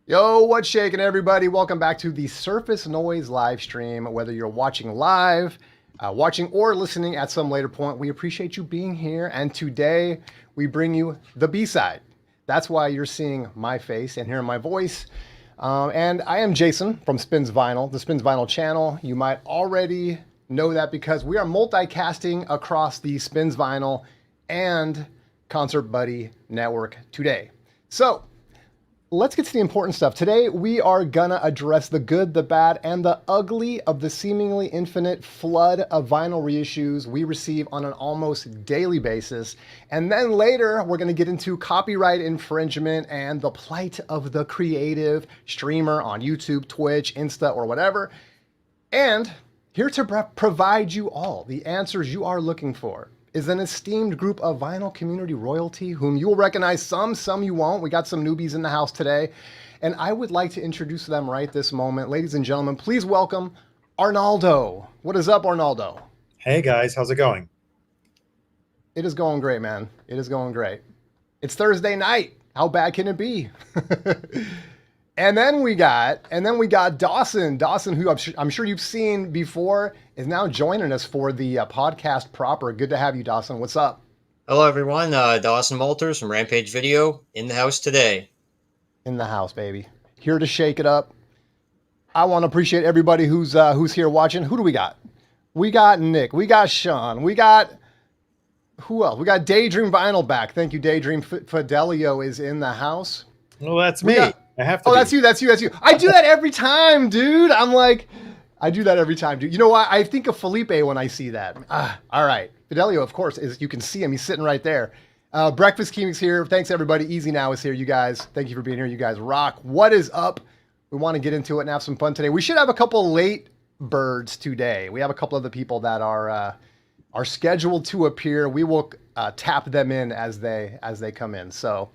Yo, what's shaking, everybody? Welcome back to the Surface Noise live stream. Whether you're watching live, watching, or listening at some later point, we appreciate you being here. And today we bring you the B side. That's why you're seeing my face and hearing my voice. And I am Jason from Spins Vinyl, the Spins Vinyl channel. You might already know that because we are multicasting across the Spins Vinyl and Concert Buddy network today. So, let's get to the important stuff. Today, we are gonna address the good, the bad, and the ugly of the seemingly infinite flood of vinyl reissues we receive on an almost daily basis. And then later, we're gonna get into copyright infringement and the plight of the creative streamer on YouTube, Twitch, Insta, or whatever. And here to provide you all the answers you are looking for is an esteemed group of vinyl community royalty whom you will recognize some you won't. We got some newbies in the house today, and I would like to introduce them right this moment. Ladies and gentlemen, please welcome Arnaldo. What is up, Arnaldo? Hey guys, how's it going? It is going great, man. It is going great. It's Thursday night. How bad can it be? And then we got Dawson. Dawson, who I'm sure you've seen before, is now joining us for the podcast proper. Good to have you, Dawson. What's up? Hello, everyone. Dawson Walters from Rampage Video in the house today. In the house, baby. Here to shake it up. I want to appreciate everybody who's here watching. Who do we got? We got Nick. We got Sean. We got who else? We got Daydream Vinyl back. Thank you, Daydream. Fidelio is in the house. Well, that's me. I have to. Oh, that's you. I do that every time, dude. I do that every time, dude. You know what? I think of Felipe when I see that. All right. Fidelio, of course, you can see him. He's sitting right there. Breakfast King's here. Thanks, everybody. Easy Now is here, you guys. Thank you for being here. You guys rock. What is up? We want to get into it and have some fun today. We should have a couple late birds today. We have a couple of the people that are scheduled to appear. We will tap them in as they come in. So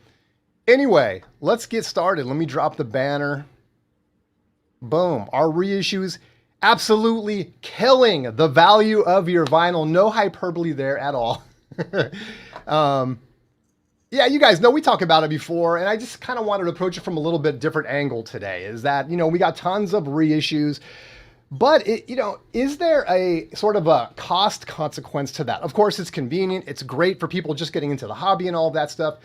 anyway, let's get started. Let me drop the banner. Boom. Our reissues absolutely killing the value of your vinyl. No hyperbole there at all. Yeah, you guys know we talked about it before, and I just kind of wanted to approach it from a little bit different angle today. Is that, we got tons of reissues, but is there a sort of a cost consequence to that? Of course, it's convenient. It's great for people just getting into the hobby and all of that stuff.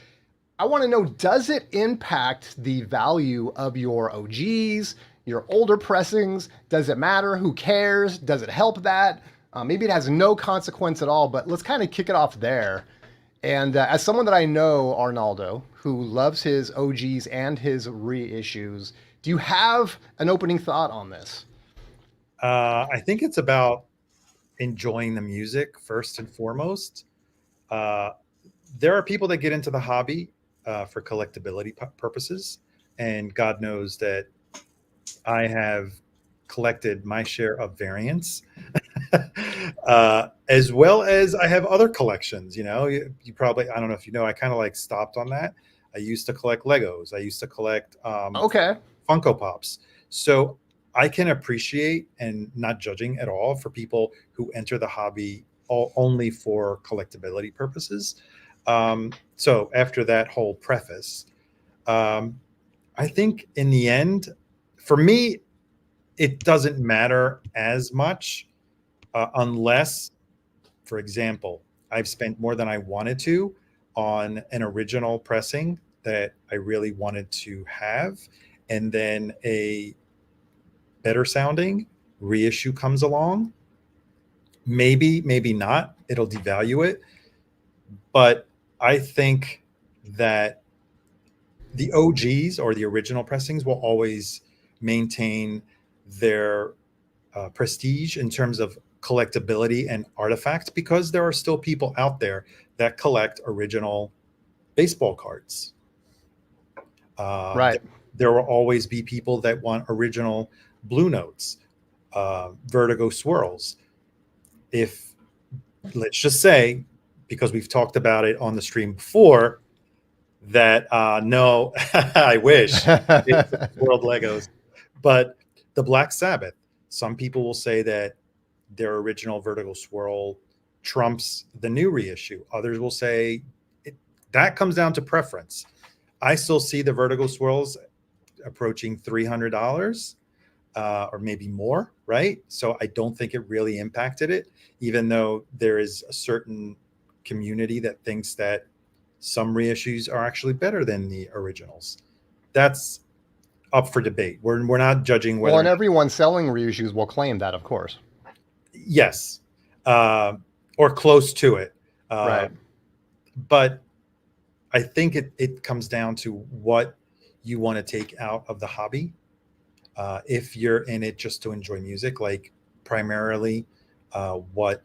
I want to know, does it impact the value of your OGs, your older pressings? Does it matter? Who cares? Does it help that? Maybe it has no consequence at all, but let's kind of kick it off there. And as someone that I know, Arnaldo, who loves his OGs and his reissues, do you have an opening thought on this? I think it's about enjoying the music first and foremost. There are people that get into the hobby for collectability purposes, and God knows that I have collected my share of variants, as well as I have other collections. You probably, I don't know if you know, I kind of like stopped on that. I used to collect Legos. I used to collect Funko Pops. So I can appreciate, and not judging at all, for people who enter the hobby only for collectability purposes. So after that whole preface, I think in the end, for me, it doesn't matter as much unless, for example, I've spent more than I wanted to on an original pressing that I really wanted to have, and then a better sounding reissue comes along. Maybe not. It'll devalue it. But I think that the OGs or the original pressings will always maintain their prestige in terms of collectability and artifacts, because there are still people out there that collect original baseball cards. Right. There will always be people that want original Blue Notes, Vertigo swirls. If, let's just say, because we've talked about it on the stream before, that no, I wish it's World Legos, but the Black Sabbath, some people will say that their original Vertigo swirl trumps the new reissue. Others will say that comes down to preference. I still see the Vertigo swirls approaching $300 or maybe more, right? So I don't think it really impacted it, even though there is a certain community that thinks that some reissues are actually better than the originals. That's up for debate. We're not judging whether. Well, and everyone selling reissues will claim that, of course. Yes, or close to it. Right. But I think it comes down to what you want to take out of the hobby. If you're in it just to enjoy music, like primarily what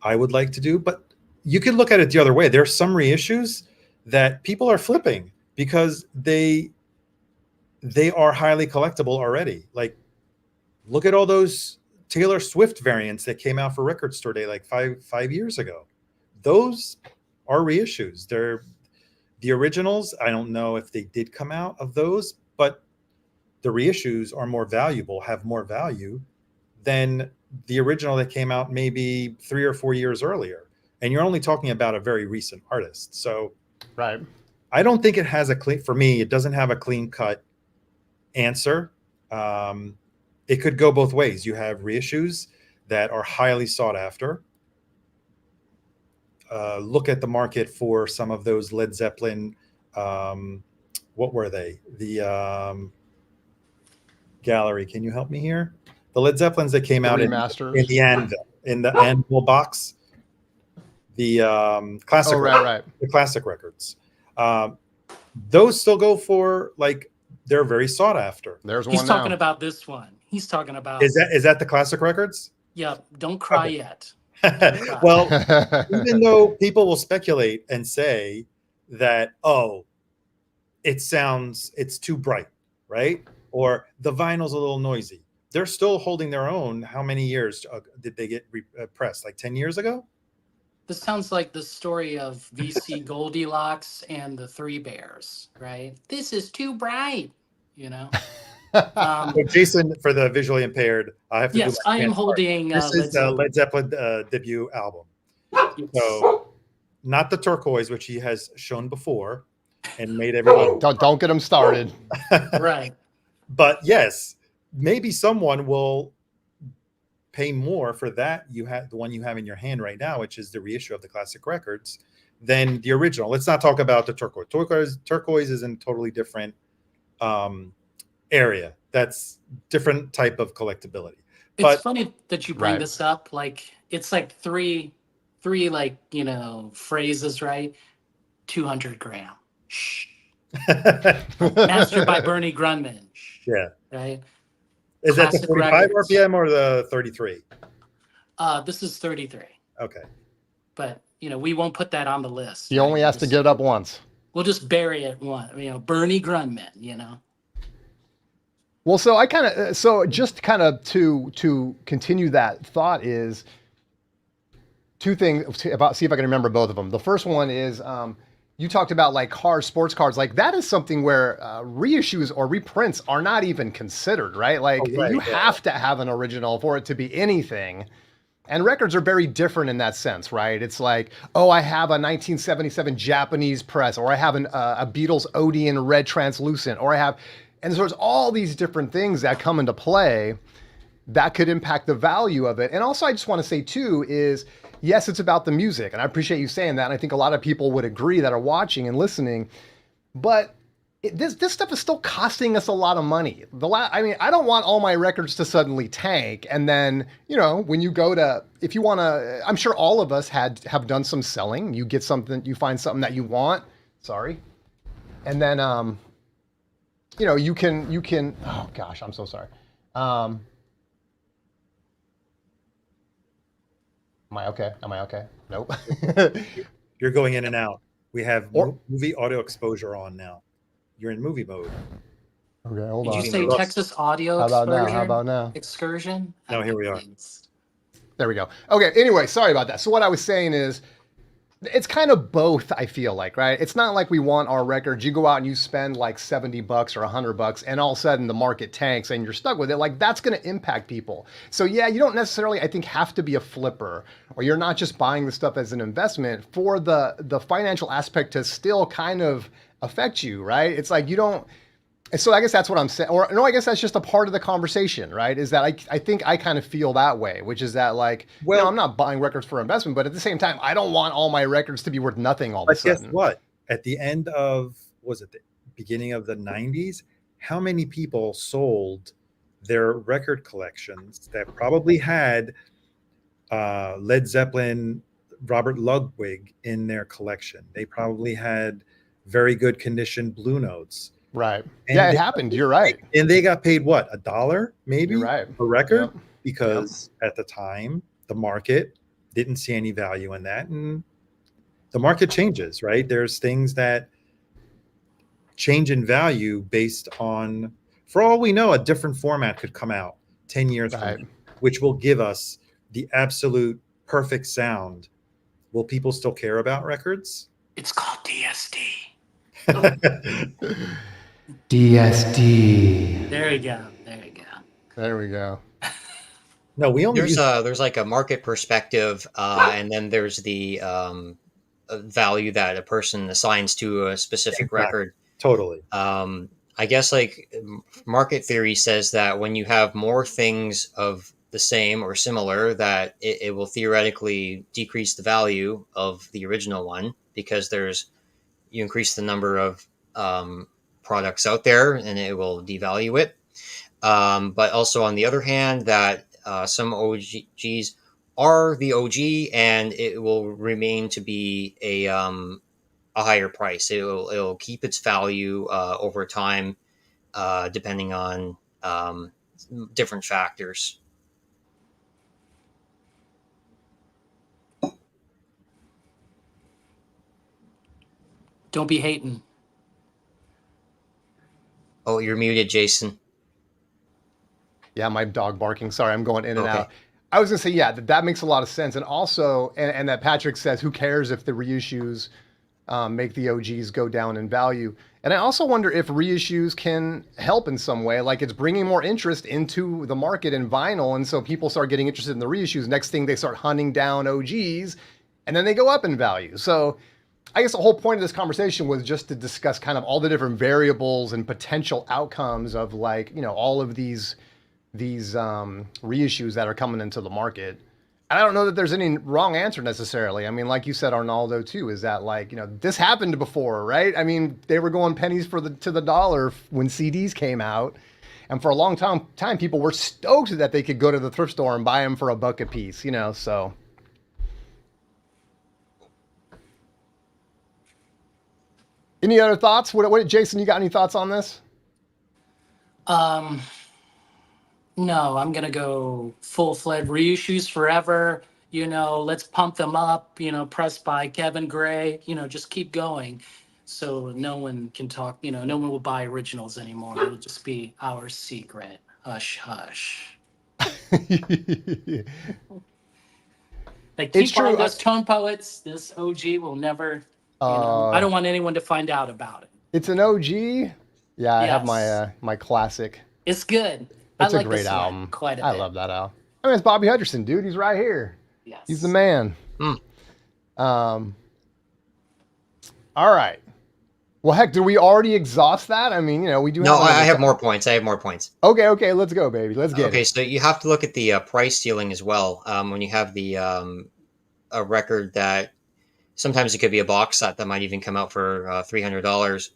I would like to do. But you could look at it the other way. There's some reissues that people are flipping because they are highly collectible already. Like, look at all those Taylor Swift variants that came out for Record Store Day like five years ago. Those are reissues. They're the originals. I don't know if they did come out of those, but the reissues are more valuable, have more value than the original that came out maybe 3 or 4 years earlier. And you're only talking about a very recent artist. So right. I don't think it has for me, it doesn't have a clean cut answer. It could go both ways. You have reissues that are highly sought after. Look at the market for some of those Led Zeppelin. What were they? The gallery. Can you help me here? The Led Zeppelins that came out in the Anvil box. The classic. Oh, right. The classic records. Those still go for they're very sought after. There's one. He's talking about this one. He's talking about. Is that the classic records? Yeah. Don't cry yet. Well, even though people will speculate and say that, it's too bright, right? Or the vinyl's a little noisy. They're still holding their own. How many years did they get pressed? Like 10 years ago? This sounds like the story of VC Goldilocks and the Three Bears, right? This is too bright, So Jason, for the visually impaired, I have to. Yes, I am holding. This is the Led Zeppelin debut album. Yes. So, not the turquoise, which he has shown before, and made everyone. Don't get him started. Right. But yes, maybe someone will pay more for that. You have the one you have in your hand right now, which is the reissue of the classic records, than the original. Let's not talk about the turquoise. Turquoise is in a totally different area. That's different type of collectibility. It's funny that you bring this up. Like, it's like three phrases, right? 200 gram. Shh. Mastered by Bernie Grundman. Yeah. Right. Is Classic that the 45 records. RPM or the 33? This is 33. Okay. But we won't put that on the list. He only has to get it up once. We'll just bury it one. Bernie Grundman. Well, so just to continue that thought is two things see if I can remember both of them. The first one is you talked about like cars, sports cars, like that is something where reissues or reprints are not even considered, right? Like you have to have an original for it to be anything. And records are very different in that sense, right? It's like, I have a 1977 Japanese press, or I have a Beatles Odeon red translucent, and so there's all these different things that come into play that could impact the value of it. And also I just want to say too is, yes, it's about the music. And I appreciate you saying that. And I think a lot of people would agree that are watching and listening. But this stuff is still costing us a lot of money. I don't want all my records to suddenly tank. And then, when you go to, if you want to, I'm sure all of us have done some selling. You get something, you find something that you want. Sorry. And then, you can, oh gosh, I'm so sorry. Am I okay? Nope. You're going in and out. We have movie audio exposure on now. You're in movie mode. Okay, hold on. Did you say Texas audio How about now? excursion? How about now? Excursion? No, here we are. There we go. Okay, anyway, sorry about that. So what I was saying is, it's kind of both, I feel like, right? It's not like we want our records. You go out and you spend like $70 or $100 and all of a sudden the market tanks and you're stuck with it. Like that's going to impact people. So yeah, you don't necessarily, I think, have to be a flipper, or you're not just buying the stuff as an investment for the financial aspect to still kind of affect you, right? It's like you don't, And so I guess that's what I'm saying. Or no, I guess that's just a part of the conversation, right? Is that I think I kind of feel that way, which is that like, Well, I'm not buying records for investment, but at the same time, I don't want all my records to be worth nothing all of a but guess sudden. what? At the end of, was it the beginning of the 90s? How many people sold their record collections that probably had Led Zeppelin, Robert Ludwig in their collection? They probably had very good condition Blue Notes. Right. And Yeah, it happened. You're right. And they got paid what, $1 maybe You're right. a record? Yep. Because at the time, the market didn't see any value in that. And the market changes, right? There's things that change in value based on, for all we know, a different format could come out 10 years from now, which will give us the absolute perfect sound. Will people still care about records? It's called DSD. DSD. There we go. There we go. There we go. No, we only there's like a market perspective, and then there's the value that a person assigns to a specific record. Totally. I guess like market theory says that when you have more things of the same or similar, that it will theoretically decrease the value of the original one, because you increase the number of products out there and it will devalue it. But also on the other hand, that some OGs are the OG and it will remain to be a higher price. It'll keep its value over time, depending on different factors. Don't be hating. Oh, you're muted, Jason. Yeah, my dog barking. Sorry, I'm going in and out. I was gonna say, yeah, that makes a lot of sense, and also, and that Patrick says, who cares if the reissues make the OGs go down in value? And I also wonder if reissues can help in some way, like it's bringing more interest into the market in vinyl, and so people start getting interested in the reissues. Next thing, they start hunting down OGs, and then they go up in value. So I guess the whole point of this conversation was just to discuss kind of all the different variables and potential outcomes of, like, all of these reissues that are coming into the market. And I don't know that there's any wrong answer necessarily. I mean, like you said, Arnaldo, too, is that like, this happened before, right? I mean, they were going pennies to the dollar when CDs came out. And for a long time, people were stoked that they could go to the thrift store and buy them for $1 a piece, so. Any other thoughts? What, Jason, you got any thoughts on this? No, I'm going to go full-fledged reissues forever. Let's pump them up, pressed by Kevin Gray, just keep going. So no one can talk, no one will buy originals anymore. It'll just be our secret. Hush, hush. Like, keep on those tone poets. This OG will never, I don't want anyone to find out about it. It's an OG? Yeah, I have my classic. It's good. It's a great album. Quite a bit. I love that album. I mean, it's Bobby Hutcherson, dude. He's right here. Yes. He's the man. All right. Well, heck, did we already exhaust that? I mean, we do. No, I have more points. Okay, let's go, baby. Let's get it. Okay, so you have to look at the price ceiling as well. When you have the a record that sometimes it could be a box set that might even come out for $300.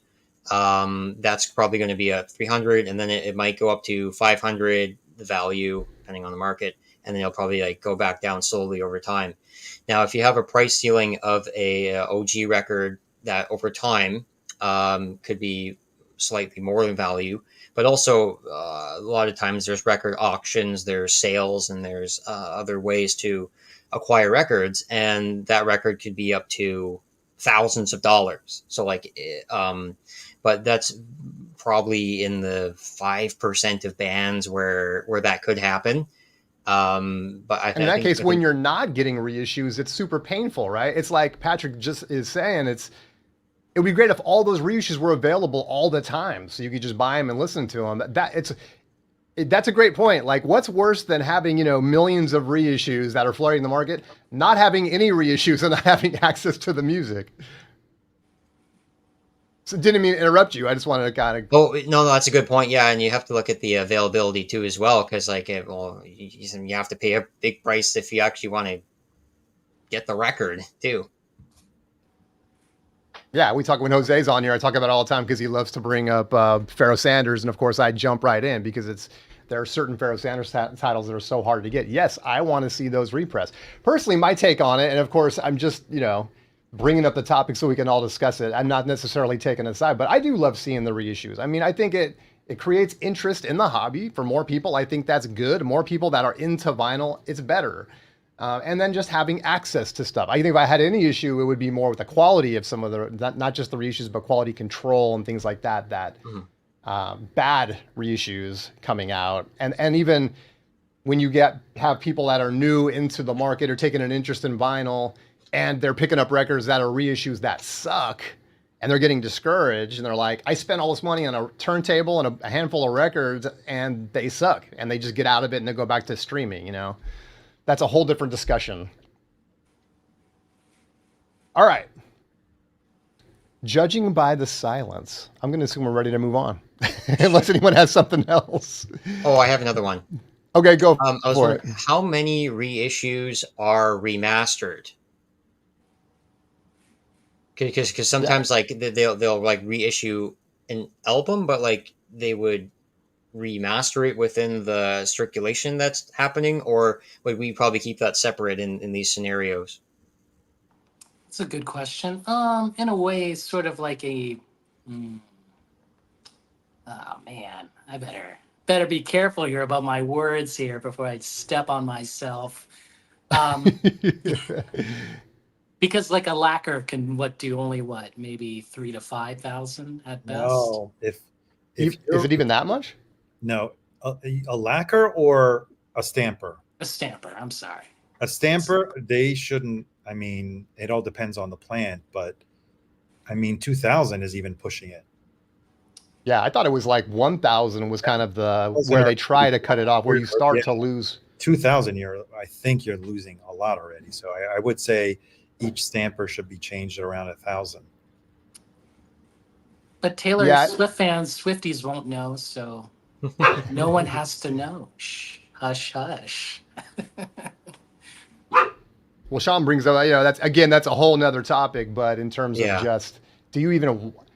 That's probably going to be at $300, and then it might go up to $500, the value, depending on the market, and then it'll probably go back down slowly over time. Now, if you have a price ceiling of a OG record that over time could be slightly more than value, but also a lot of times there's record auctions, there's sales, and there's other ways to acquire records, and that record could be up to thousands of dollars. So but that's probably in the 5% of bands where that could happen. But in that case, when you're not getting reissues, it's super painful, right? It's like Patrick just is saying, it would be great if all those reissues were available all the time, so you could just buy them and listen to them. That's a great point. Like, what's worse than having, millions of reissues that are flooding the market, not having any reissues and not having access to the music? So didn't mean to interrupt you. I just wanted to kind of. Oh no, that's a good point. Yeah, and you have to look at the availability too as well, because like, you have to pay a big price if you actually want to get the record too. Yeah, we talk when Jose's on here. I talk about it all the time because he loves to bring up Pharaoh Sanders, and of course I jump right in because there are certain Pharaoh Sanders titles that are so hard to get. Yes, I want to see those repressed. Personally, my take on it, and of course I'm just bringing up the topic so we can all discuss it. I'm not necessarily taking a side, but I do love seeing the reissues. I mean, I think it creates interest in the hobby for more people. I think that's good. More people that are into vinyl, it's better. And then just having access to stuff. I think if I had any issue, it would be more with the quality of some of the, not just the reissues, but quality control and things like that, bad reissues coming out. And even when you have people that are new into the market or taking an interest in vinyl and they're picking up records that are reissues that suck and they're getting discouraged and they're like, I spent all this money on a turntable and a handful of records and they suck. And they just get out of it and they go back to streaming, That's a whole different discussion. All right. Judging by the silence, I'm going to assume we're ready to move on, unless anyone has something else. Oh, I have another one. Okay, go I was for wondering, how many reissues are remastered? Because sometimes like they'll like reissue an album, but like they would remaster it within the circulation that's happening, or would we probably keep that separate in these scenarios? It's a good question. In a way, sort of like a. Oh man, I better be careful here about my words here before I step on myself. Because like a lacquer can do only maybe 3,000 to 5,000 at best. No, if is it even that much? No, a lacquer or a stamper? A stamper, I'm sorry. A stamper, they shouldn't. I mean, it all depends on the plant, but I mean, 2,000 is even pushing it. Yeah, I thought it was like 1,000 was kind of where they try to cut it off, where you start to lose. 2,000, I think you're losing a lot already. So I would say each stamper should be changed at around 1,000. But Taylor Swift fans, Swifties won't know, so no one has to know. Shh, hush, hush. Well, Sean brings up, that's a whole nother topic, but in terms of just,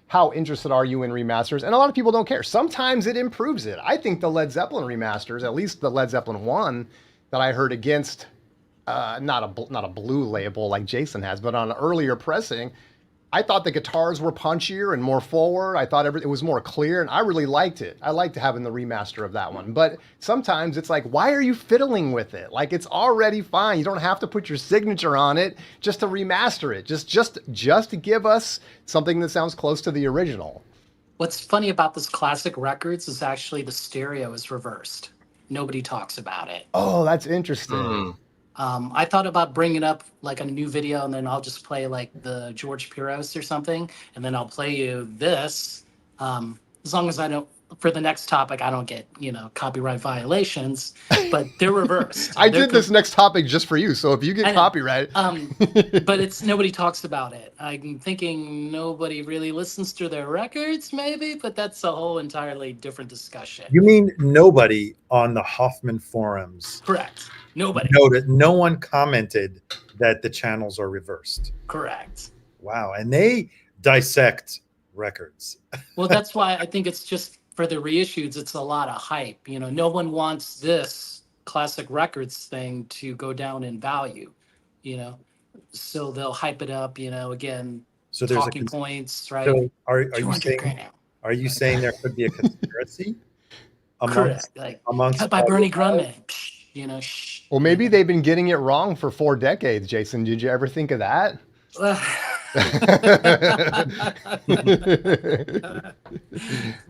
how interested are you in remasters? And a lot of people don't care. Sometimes it improves it. I think the Led Zeppelin remasters, at least the Led Zeppelin one that I heard against, not a blue label like Jason has, but on an earlier pressing, I thought the guitars were punchier and more forward. I thought it was more clear, and I really liked it. I liked having the remaster of that one. But sometimes it's like, why are you fiddling with it? Like, it's already fine. You don't have to put your signature on it just to remaster it. Just to give us something that sounds close to the original. What's funny about this classic records is actually the stereo is reversed. Nobody talks about it. Oh, that's interesting. I thought about bringing up like a new video and then I'll just play like the George Piros or something. And then I'll play you this. As long as I don't, for the next topic, I don't get, copyright violations, but they're reversed. I did this next topic just for you. So if you get copyright. But nobody talks about it. I'm thinking nobody really listens to their records maybe, but that's a whole entirely different discussion. You mean nobody on the Hoffman forums? Correct. Nobody. No one commented that the channels are reversed. Correct. Wow. And they dissect records. Well, that's why I think it's just for the reissues, it's a lot of hype. No one wants this classic records thing to go down in value, so they'll hype it up, again, so there's talking points, right? So are you saying there could be a conspiracy? Correct. Like, cut by Bernie Grundman. Well, maybe they've been getting it wrong for 4 decades, Jason. Did you ever think of that?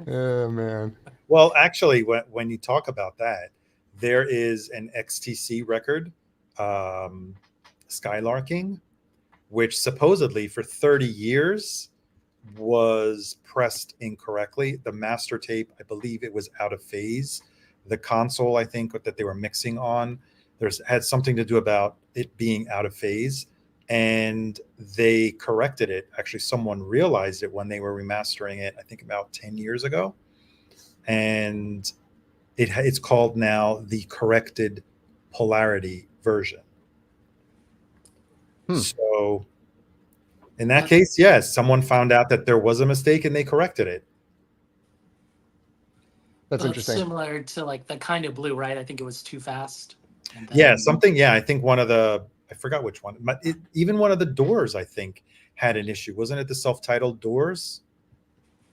Oh, man. Well, actually, when you talk about that, there is an XTC record, Skylarking, which supposedly for 30 years was pressed incorrectly. The master tape, I believe it was out of phase. The console, I think, that they were mixing on, had something to do about it being out of phase. and they corrected it. Actually, someone realized it when they were remastering it, I think about 10 years ago. And it's called now the corrected polarity version. So in that case, yes, someone found out that there was a mistake and they corrected it. That's interesting. Similar to like the Kind of Blue, right? I think it was too fast. Yeah, something. Yeah, I think one of the, I forgot which one, but even one of the Doors, I think, had an issue. Wasn't it the self-titled Doors?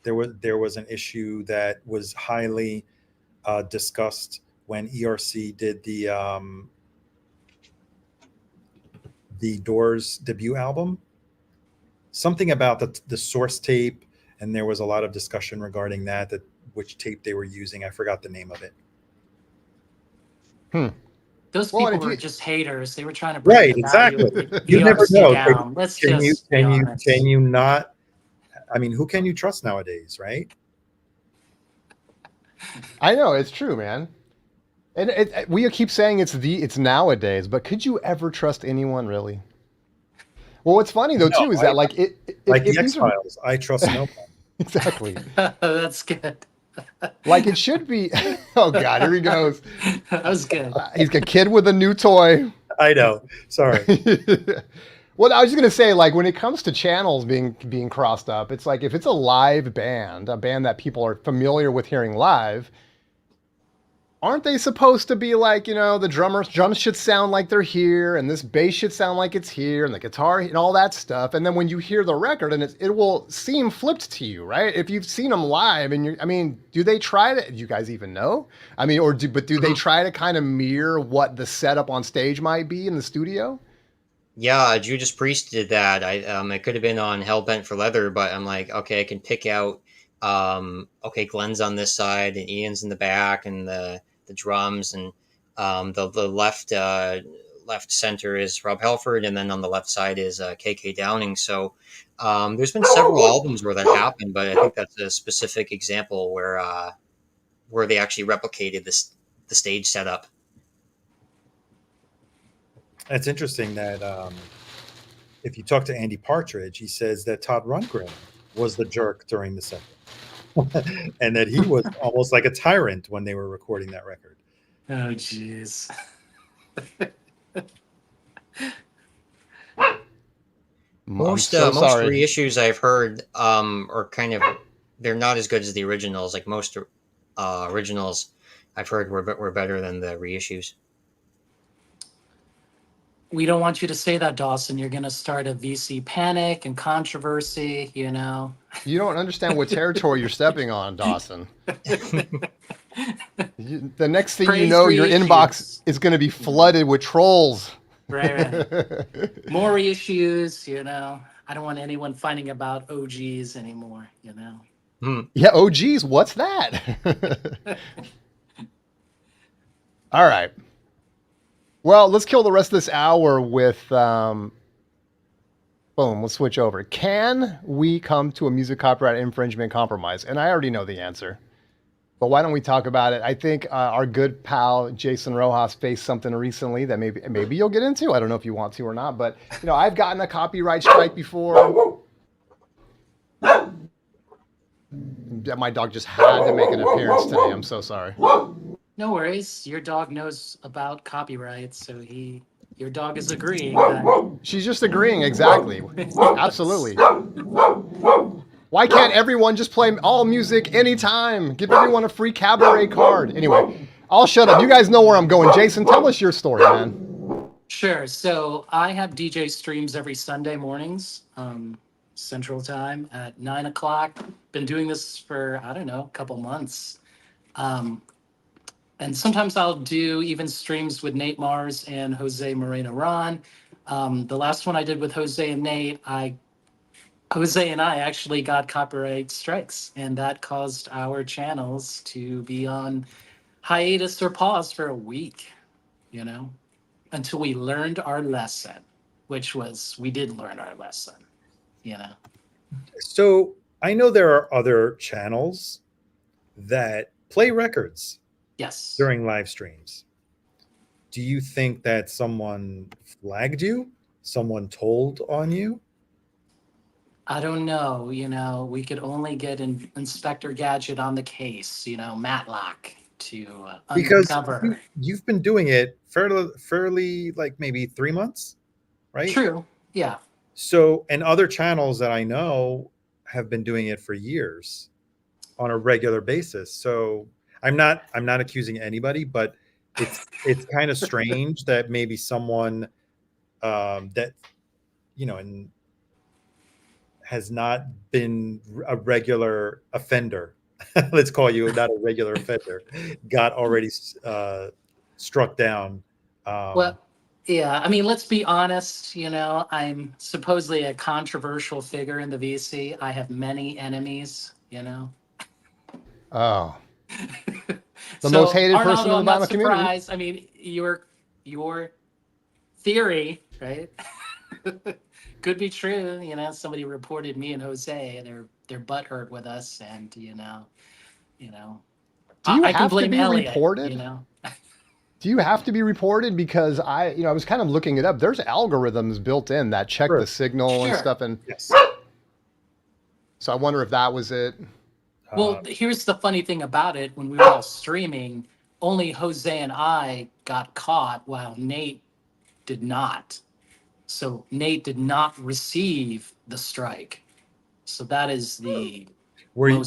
There was an issue that was highly discussed when ERC did the Doors debut album. Something about the source tape, and there was a lot of discussion regarding that which tape they were using. I forgot the name of it. Those people were just haters. They were trying to bring right, the exactly. You never know. Down. Can you not? I mean, who can you trust nowadays, right? I know, it's true, man. And we keep saying it's nowadays, but could you ever trust anyone, really? Well, what's funny though too is that like the X-Files, I trust no one. Exactly. That's good. Like it should be. Oh God, here he goes. That was good. He's a kid with a new toy. I know. Sorry. Well, I was just gonna say, like, when it comes to channels being crossed up, it's like if it's a live band, a band that people are familiar with hearing live, aren't they supposed to be like, you know, the drums should sound like they're here, and this bass should sound like it's here, and the guitar and all that stuff. And then when you hear the record, and it will seem flipped to you, right? If you've seen them live, and I mean, do they try to? Do you guys even know? I mean, do they try to kind of mirror what the setup on stage might be in the studio? Yeah, Judas Priest did that. It could have been on Hellbent for Leather, but I'm like, okay, I can pick out. Okay, Glenn's on this side, and Ian's in the back, and the drums, and the left center is Rob Halford, and then on the left side is KK Downing. So there's been several albums where that happened, but I think that's a specific example where they actually replicated the stage setup. It's interesting that if you talk to Andy Partridge, he says that Todd Rundgren was the jerk during the set. And that he was almost like a tyrant when they were recording that record. Oh, jeez. Most reissues I've heard are kind of, they're not as good as the originals. Like most originals I've heard were better than the reissues. We don't want you to say that, Dawson. You're going to start a VC panic and controversy, you know. You don't understand what territory you're stepping on, Dawson. The next thing you know, your inbox is going to be flooded with trolls. Right. More reissues, you know. I don't want anyone finding about OGs anymore, you know. Yeah, OGs, what's that? All right. Well, let's kill the rest of this hour with, boom, we'll switch over. Can we come to a music copyright infringement compromise? And I already know the answer, but why don't we talk about it? I think our good pal, Jason Rojas, faced something recently that maybe you'll get into. I don't know if you want to or not, but, you know, I've gotten a copyright strike before. My dog just had to make an appearance today. I'm so sorry. No worries. Your dog knows about copyright, so your dog is agreeing. She's just agreeing, exactly. Absolutely. Why can't everyone just play all music anytime? Give everyone a free cabaret card. Anyway, I'll shut up. You guys know where I'm going. Jason, tell us your story, man. Sure. So I have DJ streams every Sunday mornings, Central Time at 9 o'clock. Been doing this for, I don't know, a couple months. And sometimes I'll do even streams with Nate Mars and Jose Moreno Ron. The last one I did with Jose and Nate, Jose and I actually got copyright strikes, and that caused our channels to be on hiatus or pause for a week, you know, until we learned our lesson, which was we did learn our lesson, you know. So I know there are other channels that play records. Yes. During live streams. Do you think that someone flagged you someone told on you? I don't know. We could only get Inspector Gadget on the case. Matlock to Because uncover. you've been doing it fairly like maybe 3 months, right? True. Yeah. So, and other channels that I know have been doing it for years on a regular basis. So I'm not accusing anybody, but it's kind of strange that maybe someone that and has not been a regular offender, let's call you not a regular offender, got already struck down. Well, yeah. I mean, let's be honest. I'm supposedly a controversial figure in the VC. I have many enemies. Oh, the So, most hated person Arnaldo, in I'm the not vinyl community. surprised. I mean, your theory, right? Could be true. Somebody reported me and Jose. They're butthurt with us, and Do you I can have to blame be Elliot. reported? Do you have to be reported? Because I was kind of looking it up. There's algorithms built in that check Sure. the signal and Sure. stuff. And Yes. so I wonder if that was it. Well, here's the funny thing about it. When we were all streaming, only Jose and I got caught while Nate did not. So Nate did not receive the strike. So that is the most were you all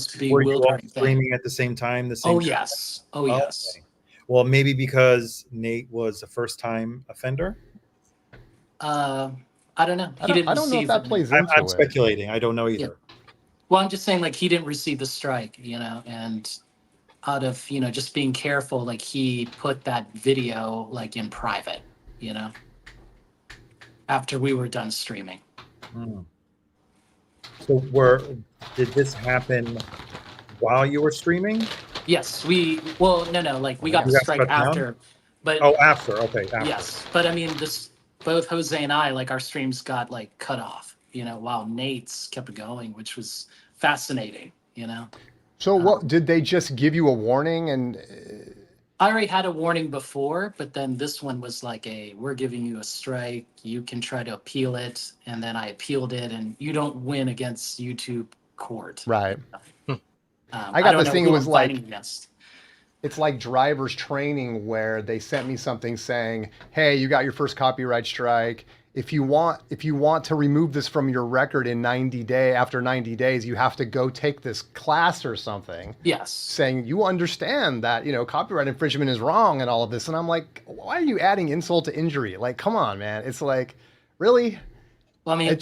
bewildering thing. streaming at the same time? The same Oh, time? yes. Oh, yes. Okay. Well, maybe because Nate was a first-time offender. I don't know. I don't know if that plays into I'm it. speculating. I don't know either. Yeah. Well, I'm just saying, like, he didn't receive the strike, and out of, just being careful, like, he put that video, like, in private, after we were done streaming. So did this happen while you were streaming? Yes, no, like, we got the strike after. But after. Okay. After. yes, but I mean, both Jose and I, like, our streams got, like, cut off, while Nate's kept going, which was fascinating, So what did they just give you a warning? And I already had a warning before, but then this one was like we're giving you a strike. You can try to appeal it. And then I appealed it, and you don't win against YouTube court. right. I got don't this know thing, who it was I'm like, fighting against. it's like driver's training where they sent me something saying, hey, you got your first copyright strike. If you want to remove this from your record after 90 days, you have to go take this class or something. Yes. Saying you understand that, copyright infringement is wrong and all of this. And I'm like, why are you adding insult to injury? Like, come on, man. It's like, really? Well, I mean,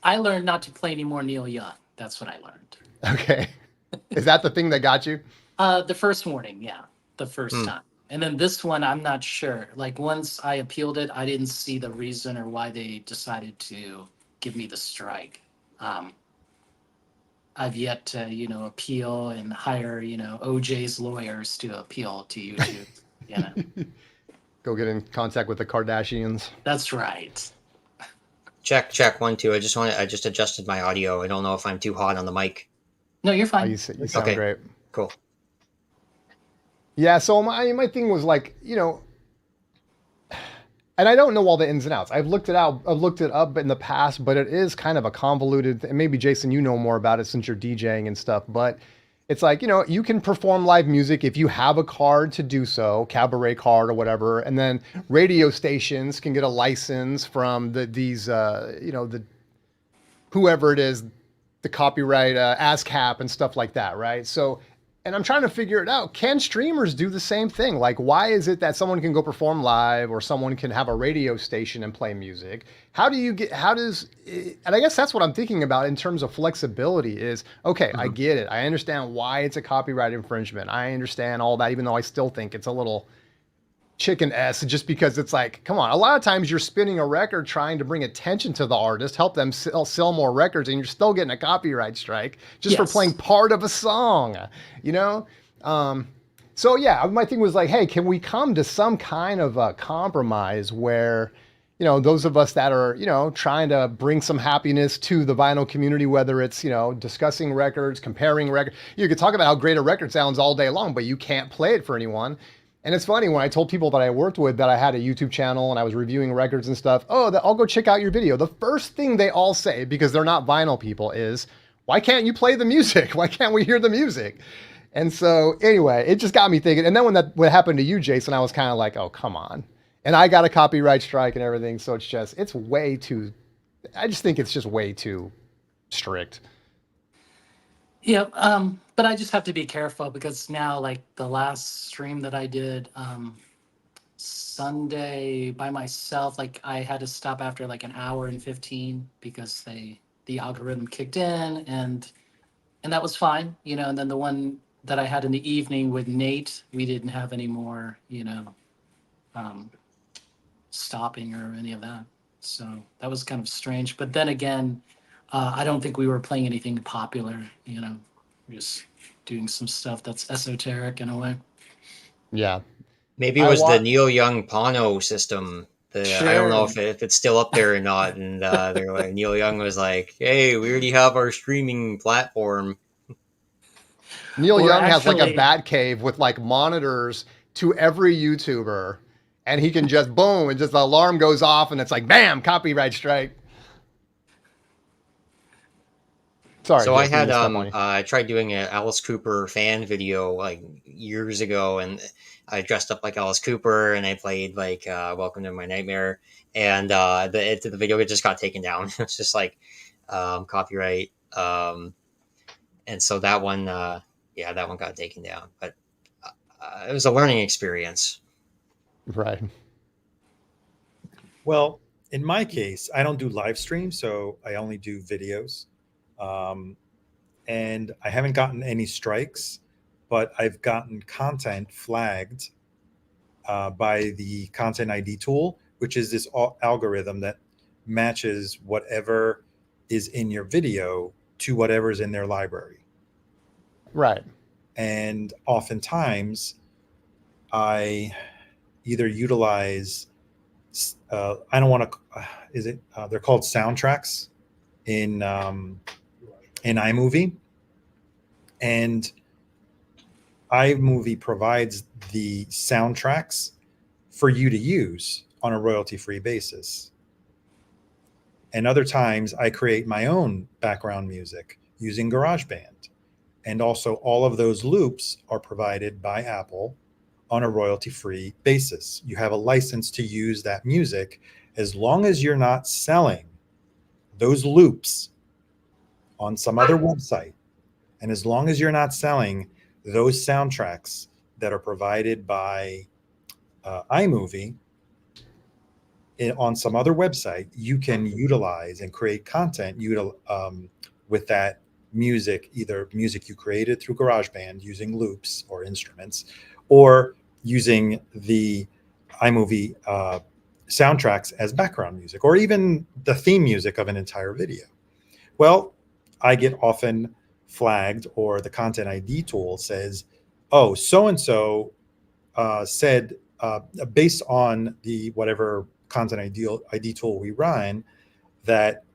I learned not to play any more Neil Young. That's what I learned. Okay. Is that the thing that got you? The first warning, yeah. The first time. And then this one, I'm not sure. Like, once I appealed it, I didn't see the reason or why they decided to give me the strike. I've yet to, appeal and hire, OJ's lawyers to appeal to YouTube. Go get in contact with the Kardashians. That's right. Check 1 2. I just adjusted my audio. I don't know if I'm too hot on the mic. No, you're fine. You sound great. Cool. Yeah, so my thing was like, and I don't know all the ins and outs. I've looked it up in the past, but it is kind of a convoluted, and maybe Jason, you know more about it since you're DJing and stuff, but it's like, you can perform live music if you have a card to do so, cabaret card or whatever, and then radio stations can get a license from whoever it is, the copyright ASCAP and stuff like that, right? So, and I'm trying to figure it out. Can streamers do the same thing? Like, why is it that someone can go perform live or someone can have a radio station and play music? And I guess that's what I'm thinking about in terms of flexibility is, okay, I get it. I understand why it's a copyright infringement. I understand all that, even though I still think it's a little chicken S, just because it's like, come on, a lot of times you're spinning a record trying to bring attention to the artist, help them sell more records, and you're still getting a copyright strike just for playing part of a song, so yeah, my thing was like, hey, can we come to some kind of a compromise where, those of us that are, trying to bring some happiness to the vinyl community, whether it's, discussing records, comparing records, you could talk about how great a record sounds all day long, but you can't play it for anyone. And it's funny when I told people that I worked with that I had a YouTube channel and I was reviewing records and stuff. Oh, I'll go check out your video. The first thing they all say, because they're not vinyl people, is, "Why can't you play the music? Why can't we hear the music?" And so anyway, it just got me thinking. And then what happened to you, Jason, I was kind of like, "Oh, come on." And I got a copyright strike and everything. So it's way too. I just think it's just way too strict. Yeah, but I just have to be careful because now, like the last stream that I did Sunday by myself, like I had to stop after like an hour and 15 because the algorithm kicked in, and that was fine, you know. And then the one that I had in the evening with Nate, we didn't have any more, you know, um, stopping or any of that. So that was kind of strange. But then again, I don't think we were playing anything popular, you know. We're just doing some stuff that's esoteric in a way. Yeah. Maybe it was the Neil Young Pano system. Sure. I don't know if it's still up there or not. And they're like, Neil Young was like, "Hey, we already have our streaming platform." Neil Young has like a bat cave with like monitors to every YouTuber, and he can just boom, and just the alarm goes off, and it's like bam, copyright strike. Sorry. So I had I tried doing an Alice Cooper fan video like years ago, and I dressed up like Alice Cooper, and I played like "Welcome to My Nightmare," and the video just got taken down. It's just like copyright, and so that one, that one got taken down. But it was a learning experience. Right. Well, in my case, I don't do live streams, so I only do videos. And I haven't gotten any strikes, but I've gotten content flagged by the content ID tool, which is this algorithm that matches whatever is in your video to whatever's in their library. Right. And oftentimes I either utilize, I don't want to, they're called soundtracks in iMovie, and iMovie provides the soundtracks for you to use on a royalty-free basis. And other times I create my own background music using GarageBand. And also all of those loops are provided by Apple on a royalty-free basis. You have a license to use that music as long as you're not selling those loops on some other website. And as long as you're not selling those soundtracks that are provided by iMovie on some other website, you can utilize and create content with that music, either music you created through GarageBand using loops or instruments, or using the iMovie soundtracks as background music, or even the theme music of an entire video. Well, I get often flagged, or the content ID tool says, "Oh, so-and-so said, based on the whatever content ID tool we run, that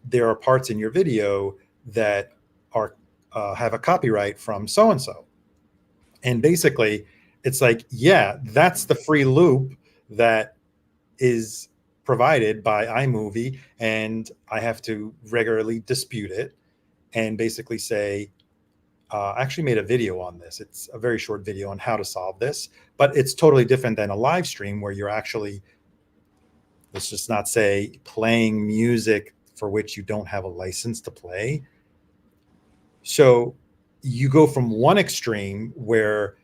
there are parts in your video that are have a copyright from so-and-so." And basically, it's like, yeah, that's the free loop that is provided by iMovie, and I have to regularly dispute it and basically say, I actually made a video on this. It's a very short video on how to solve this, but it's totally different than a live stream where you're actually, let's just not say, playing music for which you don't have a license to play. So you go from one extreme where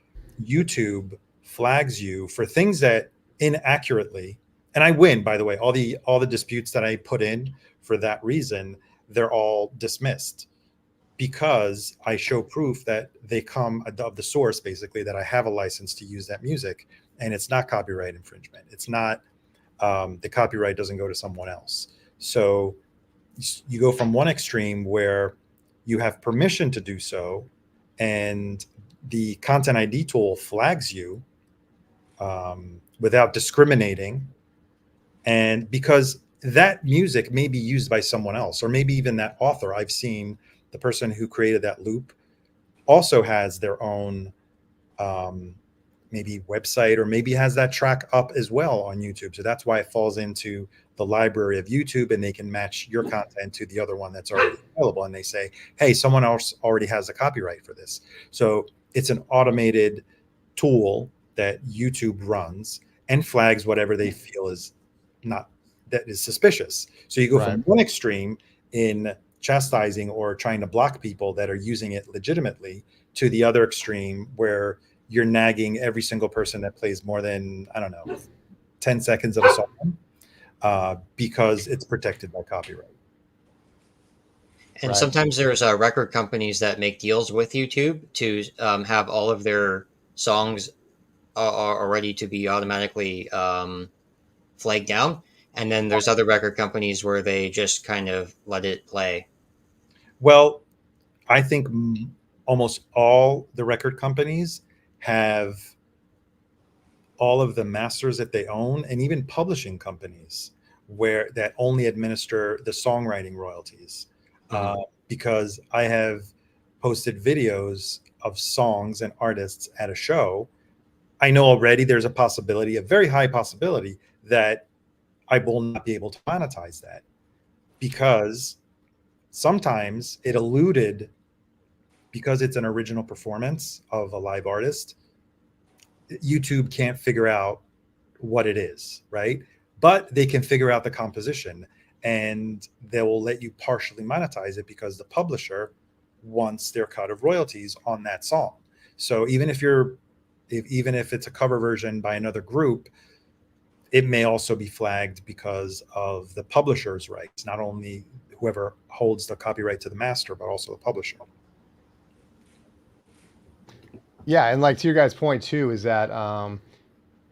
YouTube flags you for things that inaccurately, and I win, by the way, all the disputes that I put in for that reason, they're all dismissed, because I show proof that they come of the source, basically, that I have a license to use that music, and it's not copyright infringement. It's not, the copyright doesn't go to someone else. So you go from one extreme where you have permission to do so, and the content ID tool flags you without discriminating, and because that music may be used by someone else, or maybe even that author. I've seen the person who created that loop also has their own maybe website, or maybe has that track up as well on YouTube. So that's why it falls into the library of YouTube, and they can match your content to the other one that's already available. And they say, hey, someone else already has a copyright for this. So it's an automated tool that YouTube runs and flags whatever they feel is not, that is suspicious. So you go from one extreme in chastising or trying to block people that are using it legitimately, to the other extreme where you're nagging every single person that plays more than, I don't know, 10 seconds of a song because it's protected by copyright. And sometimes there's record companies that make deals with YouTube to have all of their songs are ready to be automatically flagged down. And then there's other record companies where they just kind of let it play. Well, I think almost all the record companies have all of the masters that they own, and even publishing companies where that only administer the songwriting royalties. Because I have posted videos of songs and artists at a show. I know already there's a possibility, a very high possibility, that I will not be able to monetize that, because sometimes it eluded, because it's an original performance of a live artist. YouTube can't figure out what it is, right? But they can figure out the composition, and they will let you partially monetize it because the publisher wants their cut of royalties on that song. So even if it's a cover version by another group, it may also be flagged because of the publisher's rights, not only whoever holds the copyright to the master, but also the publisher. Yeah, and like to your guys' point too, is that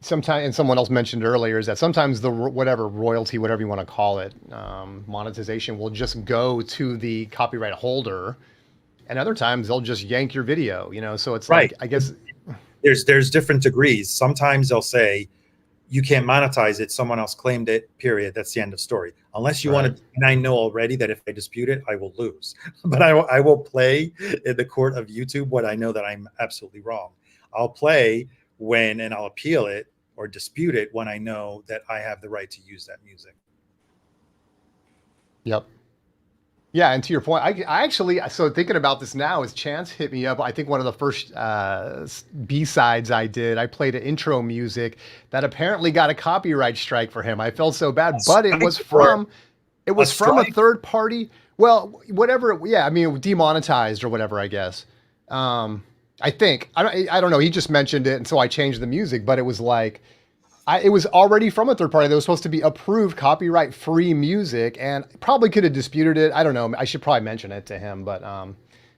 sometimes, and someone else mentioned earlier, is that sometimes the whatever royalty, whatever you want to call it, monetization will just go to the copyright holder, and other times they'll just yank your video. So it's like, I guess there's different degrees. Sometimes they'll say you can't monetize it, someone else claimed it, period. That's the end of story. Unless you want to, and I know already that if I dispute it, I will lose. But I will play in the court of YouTube what I know that I'm absolutely wrong. I'll play and I'll appeal it or dispute it when I know that I have the right to use that music. Yep. Yeah, and to your point, I actually, so thinking about this now, as Chance hit me up, I think one of the first B-sides I did, I played an intro music that apparently got a copyright strike for him. I felt so bad, but it was from a third party. Well, whatever, I mean, demonetized or whatever, I guess. I think, I don't know, he just mentioned it, and so I changed the music, but it was like, it was already from a third party that was supposed to be approved copyright-free music, and probably could have disputed it. I don't know. I should probably mention it to him, but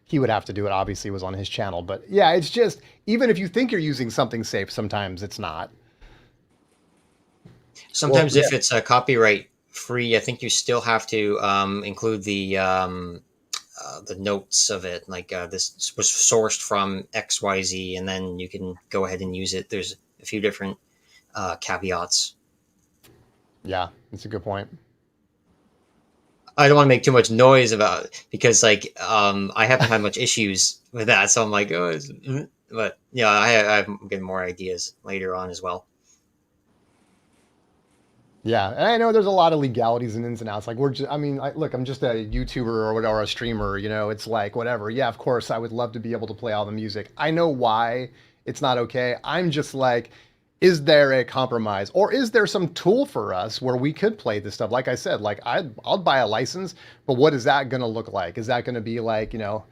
he would have to do it. Obviously, it was on his channel. But yeah, it's just, even if you think you're using something safe, sometimes it's not. Sometimes if it's a copyright-free, I think you still have to include the notes of it. Like this was sourced from XYZ, and then you can go ahead and use it. There's a few different caveats. Yeah, that's a good point. I don't want to make too much noise about it because I haven't had much issues with that, so I'm like, but yeah, I'm getting more ideas later on as well. Yeah, and I know there's a lot of legalities and ins and outs. Like look, I'm just a YouTuber or whatever, or a streamer. It's like whatever. Yeah, of course, I would love to be able to play all the music. I know why it's not okay. I'm just like, is there a compromise, or is there some tool for us where we could play this stuff? Like I said, like I'll buy a license, but what is that going to look like? Is that going to be like, a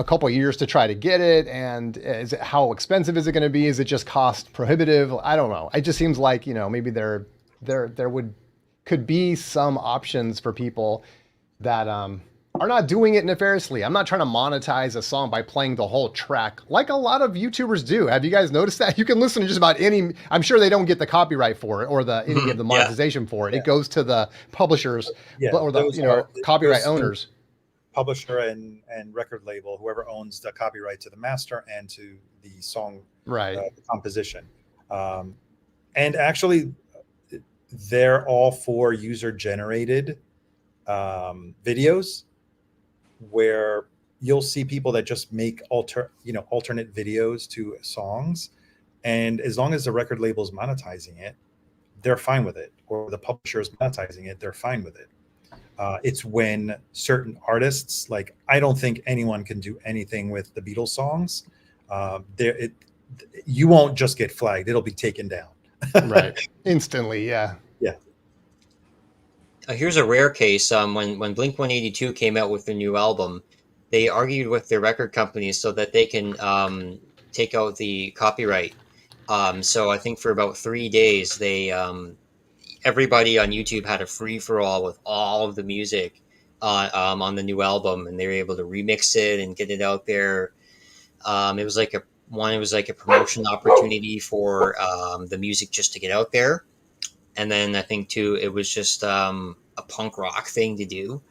couple of years to try to get it? And how expensive is it going to be? Is it just cost prohibitive? I don't know. It just seems like, maybe there could be some options for people that, are not doing it nefariously. I'm not trying to monetize a song by playing the whole track like a lot of YouTubers do. Have you guys noticed that? You can listen to just about any, I'm sure they don't get the copyright for it or any of the monetization for it. It goes to the publishers or the copyright owners. Publisher and record label, whoever owns the copyright to the master and to the song the composition. And actually, they're all for user-generated videos, where you'll see people that just make alternate videos to songs, And as long as the record label's monetizing it, they're fine with it, or the publisher is monetizing it, they're fine with it. It's when certain artists, like, I don't think anyone can do anything with the Beatles songs. You won't just get flagged; it'll be taken down. Right, instantly. Yeah. Yeah. Here's a rare case. When Blink 182 came out with their new album, they argued with their record companies so that they can take out the copyright. So I think for about 3 days, they everybody on YouTube had a free for all with all of the music on the new album, and they were able to remix it and get it out there. It was like a promotion opportunity for the music just to get out there. And then I think too, it was just a punk rock thing to do.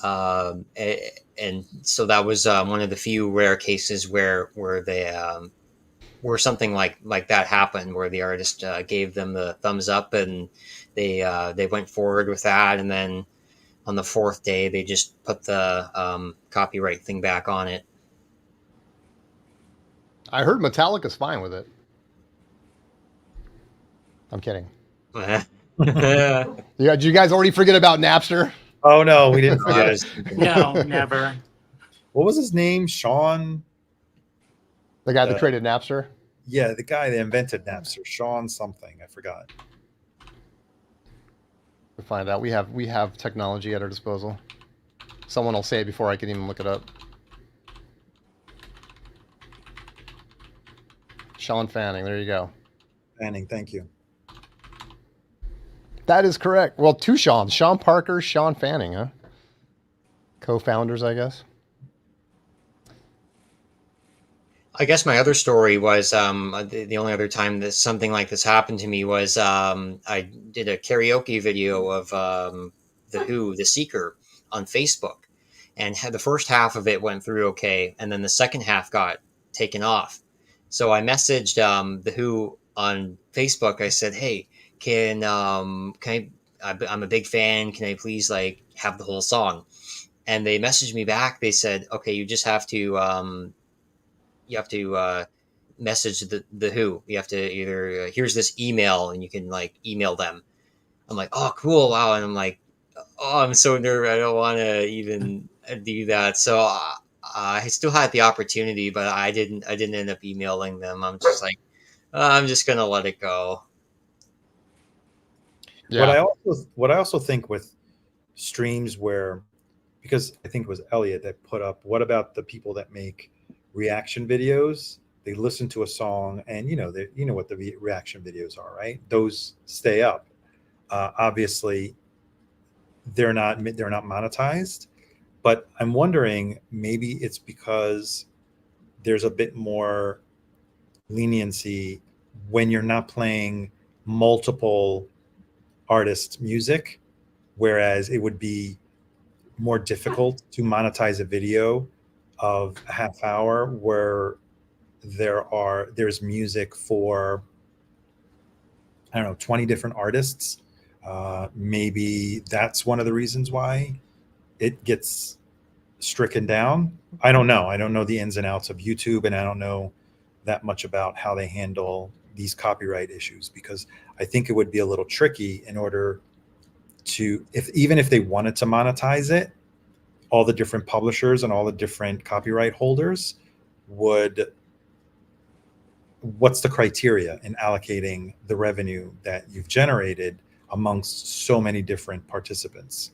And so that was one of the few rare cases where they where something like that happened, where the artist gave them the thumbs up, and they went forward with that. And then on the fourth day, they just put the copyright thing back on it. I heard Metallica's fine with it. I'm kidding. Yeah, did you guys already forget about Napster? Oh no, we didn't forget it. No, never. What was his name? Sean? The guy that created Napster? Yeah, the guy that invented Napster. Sean something. I forgot. We'll find out. We have technology at our disposal. Someone will say it before I can even look it up. Sean Fanning. There you go. Fanning, thank you. That is correct. Well, two Seans. Sean Parker, Sean Fanning, huh? Co-founders, I guess. I guess my other story was the only other time that something like this happened to me was I did a karaoke video of The Who, The Seeker, on Facebook. And the first half of it went through okay, and then the second half got taken off. So I messaged The Who on Facebook. I said, hey, can I, I'm a big fan, can I please like have the whole song? And they messaged me back. They said, okay, you just have to message the Who. You have to either here's this email, and you can like email them. I'm like, oh cool, wow. And I'm like, oh, I'm so nervous, I don't want to even do that. So I still had the opportunity, but I didn't end up emailing them. I'm just like, I'm just gonna let it go. Yeah. What I also think with streams where, because I think it was Elliot that put up, what about the people that make reaction videos? They listen to a song, and you know what the reaction videos are, right? Those stay up. Obviously, they're not monetized, but I'm wondering, maybe it's because there's a bit more leniency when you're not playing multiple artists' music, whereas it would be more difficult to monetize a video of a half hour where there's music for, I don't know, 20 different artists. Maybe that's one of the reasons why it gets stricken down. I don't know. I don't know the ins and outs of YouTube, and I don't know that much about how they handle these copyright issues, because I think it would be a little tricky in order to, even if they wanted to monetize it, all the different publishers and all the different copyright holders what's the criteria in allocating the revenue that you've generated amongst so many different participants?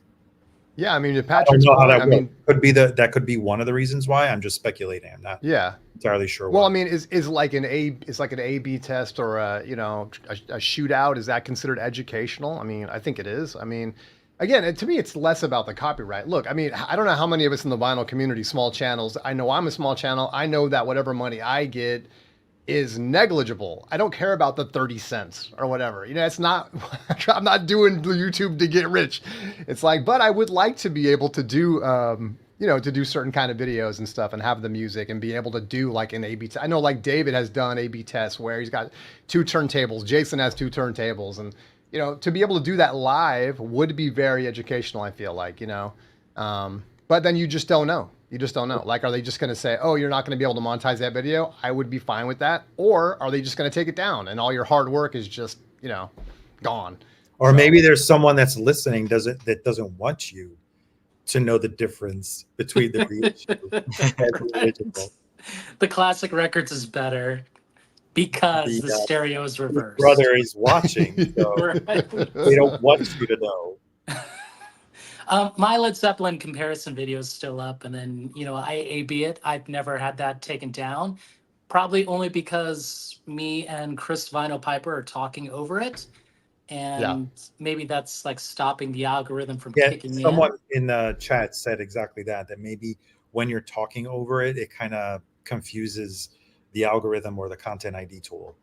Yeah, I mean, I Patrick's don't know how point, that I mean, that could be one of the reasons why. I'm just speculating. I'm not entirely sure. Well, why. I mean, is like an A/B test, or a shootout? Is that considered educational? I mean, I think it is. I mean, again, to me, it's less about the copyright. Look, I mean, I don't know how many of us in the vinyl community, small channels. I know I'm a small channel. I know that whatever money I get is negligible. I don't care about the 30 cents or whatever. It's not, I'm not doing the YouTube to get rich. It's like, but I would like to be able to do, to do certain kind of videos and stuff and have the music and be able to do like an A/B test. I know like David has done A/B tests where he's got 2 turntables. Jason has 2 turntables, and, to be able to do that live would be very educational, I feel like, but then you just don't know. You just don't know. Like, are they just going to say, oh, you're not going to be able to monetize that video? I would be fine with that. Or are they just going to take it down and all your hard work is just, you know, gone? Or maybe there's someone that's listening that doesn't want you to know the difference between the reissue and the original. The classic records is better because the stereo is reversed. Brother is watching, so they don't want you to know. My Led Zeppelin comparison video is still up, and then, you know, I A/B it. I've never had that taken down, probably only because me and Chris Vinyl Piper are talking over it, and maybe that's like stopping the algorithm from kicking in. Someone in the chat said exactly that maybe when you're talking over it, it kind of confuses the algorithm or the Content ID tool.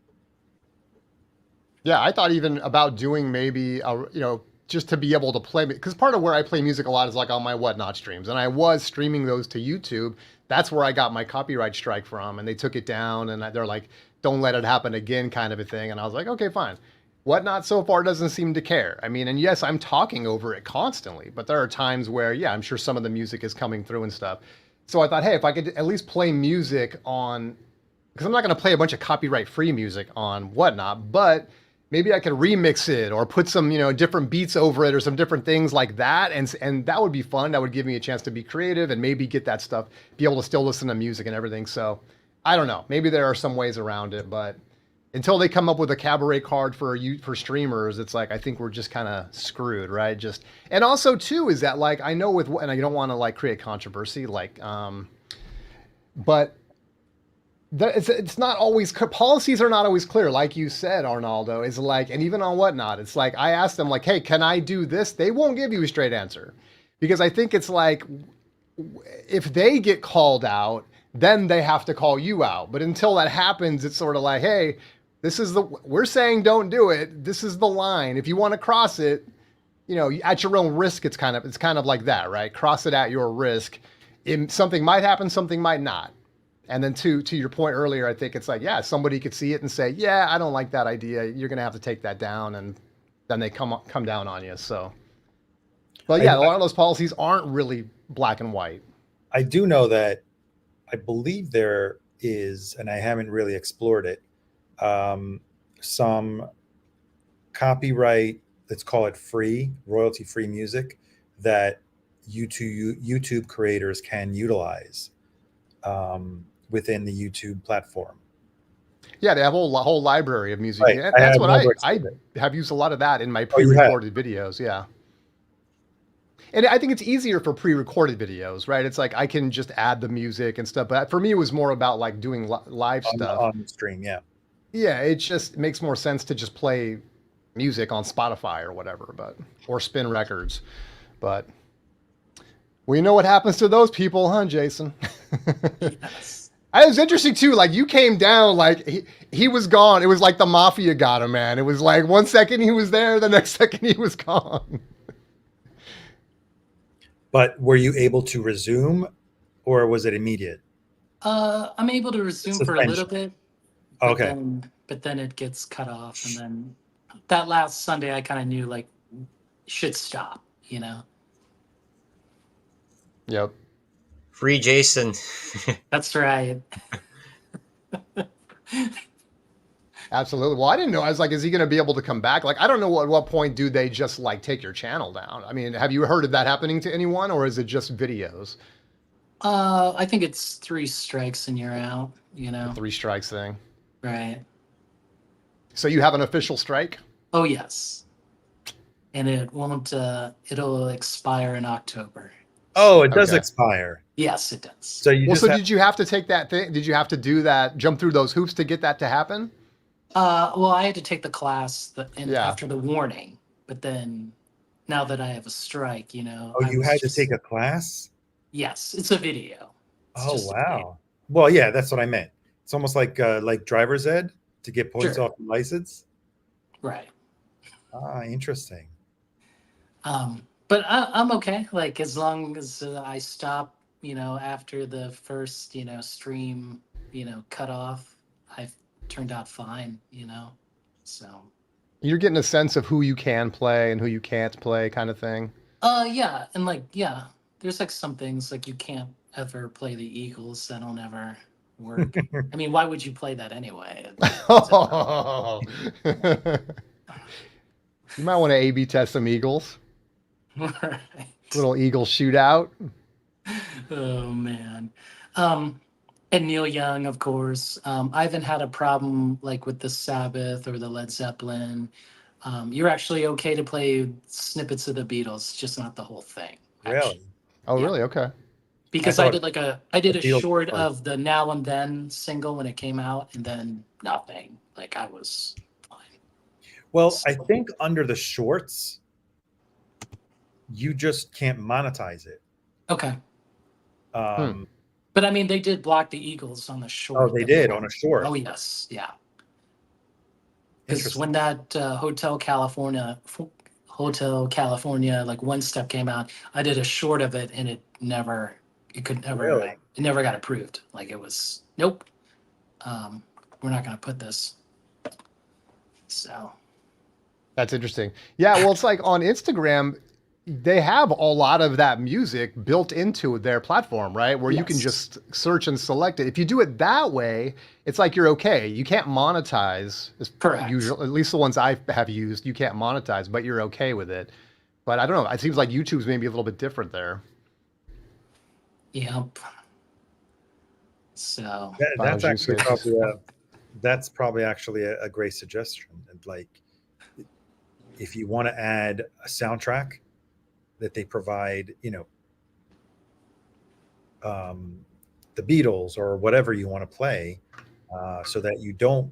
Yeah, I thought even about doing maybe you know, just to be able to play, because part of where I play music a lot is like on my Whatnot streams, and I was streaming those to YouTube. That's where I got my copyright strike from, and they took it down, and they're like, don't let it happen again, kind of a thing. And I was like, okay, fine. Whatnot so far doesn't seem to care. I mean, and yes, I'm talking over it constantly, but there are times where, yeah, I'm sure some of the music is coming through and stuff. So I thought, hey, if I could at least play music on, because I'm not going to play a bunch of copyright-free music on Whatnot, but maybe I could remix it or put some, you know, different beats over it or some different things like that. And that would be fun. That would give me a chance to be creative and maybe get that stuff, be able to still listen to music and everything. So I don't know. Maybe there are some ways around it, but until they come up with a cabaret card for streamers, it's like, I think we're just kind of screwed, right? Just, and also too, is that like, I know and I don't want to like create controversy, like, but it's not always, policies are not always clear. Like you said, Arnaldo, is like, and even on Whatnot, it's like, I asked them like, hey, can I do this? They won't give you a straight answer, because I think it's like, if they get called out, then they have to call you out. But until that happens, it's sort of like, hey, we're saying don't do it. This is the line. If you want to cross it, you know, at your own risk, it's kind of like that, right? Cross it at your risk. Something might happen, something might not. And then to your point earlier, I think it's like, yeah, somebody could see it and say, yeah, I don't like that idea. You're going to have to take that down. And then they come down on you. So, but yeah, a lot of those policies aren't really black and white. I do know that I believe there is, and I haven't really explored it, some copyright, let's call it free, royalty-free music that YouTube creators can utilize within the YouTube platform. Yeah, they have a whole library of music. Right. That's what I have used a lot of that in my pre-recorded videos. Yeah. And I think it's easier for pre-recorded videos, right? It's like I can just add the music and stuff. But for me, it was more about like doing live stuff on the stream. Yeah. Yeah, it makes more sense to just play music on Spotify or whatever, or spin records. But we know what happens to those people, huh, Jason? Yes. It was interesting too. Like you came down, like he was gone. It was like the mafia got him, man. It was like 1 second he was there, the next second he was gone. But were you able to resume, or was it immediate? I'm able to resume for a little bit. Okay. But then it gets cut off, and then that last Sunday, I kind of knew like should stop, you know. Yep. Free Jason. That's right. Absolutely. Well, I didn't know. I was like, is he going to be able to come back? Like, I don't know at what point do they just like take your channel down? I mean, have you heard of that happening to anyone, or is it just videos? I think it's 3 strikes and you're out, you know. The 3 strikes thing. Right. So you have an official strike? Oh, yes. And it won't, it'll expire in October. Oh, it does expire. Yes, it does. So did you have to take that thing? Did you have to do that, jump through those hoops to get that to happen? Well, I had to take the class after the warning, but then now that I have a strike, you know. Oh, you had to take a class? Yes, it's a video. Oh, wow. Well, yeah, that's what I meant. It's almost like driver's ed to get points off the license. Right. Ah, interesting. But I'm okay. Like as long as I stop, you know, after the first, you know, stream, you know, cut off, I've turned out fine, you know. So you're getting a sense of who you can play and who you can't play, kind of thing. Yeah, and like there's like some things like you can't ever play the Eagles. That'll never work. I mean, why would you play that anyway? You might want to A/B test some Eagles. Right. Little Eagle shootout. Oh man. And Neil Young, of course. I haven't had a problem like with the Sabbath or the Led Zeppelin. You're actually okay to play snippets of the Beatles, just not the whole thing. Actually. Really? Oh, Yeah. really? Okay. Because I did a Beatles- short of the Now and Then single when it came out, and then nothing. Like I was fine. Well, I think under the shorts, you just can't monetize it. Okay. Um, But I mean, they did block the Eagles on the short. Oh, they did on a short. Oh yes, yeah. Because when that Hotel California, like One Step came out, I did a short of it, and it never got approved. Like it was nope. We're not going to put this. So that's interesting. Yeah, well, it's like on Instagram, they have a lot of that music built into their platform, right? Where you can just search and select it. If you do it that way, it's like you're okay. You can't monetize. Correct. Usually, at least the ones I have used, you can't monetize, but you're okay with it. But I don't know. It seems like YouTube's maybe a little bit different there. Yep. So that's probably actually a great suggestion. And like, if you want to add a soundtrack that they provide, the Beatles or whatever you want to play, so that you don't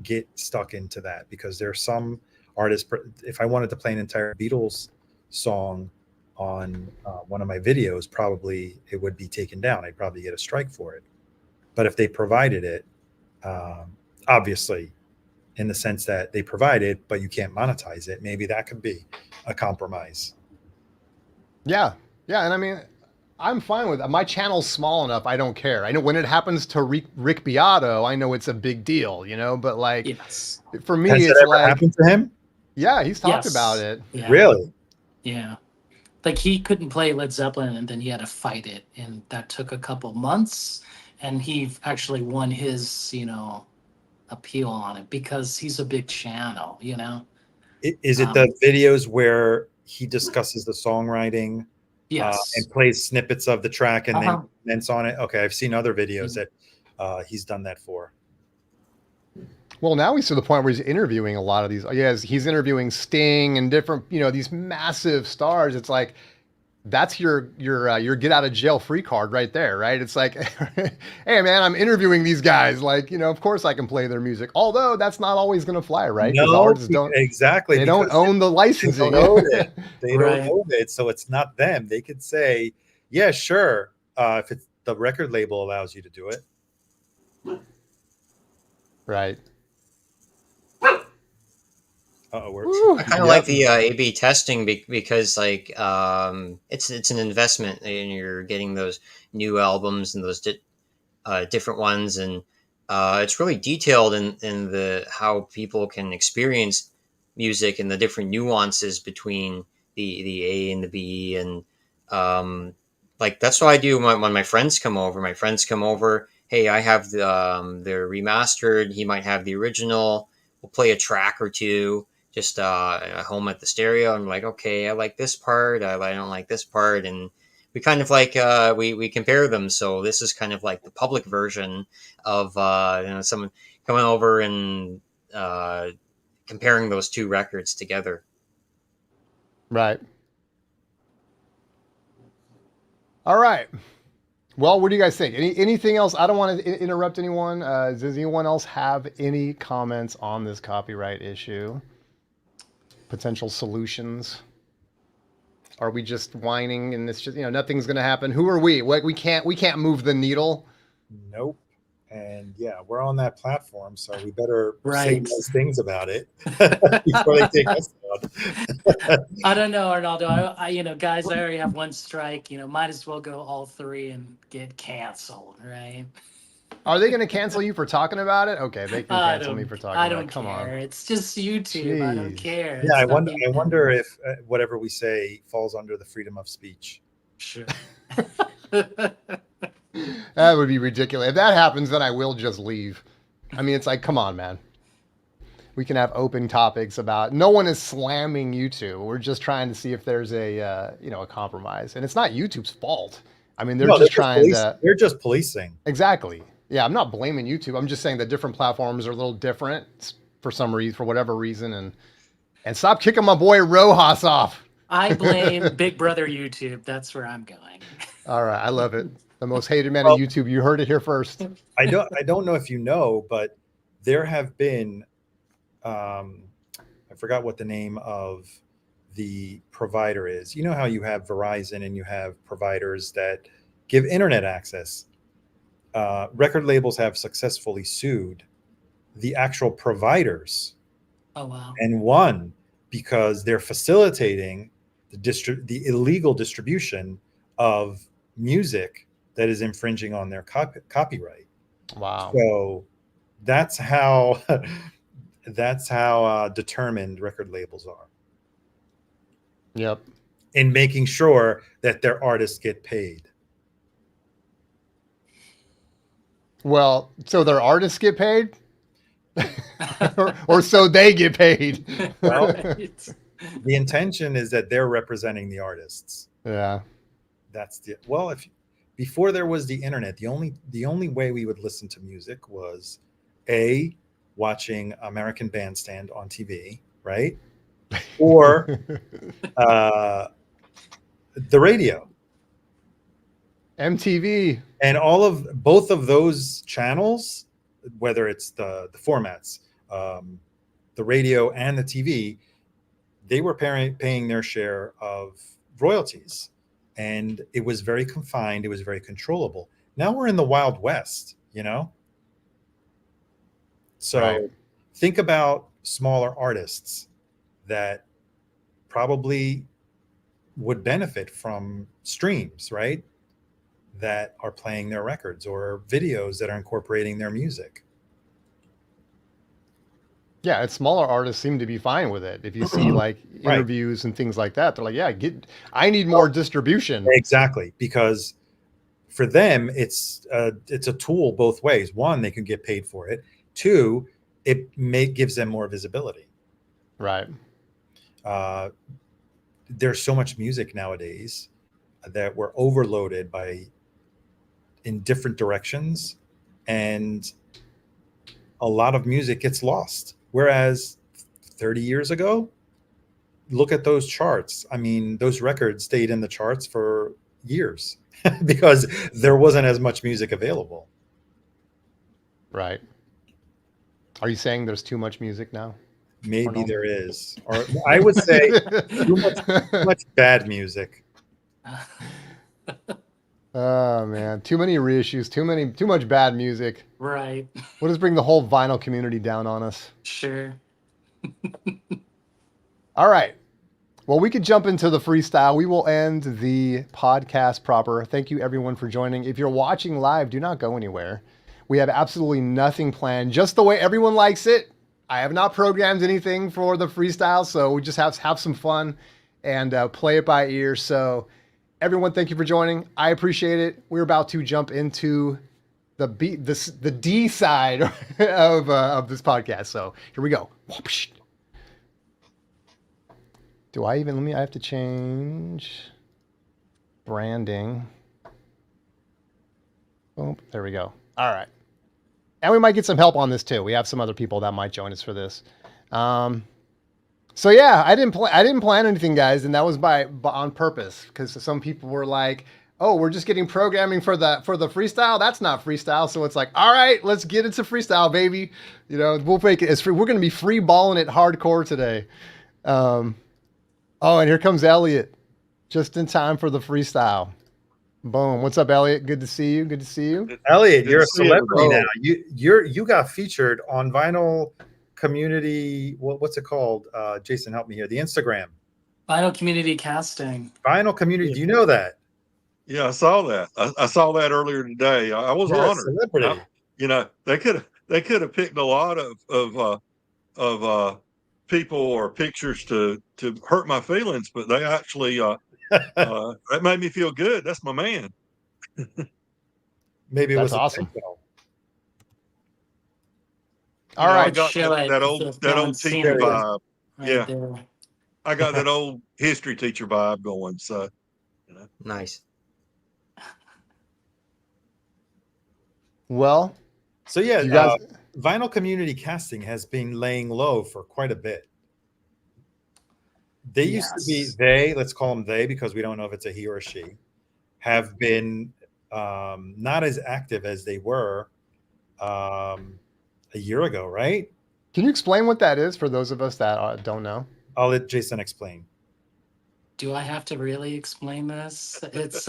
get stuck into that, because there's some artists. If I wanted to play an entire Beatles song on one of my videos, probably it would be taken down. I'd probably get a strike for it. But if they provided it, obviously, in the sense that they provide it, but you can't monetize it, maybe that could be a compromise. Yeah. Yeah. And I mean, I'm fine with that. My channel's small enough. I don't care. I know when it happens to Rick Beato, I know it's a big deal, but like for me, Has it's it ever like, happened to him? Yeah, he's talked about it. Yeah. Really? Yeah. Like he couldn't play Led Zeppelin, and then he had to fight it. And that took a couple months. And he actually won his, appeal on it because he's a big channel, Is it the videos where he discusses the songwriting? Yes. And plays snippets of the track and then comments on it? Okay, I've seen other videos that he's done that for. Well, now he's to the point where he's interviewing a lot of these. He's interviewing Sting and different, these massive stars. It's like, that's your get out of jail free card right there, right? It's like, hey man, I'm interviewing these guys. Like, of course I can play their music. Although that's not always going to fly, right? No, artists don't exactly. They don't own the licensing. They don't own it. They don't own it, so it's not them. They could say, yeah, sure, if it's the record label allows you to do it. Right. I kind of like the A/B testing because like it's an investment, and you're getting those new albums and those different ones, and it's really detailed in the how people can experience music and the different nuances between the A and the B, and like that's what I do when my friends come over. My friends come over. Hey, I have the remastered. He might have the original. We'll play a track or two. Just at home at the stereo. I'm like, okay, I like this part. I don't like this part. And we kind of like, we compare them. So this is kind of like the public version of, someone coming over and comparing those two records together. Right. All right. Well, what do you guys think? Anything else? I don't want to interrupt anyone. Does anyone else have any comments on this copyright issue? Potential solutions? Are we just whining and it's just nothing's going to happen? Who are we? We can't move the needle. Nope. And yeah, we're on that platform, so we better say nice things about it before they take us down. I don't know, Arnaldo. I guys, I already have one strike. Might as well go all three and get canceled, right? Are they going to cancel you for talking about it? Okay, they can cancel me for talking about it. I don't care. Come on. It's just YouTube. Jeez. I don't care. Yeah, I wonder if whatever we say falls under the freedom of speech. Sure. That would be ridiculous. If that happens, then I will just leave. I mean, it's like, come on, man. We can have open topics about. No one is slamming YouTube. We're just trying to see if there's a a compromise, and it's not YouTube's fault. I mean, they're just trying to. They're just policing. Exactly. Yeah, I'm not blaming YouTube. I'm just saying that different platforms are a little different for some reason, for whatever reason, and stop kicking my boy Rojas off. I blame Big Brother YouTube. That's where I'm going. All right, I love it. The most hated man on YouTube. You heard it here first. I don't know if you know, but there have been, I forgot what the name of the provider is. You know how you have Verizon and you have providers that give internet access. Record labels have successfully sued the actual providers. Oh, wow. And won because they're facilitating the illegal distribution of music that is infringing on their copyright. Wow. So that's how determined record labels are. Yep. In making sure that their artists get paid. Well, so their artists get paid? or so they get paid. Well, the intention is that they're representing the artists. Yeah. Before there was the internet, the only way we would listen to music was watching American Bandstand on TV, right? Or the radio. MTV. And both of those channels, whether it's the formats, the radio and the TV, they were paying their share of royalties. And it was very confined. It was very controllable. Now we're in the Wild West, So right. Think about smaller artists that probably would benefit from streams, right? That are playing their records or videos that are incorporating their music. Yeah, it's smaller artists seem to be fine with it. If you see like interviews and things like that, they're like, yeah, I need more distribution. Exactly, because for them, it's a tool both ways. One, they can get paid for it. Two, it gives them more visibility. Right. There's so much music nowadays that we're overloaded in different directions, and a lot of music gets lost. Whereas 30 years ago, look at those charts. I mean, those records stayed in the charts for years because there wasn't as much music available. Right. Are you saying there's too much music now? Maybe there is. Or I would say too much bad music. Oh man, too many reissues, too much bad music. Right. We'll just bring the whole vinyl community down on us. Sure. All right. Well, we could jump into the freestyle. We will end the podcast proper. Thank you everyone for joining. If you're watching live, do not go anywhere. We have absolutely nothing planned, just the way everyone likes it. I have not programmed anything for the freestyle, so we just have some fun and play it by ear. So everyone, thank you for joining. I appreciate it. We're about to jump into the D side of this podcast. So here we go. I have to change branding. Oh, there we go. All right. And we might get some help on this too. We have some other people that might join us for this. So yeah, I didn't plan anything, guys, and that was on purpose, because some people were like, "Oh, we're just getting programming for the freestyle. That's not freestyle." So it's like, all right, let's get into freestyle, baby. We'll make it as free. We're gonna be free balling it hardcore today. Oh, and here comes Elliot, just in time for the freestyle. Boom. What's up, Elliot? Good to see you. Elliot, you're a celebrity now. You got featured on Vinyl Community. What's it called? Jason, help me here. The Instagram. Vinyl Community Casting. Vinyl Community. Do you know that? Yeah, I saw that. I saw that earlier today. I was You're honored. A celebrity. They could have picked a lot of people or pictures to hurt my feelings, but they actually that made me feel good. That's my man. Maybe it That's was awesome. intentional. All right. I got that old teacher vibe. Right there. I got that old history teacher vibe going. So, Nice. Well, so yeah, you guys. Vinyl community casting has been laying low for quite a bit. They used to be, let's call them they, because we don't know if it's a he or a she, have been not as active as they were a year ago, right? Can you explain what that is for those of us that don't know? I'll let Jason explain. Do I have to really explain this? It's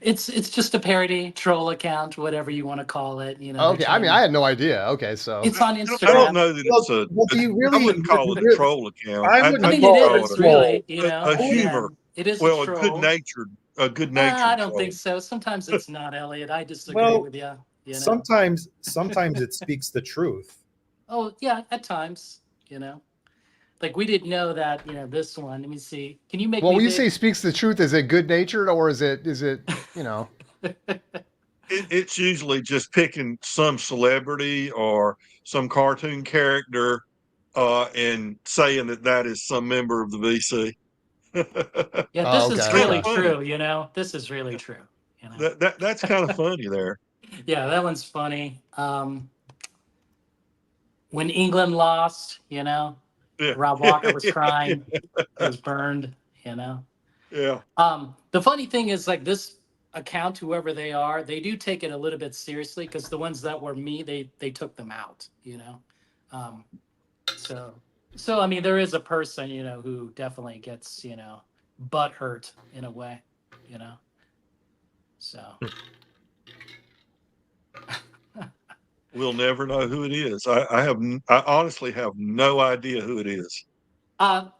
it's just a parody troll account, whatever you want to call it. Okay, I mean, I had no idea. Okay, so it's on Instagram. I don't know that it's a. Well, do you really? I wouldn't call it a troll account. I mean, it is really, a humor. It is well, a troll. a good natured. I don't think so. Sometimes it's not, Elliot. I disagree with you. You know? Sometimes it speaks the truth. Oh yeah, at times, Like we didn't know that, this one. Let me see. Can you make? Well, when you say speaks the truth, is it good natured or is it It's usually just picking some celebrity or some cartoon character and saying that is some member of the VC. Yeah, this is really true. This is really true. That's kind of funny there. Yeah, that one's funny. When England lost, Rob Walker was crying. It was burned, Yeah. The funny thing is, like, this account, whoever they are, they do take it a little bit seriously, because the ones that were me, they took them out, So I mean, there is a person, who definitely gets, butt hurt in a way, so. We'll never know who it is. I honestly have no idea who it is. I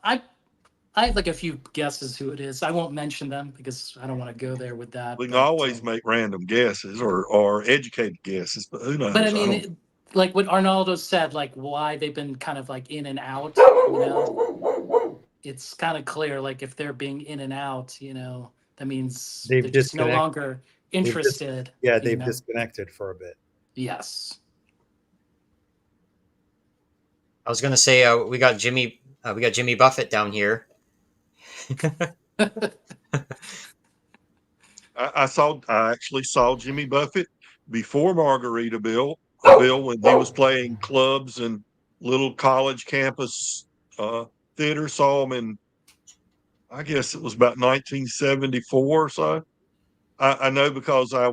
have like a few guesses who it is. I won't mention them because I don't want to go there with that. We can always make random guesses or educated guesses, but who knows? But I mean, like what Arnaldo said, like why they've been kind of like in and out, it's kind of clear. Like if they're being in and out, that means they're just no longer interested. They've disconnected for a bit. Yes. I was gonna say we got Jimmy Buffett down here. I actually saw Jimmy Buffett before Margaritaville when he was playing clubs and little college campus theater. Saw him in, I guess it was about 1974 or so. I know because I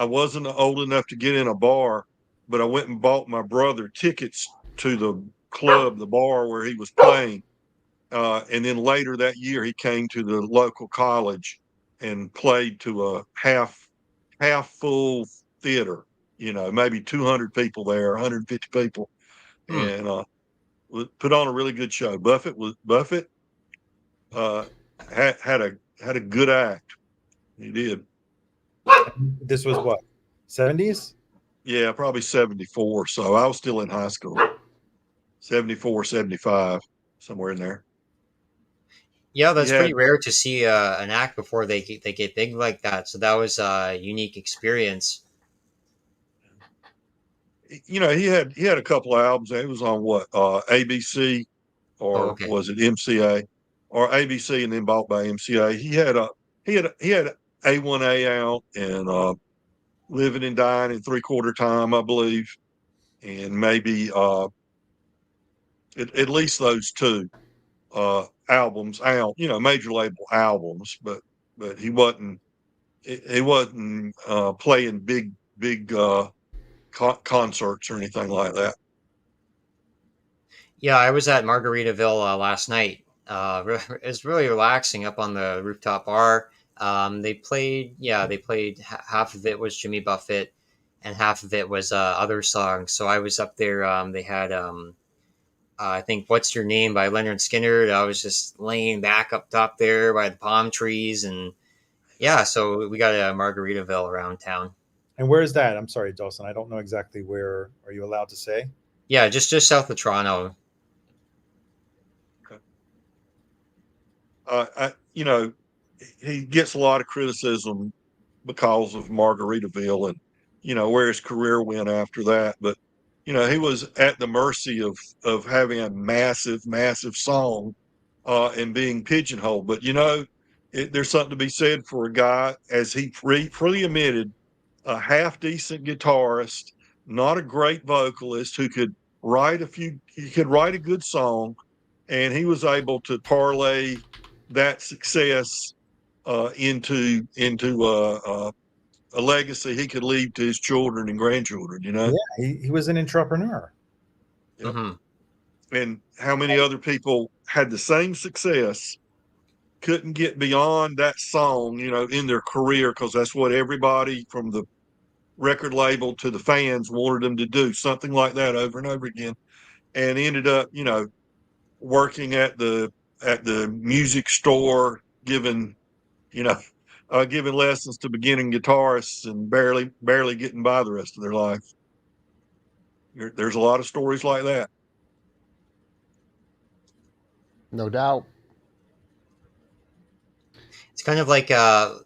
wasn't old enough to get in a bar, but I went and bought my brother tickets to the club, the bar where he was playing. And then later that year, he came to the local college and played to a half full theater, maybe 200 people there, 150 people, and put on a really good show. Buffett had a good act. He did. This was what, 70s? Yeah, probably 74. So I was still in high school. 74, 75, somewhere in there. Yeah, that's pretty rare to see an act before they get big like that. So that was a unique experience. He had a couple of albums. It was on what, ABC, or was it MCA, or ABC, and then bought by MCA. He had A1A out, and Living and Dying in 3/4 Time, I believe, and maybe at least those two albums out, major label albums, but he wasn't playing big concerts or anything like that. Yeah, I was at Margaritaville last night. It was really relaxing up on the rooftop bar. They played half of it was Jimmy Buffett, and half of it was other songs. So I was up there. They had I think "What's Your Name" by Leonard Skinner. I was just laying back up top there by the palm trees, and yeah. So we got a Margaritaville around town. And where is that? I'm sorry, Dawson. I don't know exactly where. Are you allowed to say? Yeah, just south of Toronto. he gets a lot of criticism because of Margaritaville and, where his career went after that. But, he was at the mercy of having a massive, massive song and being pigeonholed. But, there's something to be said for a guy, as he freely admitted, a half decent guitarist, not a great vocalist, who could he could write a good song, and he was able to parlay that success into a legacy he could leave to his children and grandchildren. Yeah, he was an entrepreneur. Yep. And how many other people had the same success, couldn't get beyond that song, in their career, because that's what everybody from the record label to the fans wanted them to do, something like that over and over again, and ended up, working at the music store, giving lessons to beginning guitarists and barely getting by the rest of their life. There's a lot of stories like that. No doubt. It's kind of like so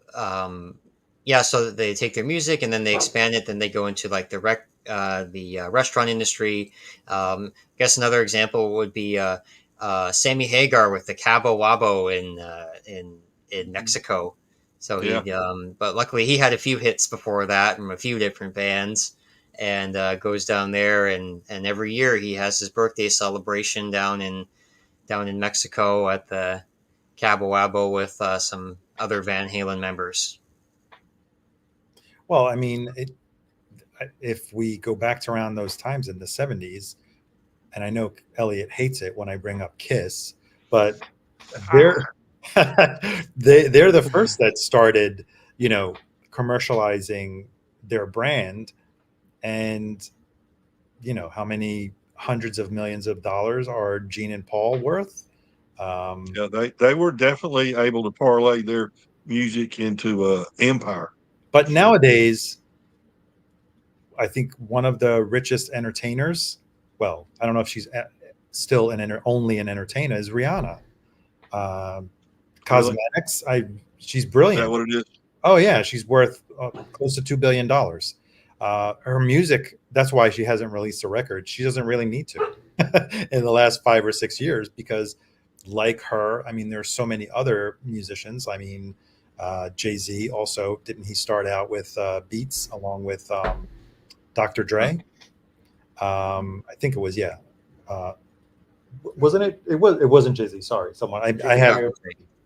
they take their music and then they expand it, then they go into like the restaurant industry. I guess another example would be Sammy Hagar with the Cabo Wabo in Mexico. So but luckily he had a few hits before that from a few different bands, and goes down there, and every year he has his birthday celebration down in Mexico at the Cabo Wabo with some other Van Halen members. Well, I mean, if we go back to around those times in the 70s, and I know Elliot hates it when I bring up Kiss, but they're the first that started, commercializing their brand, and how many hundreds of millions of dollars are Gene and Paul worth? They were definitely able to parlay their music into empire. But nowadays, I think one of the richest entertainers, well, I don't know if she's still only an entertainer, is Rihanna. Cosmetics, she's brilliant. Is that what it is? Oh yeah, she's worth close to $2 billion. Her music, that's why she hasn't released a record. She doesn't really need to in the last 5 or 6 years, because like her, I mean, there's so many other musicians. I mean, Jay-Z also, didn't he start out with Beats along with Dr. Dre? I think it was, wasn't it? It wasn't Jay-Z. Sorry, someone. I have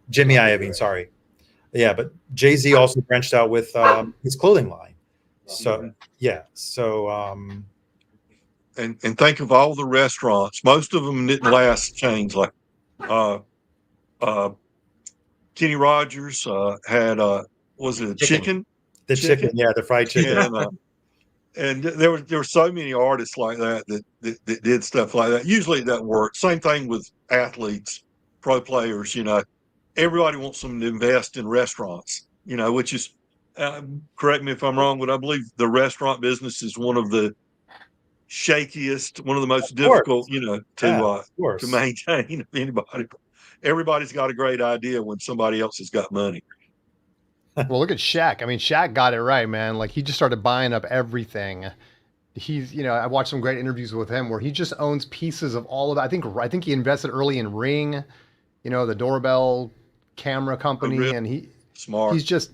Jimmy Iovine. Sorry, yeah, but Jay-Z also branched out with his clothing line. So and think of all the restaurants. Most of them didn't last chains. Like Kenny Rogers had was it chicken? The chicken, yeah, the fried chicken. And there were so many artists like that did stuff like that. Usually it doesn't work. Same thing with athletes, pro players. Everybody wants them to invest in restaurants. Which is, correct me if I'm wrong, but I believe the restaurant business is one of the shakiest, one of the most difficult, to maintain. Anybody, everybody's got a great idea when somebody else has got money. Well, look at Shaq. I mean, Shaq got it right, man. Like, he just started buying up everything. He's, I watched some great interviews with him where he just owns pieces of all of it. I think he invested early in Ring, the doorbell camera company, really? And smart. He's just,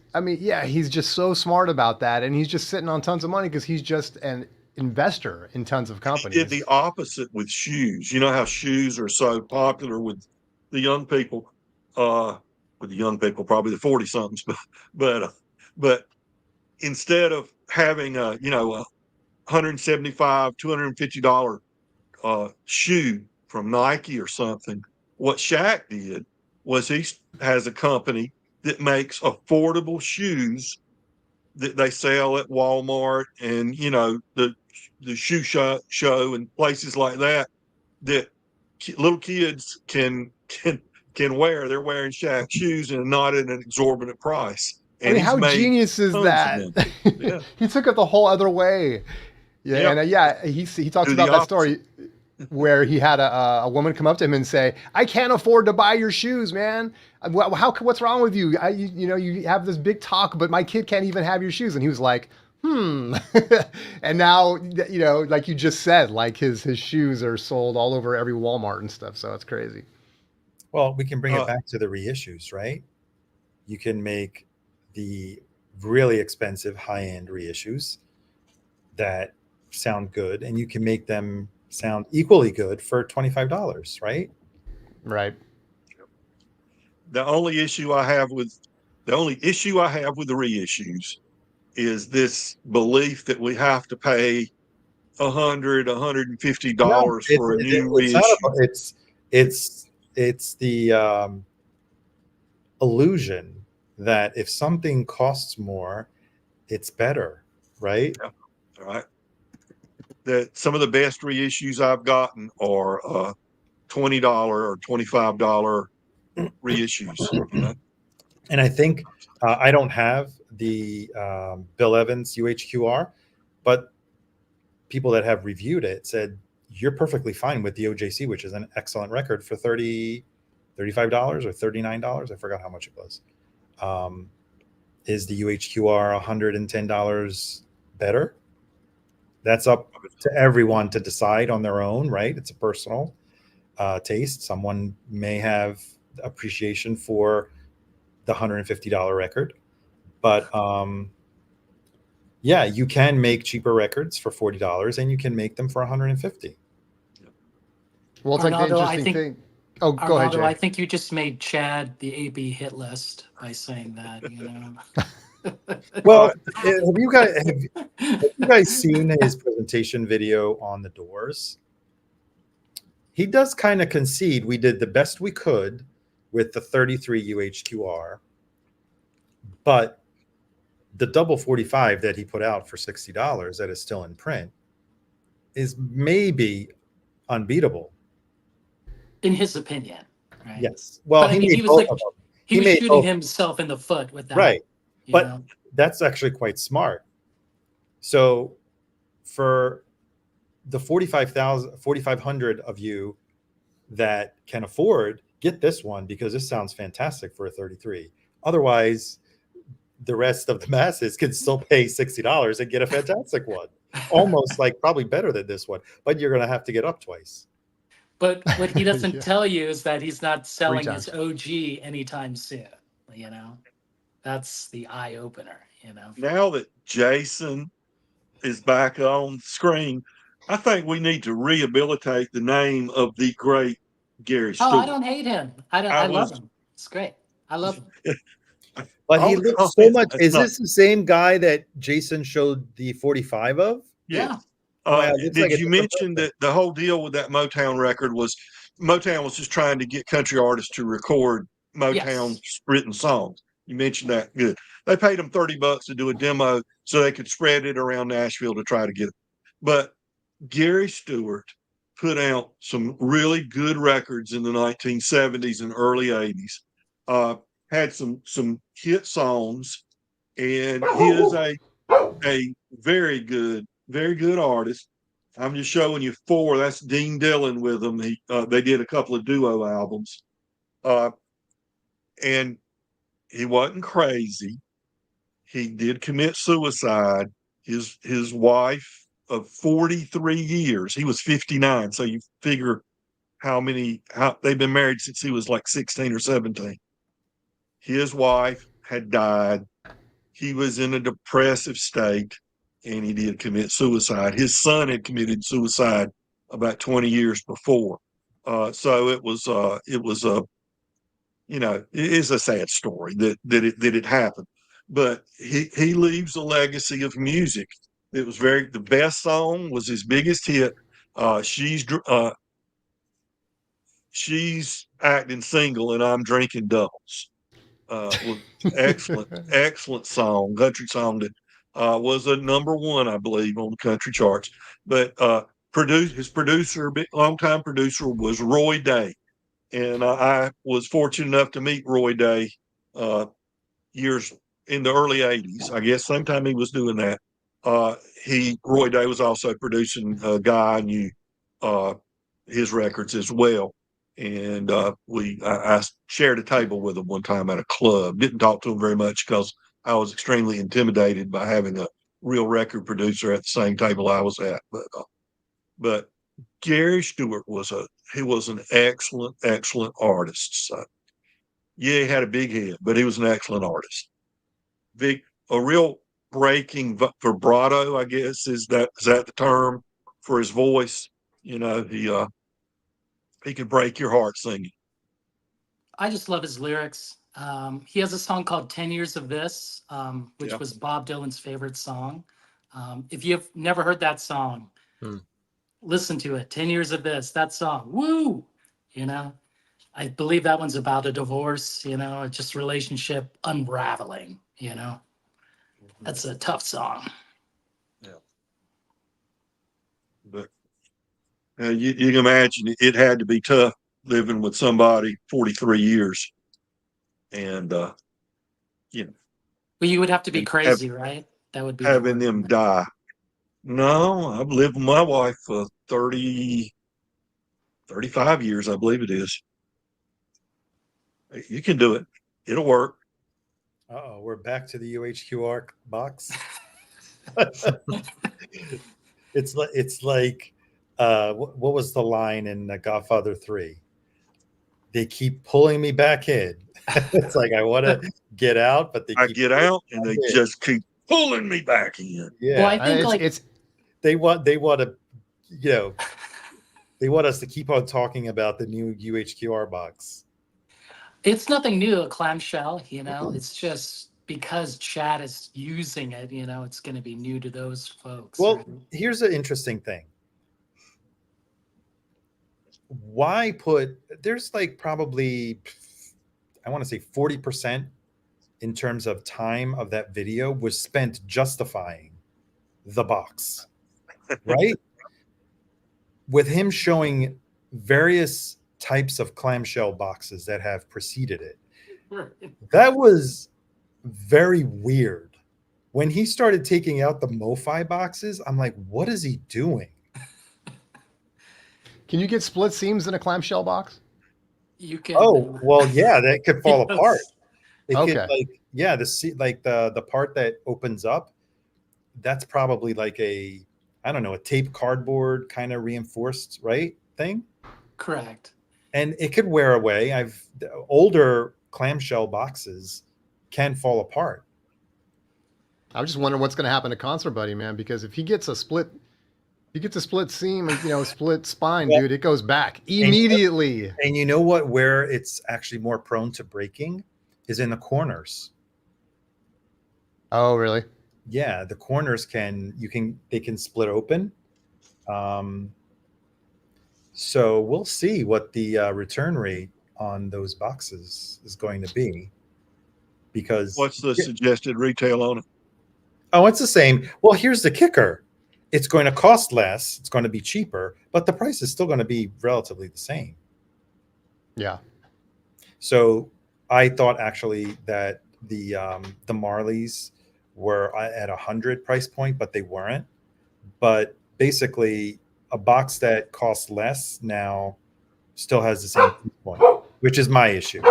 he's just so smart about that, and he's just sitting on tons of money because he's just an investor in tons of companies. He did the opposite with shoes. You know how shoes are so popular with the young people. With the young people, probably the 40 somethings, but instead of having a $175, $250 shoe from Nike or something, what Shaq did was he has a company that makes affordable shoes that they sell at Walmart and the shoe show and places like that little kids can wear. They're wearing Shaq shoes and not at an exorbitant price. And how genius is that? Yeah. He took it the whole other way. Yeah. And he talks about that story. where he had a woman come up to him and say, "I can't afford to buy your shoes, man. What's wrong with you? You know, you have this big talk, but my kid can't even have your shoes." And he was like, "Hmm." And now, you know, like you just said, like his shoes are sold all over every Walmart and stuff. So it's crazy. Well, we can bring it back to the reissues, right? You can make the really expensive high-end reissues that sound good, and you can make them sound equally good for $25, right? Right. The only issue I have with the reissues is this belief that we have to pay No, $150 for a new it's not reissue. it's the illusion that if something costs more, it's better, right? Yeah. All right. That some of the best reissues I've gotten are $20 or $25 reissues. You know? And I think I don't have the Bill Evans UHQR, but people that have reviewed it said you're perfectly fine with the OJC, which is an excellent record for $35 or $39. I forgot how much it was. Is the UHQR $110 better? That's up to everyone to decide on their own, right? It's a personal taste. Someone may have appreciation for the $150 record, but yeah, you can make cheaper records for $40 and you can make them for $150. Well, it's like the interesting thing. Oh, go ahead, Jay. I think you just made Chad the AB hit list by saying that, you know. Well, have you guys seen his presentation video on the Doors? He does kind of concede we did the best we could with the 33 UHQR, but the double 45 that he put out for $60 that is still in print is maybe unbeatable. In his opinion, right? Yes. Well, but, I mean, he was shooting himself in the foot with that. Right. But that's actually quite smart. So for the 4,500 of you that can afford, get this one because this sounds fantastic for a 33. Otherwise, the rest of the masses can still pay $60 and get a fantastic one. Almost like probably better than this one, but you're going to have to get up twice. But what he doesn't tell you is that he's not selling his OG anytime soon. You know, that's the eye opener. You know, now that Jason is back on screen, I think we need to rehabilitate the name of the great Gary Stewart. Oh, I don't hate him. I love him. It's great. I love him. But he looks so much. Is this the same guy that Jason showed the 45 of? Yeah. Did you mention that the whole deal with that Motown record was Motown was just trying to get country artists to record Motown written songs? You mentioned that. Good. They paid him $30 to do a demo so they could spread it around Nashville to try to get it. But Gary Stewart put out some really good records in the 1970s and early 80s. Had some hit songs, and he is a very good artist. I'm just showing you 4. That's Dean Dillon with them. They did a couple of duo albums, and he wasn't crazy. He did commit suicide. His wife of 43 years. He was 59, so you figure how they've been married since he was like 16 or 17. His wife had died. He was in a depressive state, and he did commit suicide. His son had committed suicide about 20 years before. So it was it is a sad story that it happened. But he leaves a legacy of music. It was the best song was his biggest hit. She's acting single and I'm drinking doubles. Excellent song, country song that was a number 1, I believe, on the country charts. But his producer, longtime producer, was Roy Day, and I was fortunate enough to meet Roy Day years in the early '80s. I guess sometime he was doing that. Roy Day was also producing a guy I knew his records as well. And I shared a table with him one time at a club. Didn't talk to him very much because I was extremely intimidated by having a real record producer at the same table I was at. But Gary Stewart was an excellent artist. So, yeah, he had a big head, but he was an excellent artist. A real breaking vibrato, I guess, is that the term for his voice? You know, he could break your heart singing. I just love his lyrics. He has a song called 10 Years of This, which was Bob Dylan's favorite song. If you've never heard that song, listen to it. 10 Years of This, that song. Woo! You know, I believe that one's about a divorce, you know, just relationship unraveling, you know. That's a tough song. Yeah. But you can imagine it had to be tough living with somebody 43 years. And, you know. Well, you would have to be crazy, right? That would be having them die. No, I've lived with my wife for 35 years, I believe it is. You can do it. It'll work. Uh-oh, we're back to the UHQR box. It's like what was the line in Godfather 3? They keep pulling me back in. It's like I want to get out, but I get out and they just keep pulling me back in. Yeah, well, I think it's they want to, you know, they want us to keep on talking about the new UHQR box. It's nothing new, a clamshell, you know. It's just because Chad is using it, you know, it's going to be new to those folks. Well, right? Here's an interesting thing. There's like probably, I want to say 40% in terms of time of that video was spent justifying the box, right? With him showing various types of clamshell boxes that have preceded it. That was very weird. When he started taking out the MoFi boxes, I'm like, what is he doing? Can you get split seams in a clamshell box? You can. Oh, well, yeah, that could fall apart. It Okay. could, like, yeah, the part that opens up, that's probably like a tape cardboard kind of reinforced, right, thing. Correct. And it could wear away. Older clamshell boxes can fall apart. I was just wondering what's going to happen to Concert Buddy, man, because if he gets a split seam, you know, split spine, dude, it goes back immediately. And you know what? Where it's actually more prone to breaking is in the corners. Oh, really? Yeah, the corners they can split open. So we'll see what the return rate on those boxes is going to be. Because what's the suggested retail on it? Oh, it's the same. Well, here's the kicker. It's going to cost less. It's going to be cheaper, but the price is still going to be relatively the same. Yeah. So I thought actually that the Marleys were at 100 price point, but they weren't. But basically, a box that costs less now still has the same price point, which is my issue.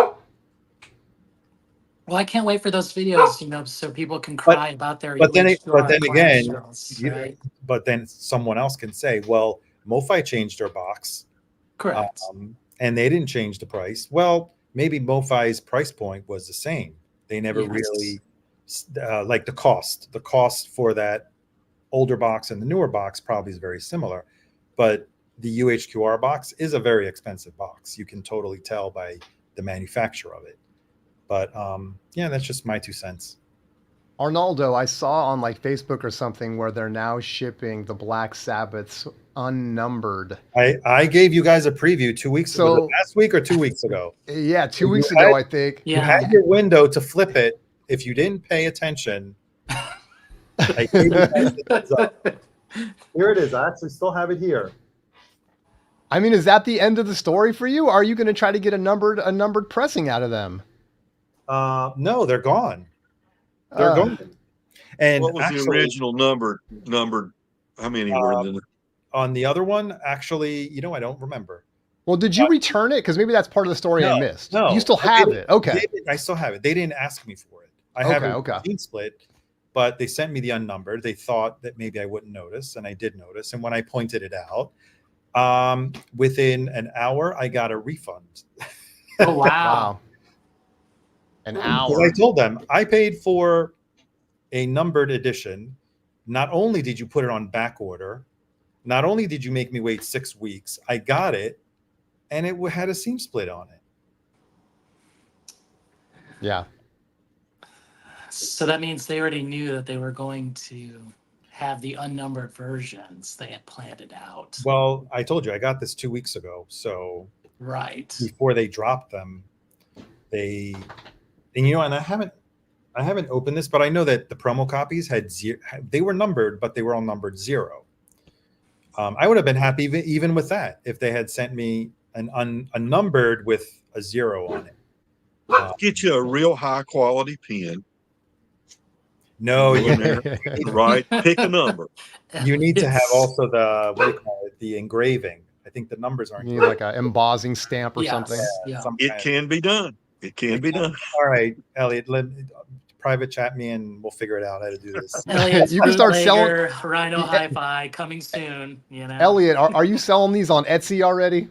Well, I can't wait for those videos, you know, so people can cry about their. But then again, right? But then someone else can say, "Well, MoFi changed their box, correct, and they didn't change the price." Well, maybe MoFi's price point was the same. They never really like the cost. The cost for that older box and the newer box probably is very similar, but the UHQR box is a very expensive box. You can totally tell by the manufacturer of it. But yeah, that's just my 2 cents. Arnaldo, I saw on like Facebook or something where they're now shipping the Black Sabbaths unnumbered. I gave you guys a preview 2 weeks ago, last week or 2 weeks ago. Yeah, 2 weeks ago, I think. You had your window to flip it. If you didn't pay attention, I gave you guys the heads up. Here it is. I actually still have it here. I mean, is that the end of the story for you? Or are you going to try to get a numbered pressing out of them? No, they're gone. They're gone. And what was the original numbered? How many were in there? On the other one, actually, I don't remember. Well, did you return it? Because maybe that's part of the story I missed. No, you still have it. Okay. I still have it. They didn't ask me for it. I have a clean split, but they sent me the unnumbered. They thought that maybe I wouldn't notice, and I did notice. And when I pointed it out, within an hour, I got a refund. Oh, wow. An hour. I told them I paid for a numbered edition. Not only did you put it on back order, not only did you make me wait 6 weeks, I got it, and it had a seam split on it. Yeah. So that means they already knew that they were going to have the unnumbered versions. They had planned it out. Well, I told you I got this 2 weeks ago. So right before they dropped them, and I haven't opened this, but I know that the promo copies had zero. They were numbered, but they were all numbered 0. I would have been happy even with that if they had sent me a numbered with a 0 on it. Get you a real high quality pen. No, right. Pick a number. You need to have also the engraving. I think the numbers aren't. You need like an embossing stamp or something. Yeah. It can be done. It can be done. All right, Elliot, private chat me and we'll figure it out how to do this. Elliot's you can start selling Rhino Hi-Fi coming soon. Elliot, are you selling these on Etsy already?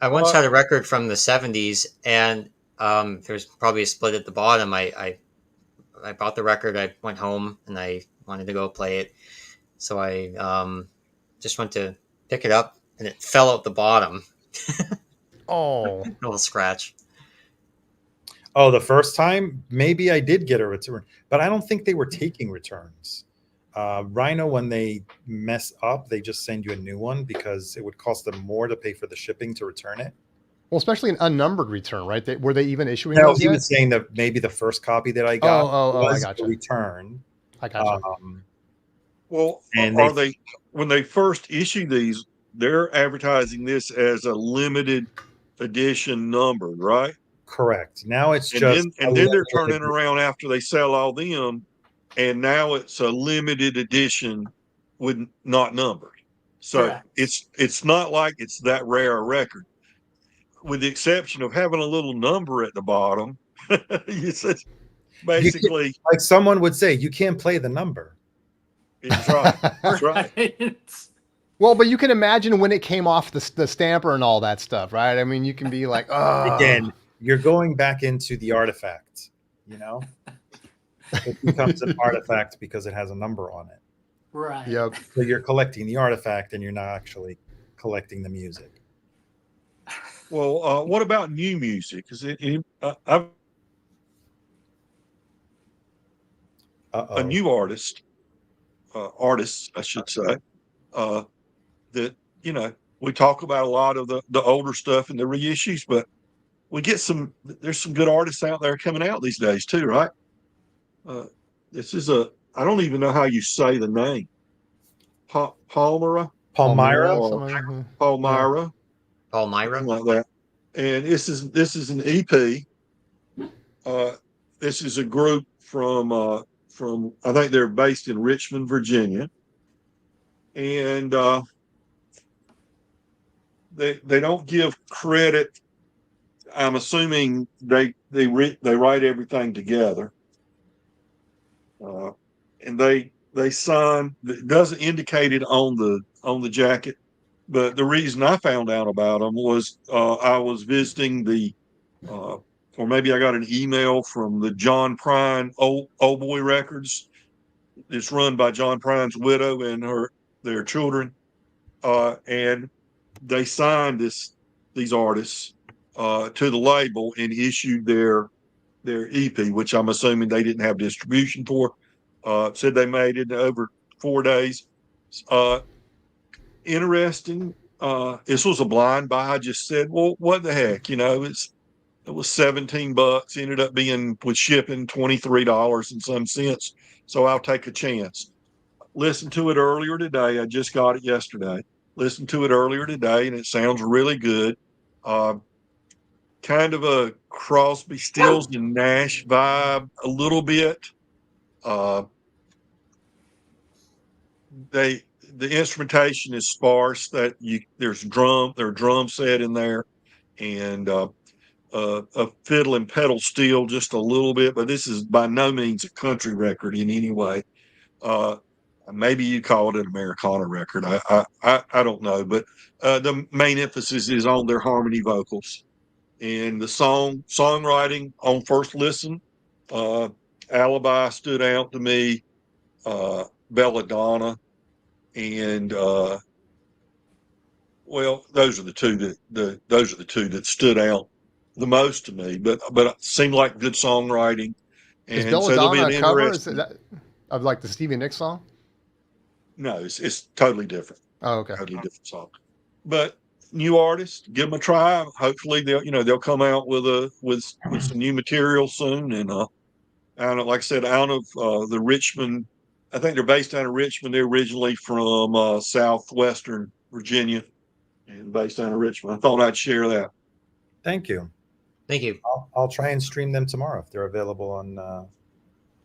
I once had a record from the 70s, and there's probably a split at the bottom. I bought the record. I went home and I wanted to go play it, so I just went to pick it up, and it fell out the bottom. Oh, a little scratch. Oh, the first time maybe I did get a return, but I don't think they were taking returns. Rhino, when they mess up, they just send you a new one because it would cost them more to pay for the shipping to return it. Well, especially an unnumbered return, right? Were they even issuing No, those he yet? was saying that maybe the first copy that I got was I gotcha. a return. I gotcha. Well, when they first issue these, they're advertising this as a limited edition number, right? Correct. Now it's then they're turning around after they sell all them, and now it's a limited edition with not numbered. So Correct. it's not like it's that rare a record, with the exception of having a little number at the bottom. Basically, like someone would say, you can't play the number. That's right. That's right. Well, but you can imagine when it came off the stamper and all that stuff, right? I mean, you can be like, oh. Again, you're going back into the artifact, It becomes an artifact because it has a number on it. Right. Yep. So you're collecting the artifact and you're not actually collecting the music. Well, what about new music? Is it a new artists, I should say, that, we talk about a lot of the older stuff and the reissues, but we get there's some good artists out there coming out these days too, right? This is I don't even know how you say the name. Palmyra, Palmyra, something like that. And this is an EP. This is a group from I think they're based in Richmond, Virginia, and they don't give credit. I'm assuming they write everything together, and they sign. It doesn't indicate it on the jacket, but the reason I found out about them was I was visiting or maybe I got an email from the John Prine Old Boy Records. It's run by John Prine's widow and their children, and they signed these artists to the label and issued their EP, which I'm assuming they didn't have distribution for. Said they made it in over 4 days. Interesting. This was a blind buy. I just said, well, what the heck? It was $17. Ended up being, with shipping, $23 and some cents. So I'll take a chance. Listened to it earlier today. I just got it yesterday. Listened to it earlier today, and it sounds really good. Kind of a Crosby, Stills, and Nash vibe a little bit. the instrumentation is sparse. That there are drum set in there, and a fiddle and pedal steel just a little bit. But this is by no means a country record in any way. Uh, Maybe you call it an Americana record. I don't know, but the main emphasis is on their harmony vocals and the songwriting on first listen. Uh, Alibi stood out to me. Belladonna and well, those are the two that stood out the most to me. But it seemed like good songwriting, Is and so there'll be Belladonna an a cover? Is interesting. that of like the Stevie Nicks song? No, it's totally different. Oh, okay. Totally different song. But new artists, give them a try. Hopefully they'll come out with some new material soon. And I don't know, like I said, out of the Richmond, I think they're based out of Richmond. They're originally from southwestern Virginia and based out of Richmond. I thought I'd share that. Thank you. Thank you. I'll try and stream them tomorrow if they're available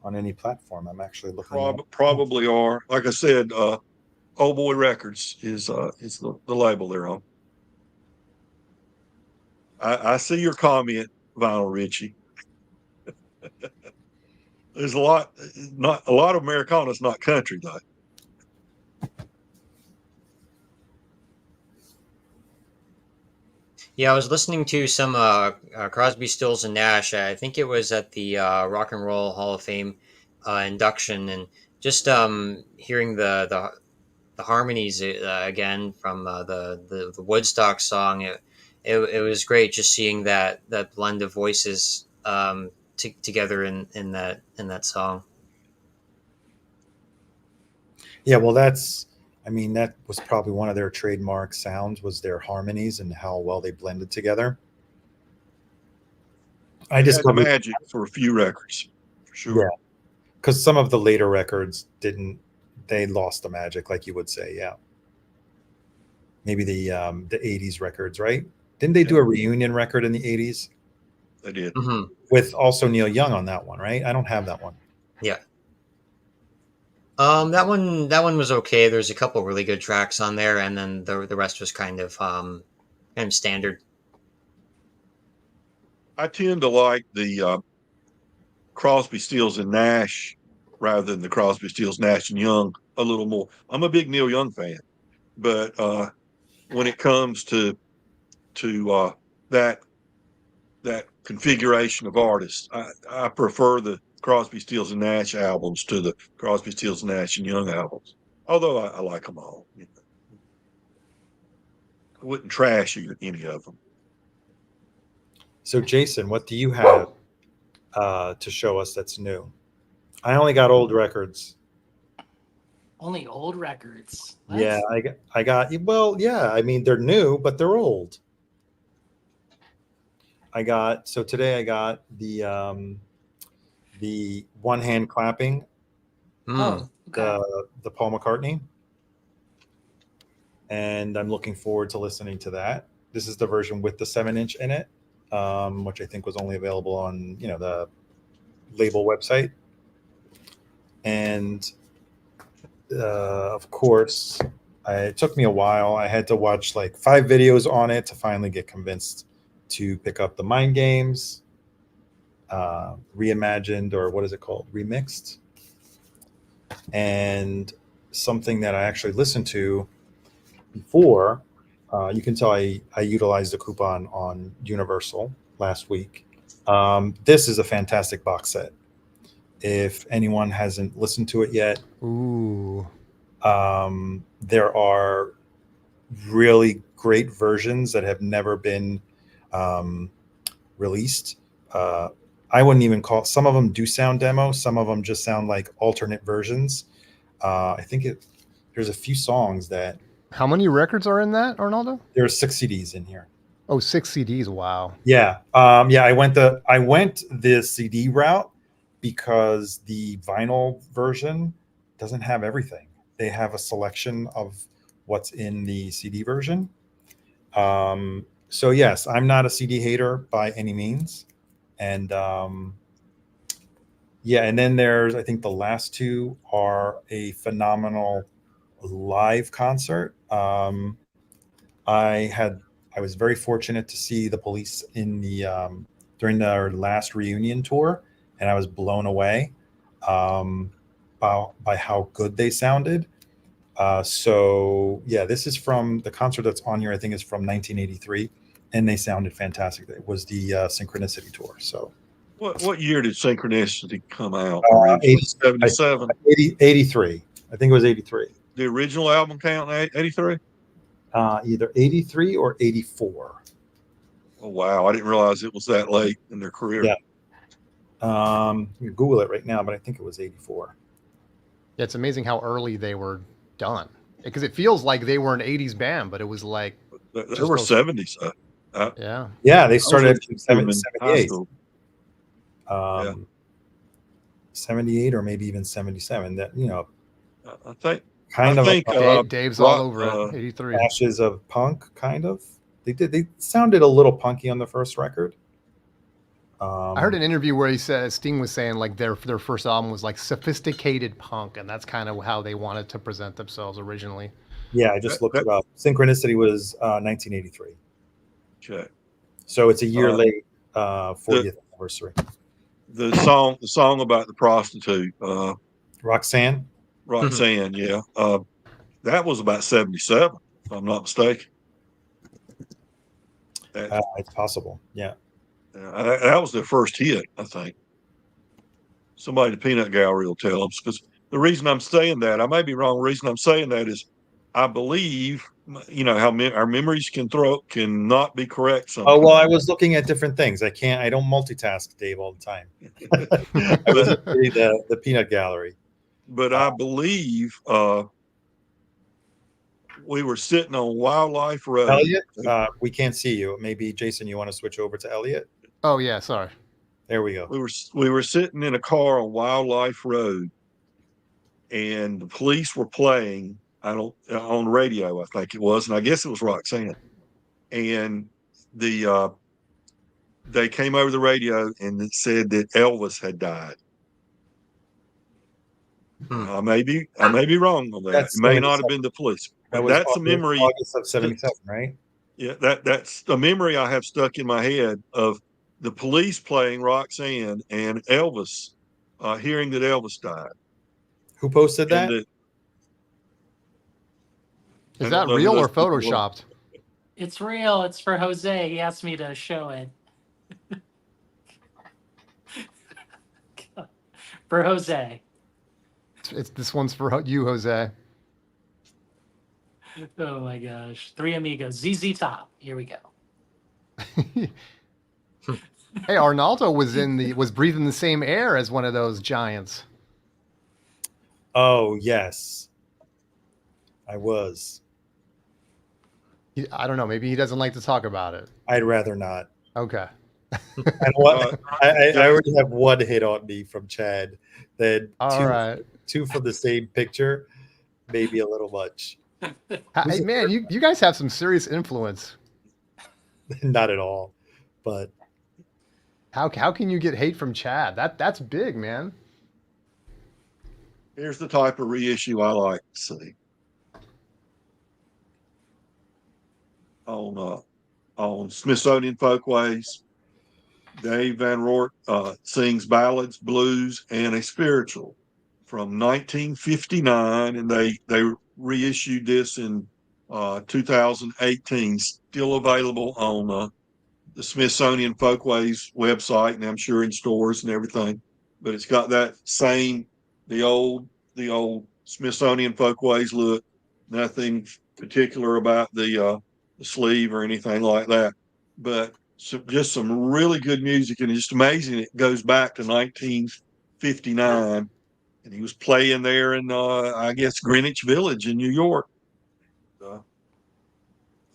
on any platform. I'm actually looking. Probably are. Like I said, Old Boy Records is the label they're on. I see your comment, Vinyl Richie. There's not a lot of Americana's not country though. Yeah, I was listening to some Crosby, Stills, and Nash. I think it was at the Rock and Roll Hall of Fame induction, and just hearing the harmonies again from the Woodstock song. It was great just seeing that blend of voices together in that song. Yeah, well, that was probably one of their trademark sounds, was their harmonies and how well they blended together. I just had magic for a few records, for sure. Yeah, because some of the later records they lost the magic, like you would say. Yeah, maybe the '80s records, right? Didn't they do a reunion record in the '80s? They did. Mm-hmm. With also Neil Young on that one, right? I don't have that one. Yeah. That one was okay. There's a couple really good tracks on there, and then the rest was kind of standard. I tend to like the Crosby, Stills, and Nash rather than the Crosby, Stills, Nash and Young a little more. I'm a big Neil Young fan, but when it comes to that configuration of artists, I prefer the Crosby, Stills, and Nash albums to the Crosby, Stills, Nash and Young albums. Although I like them all, I wouldn't trash any of them. So, Jason, what do you have to show us that's new? I only got old records. Only old records. Yeah, I got. Well, yeah. I mean, they're new, but they're old. Today I got the one hand clapping. Oh, okay. The Paul McCartney, and I'm looking forward to listening to that. This is the version with the 7-inch in it, which I think was only available on the label website. And of course, it took me a while. I had to watch like 5 videos on it to finally get convinced to pick up the Mind Games reimagined, or what is it called, remixed. And something that I actually listened to before, you can tell I utilized the coupon on Universal last week. This is a fantastic box set. If anyone hasn't listened to it yet, there are really great versions that have never been released. I wouldn't even call, some of them do sound demo, some of them just sound like alternate versions. I think there's a few songs that. How many records are in that, Arnaldo? There's 6 CDs in here. Oh, 6 CDs. Wow. Yeah. I went the CD route because the vinyl version doesn't have everything. They have a selection of what's in the CD version. So yes, I'm not a CD hater by any means. And and then there's, I think the last 2 are a phenomenal live concert. I was very fortunate to see the Police in the during their last reunion tour, and I was blown away by how good they sounded. So yeah, this is from the concert that's on here. I think is from 1983, and they sounded fantastic. It was the Synchronicity tour. So what year did Synchronicity come out? 77, 83. I think it was 83. The original album count 83. Either 83 or 84. Oh wow, I didn't realize it was that late in their career. Yeah. You Google it right now, but I think it was 84. Yeah, it's amazing how early they were done, because it feels like they were an 80s band, but it was like they were 70s. Yeah, they started in 78. 78 or maybe even 77. That I think Dave's all over it. 83. Ashes of Punk, kind of. They sounded a little punky on the first record. I heard an interview where Sting was saying like their first album was like sophisticated punk, and that's kind of how they wanted to present themselves originally. Yeah, I just looked it up. Synchronicity was 1983. Okay. So it's a year late, 40th anniversary. The song about the prostitute, Roxanne. Yeah. That was about 77, if I'm not mistaken. It's possible. Yeah. That was their first hit, I think. Somebody at the Peanut Gallery will tell us, because the reason I'm saying that, I may be wrong. The reason I'm saying that is I believe, how our memories cannot be correct sometimes. Oh, well, I was looking at different things. I don't multitask, Dave, all the time. I was reading the Peanut Gallery. But I believe we were sitting on Wildlife Road. Elliot, we can't see you. Maybe, Jason, you want to switch over to Elliot? Oh, yeah, sorry. There we go. We were sitting in a car on Wildlife Road, and the Police were playing on radio, I think it was, and I guess it was Roxanne. And they came over the radio and it said that Elvis had died. I may be wrong on that. It may not have been the Police. That's a memory. August of 77, right? Yeah, that's a memory I have stuck in my head of the Police playing Roxanne and Elvis, hearing that Elvis died. Who posted that? Is that real or photoshopped? It's real. It's for Jose. He asked me to show it. For Jose. This one's for you, Jose. Oh my gosh. Three Amigos. ZZ Top. Here we go. Hey, Arnaldo was breathing the same air as one of those giants. Oh, yes. I was. I don't know. Maybe he doesn't like to talk about it. I'd rather not. Okay. And I already have one hit on me from Chad. Then two from the same picture, maybe a little much. Hey, man, you guys have some serious influence. Not at all, but how can you get hate from Chad? That's big, man. Here's the type of reissue I like to see. On Smithsonian Folkways, Dave Van Rort sings ballads, blues, and a spiritual from 1959, and they reissued this in 2018. Still available on the Smithsonian Folkways website, and I'm sure in stores and everything. But it's got that same the old Smithsonian Folkways look. Nothing particular about the sleeve or anything like that, but just some really good music, and it's just amazing. It goes back to 1959, and he was playing there in I guess Greenwich Village in New York,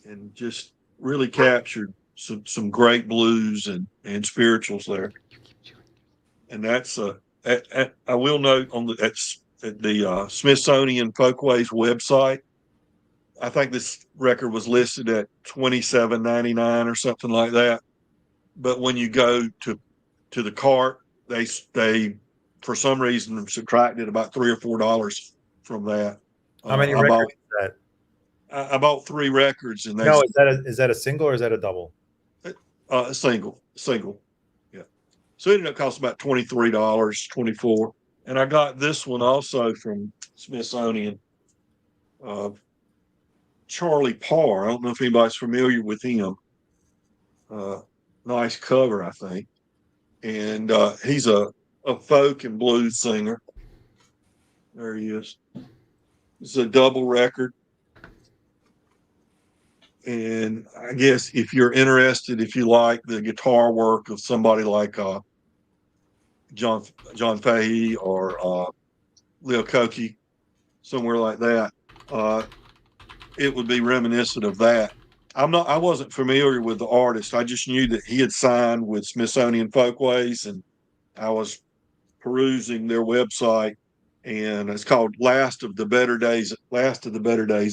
and just really captured some great blues and spirituals there. And that's I will note that's at the Smithsonian Folkways website. I think this record was listed at $27.99 or something like that. But when you go to the cart, they for some reason subtracted about $3 or $4 from that. How many records is that? I bought 3 records, and No, is that a single or is that a double? Single. Yeah. So it ended up costing about $23, $24. And I got this one also from Smithsonian. Charlie Parr. I don't know if anybody's familiar with him. Nice cover, I think. And he's a folk and blues singer. There he is. It's a double record. And I guess if you're interested, if you like the guitar work of somebody like John Fahey or Leo Koke, somewhere like that, it would be reminiscent of that. I wasn't familiar with the artist. I just knew that he had signed with Smithsonian Folkways, and I was perusing their website, and it's called Last of the Better Days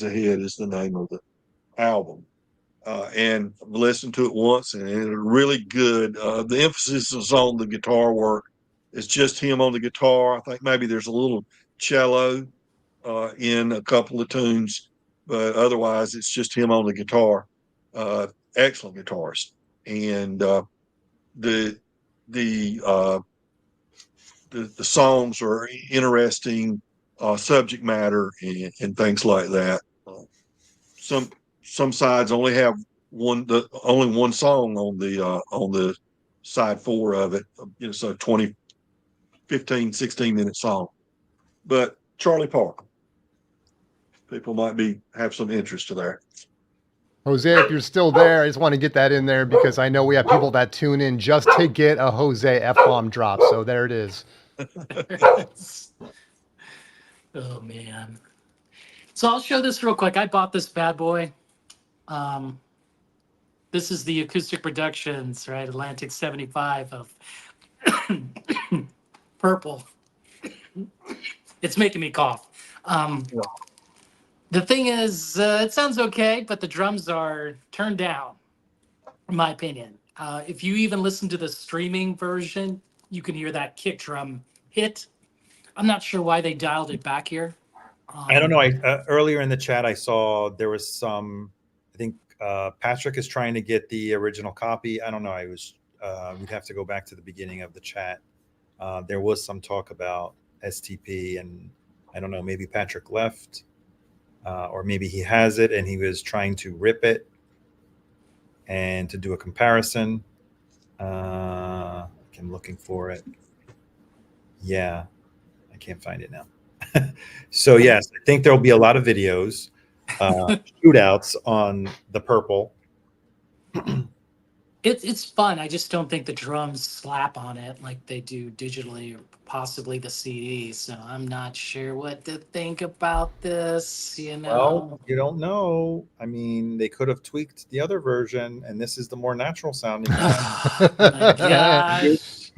Ahead is the name of the album. And I listened to it once, and it was really good. The emphasis is on the guitar work. It's just him on the guitar. I think maybe there's a little cello in a couple of tunes, but otherwise it's just him on the guitar. Excellent guitarist, and the songs are interesting subject matter and things like that. Some sides only have only one song on the side 4 of it. So 20, 15, 16-minute song. But Charlie Parr, people might have some interest to there. Jose, if you're still there, I just want to get that in there because I know we have people that tune in just to get a Jose F-bomb drop. So there it is. Oh, man. So I'll show this real quick. I bought this bad boy. This is the Acoustic Productions, right? Atlantic 75 of Purple. It's making me cough. The thing is, it sounds okay, but the drums are turned down, in my opinion. If you even listen to the streaming version, you can hear that kick drum hit. I'm not sure why they dialed it back here. I don't know. Earlier in the chat, I saw there was some. I think Patrick is trying to get the original copy. I don't know. We'd have to go back to the beginning of the chat. There was some talk about STP, and I don't know. Maybe Patrick left, or maybe he has it and he was trying to rip it and to do a comparison. I'm looking for it. Yeah, I can't find it now. So yes, I think there'll be a lot of videos, shootouts on the Purple. It's fun. I just don't think the drums slap on it like they do digitally, or possibly the CD. So I'm not sure what to think about this. Well, you don't know. I mean, they could have tweaked the other version, and this is the more natural sounding. Oh my gosh.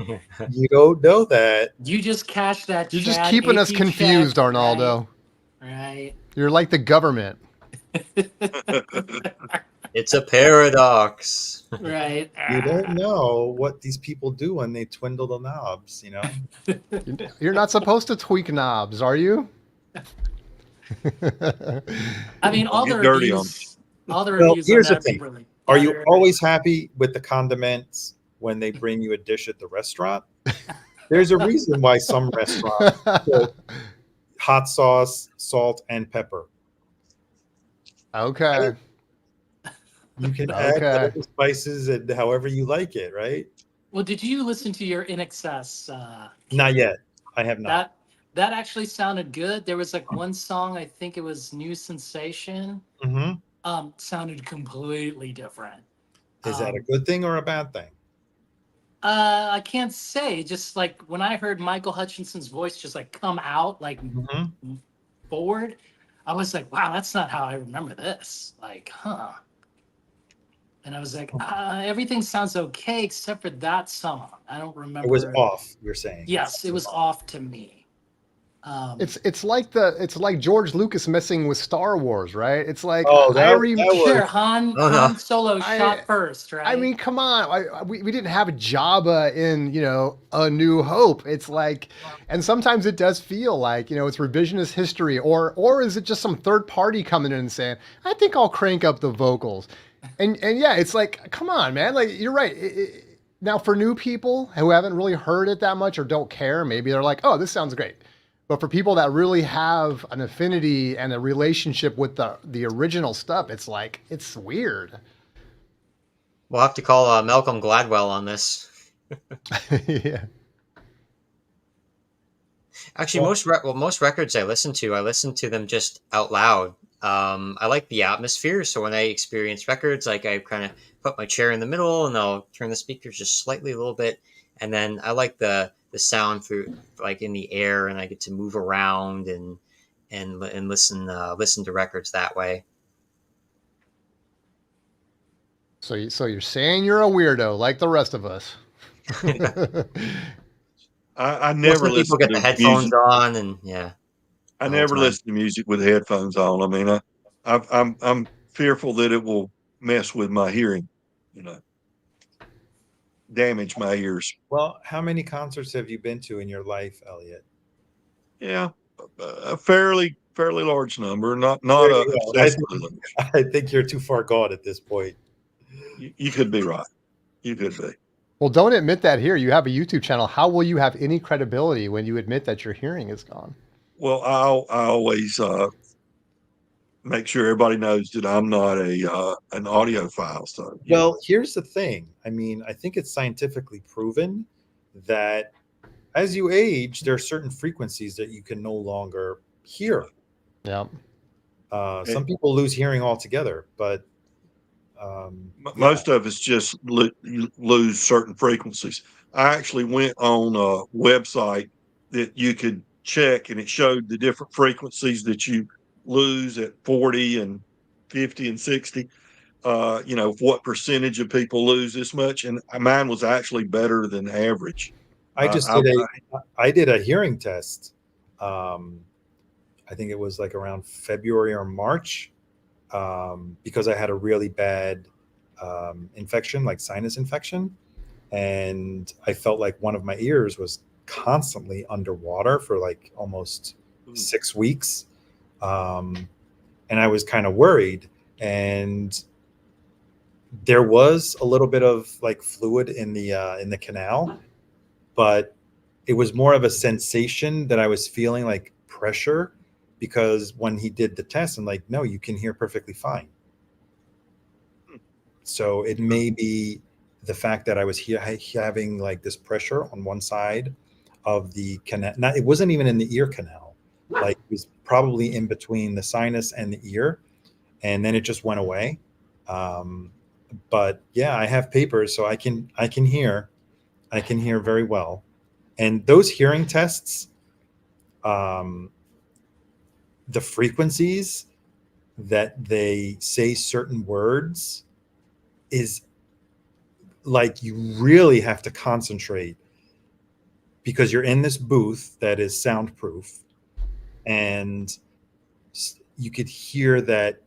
You don't know that. You just cashed that. You're just keeping us confused, check, Arnaldo. Right. You're like the government. It's a paradox. Right. You don't know what these people do when they twindle the knobs, You're not supposed to tweak knobs, are you? I mean, all the reviews. Here's the thing. Really are you always happy with the condiments when they bring you a dish at the restaurant? There's a reason why some restaurants put hot sauce, salt, and pepper. Okay. You can add whatever spices and however you like it, right? Well, did you listen to your In Excess? Not yet. I have not. That actually sounded good. There was like one song, I think it was New Sensation. Mm-hmm. Sounded completely different. Is that a good thing or a bad thing? I can't say. Just like when I heard Michael Hutchinson's voice just like come out like forward, I was like, wow, that's not how I remember this. Like, huh. And I was like, everything sounds okay except for that song. I don't remember. It was off, you're saying. Yes, it was off to me. It's like George Lucas messing with Star Wars, right? It's like sure, Han Solo shot first, right? I mean, come on. We didn't have Jabba in, A New Hope. It's like, and sometimes it does feel like, it's revisionist history, or is it just some third party coming in and saying, I think I'll crank up the vocals. And yeah, it's like, come on, man. Like, you're right. Now, for new people who haven't really heard it that much or don't care, maybe they're like, oh, this sounds great. But for people that really have an affinity and a relationship with the original stuff, it's like, it's weird. We'll have to call Malcolm Gladwell on this. Yeah. Actually, most records I listen to them just out loud. I like the atmosphere, so when I experience records, like I kind of put my chair in the middle and I'll turn the speakers just slightly a little bit, and then I like the sound through like in the air, and I get to move around and listen to records that way. So you're saying you're a weirdo like the rest of us. I never listen people get to the headphones music. on, and yeah, I never listen to music with headphones on. I mean, I'm fearful that it will mess with my hearing, damage my ears. Well, how many concerts have you been to in your life, Elliot? Yeah, a fairly large number, not a obsessively large. I think you're too far gone at this point. You could be right. You could be. Well, don't admit that here. You have a YouTube channel. How will you have any credibility when you admit that your hearing is gone? Well, I always make sure everybody knows that I'm not an audiophile. So, well, here's the thing. I mean, I think it's scientifically proven that as you age, there are certain frequencies that you can no longer hear. Yeah. Some people lose hearing altogether, but most of us just lose certain frequencies. I actually went on a website that you could check, and it showed the different frequencies that you lose at 40 and 50 and 60. What percentage of people lose this much, and mine was actually better than average. I did a hearing test. I think it was like around February or March, because I had a really bad infection, like sinus infection, and I felt like one of my ears was constantly underwater for like almost 6 weeks, and I was kind of worried, and there was a little bit of like fluid in the canal, but it was more of a sensation that I was feeling like pressure, because when he did the test, I'm like, no, you can hear perfectly fine. So it may be the fact that I was having like this pressure on one side of the canal. It wasn't even in the ear canal. Like it was probably in between the sinus and the ear. And then it just went away. But yeah, I have papers, so I can hear very well. And those hearing tests, the frequencies that they say certain words is like, you really have to concentrate, because you're in this booth that is soundproof, and you could hear that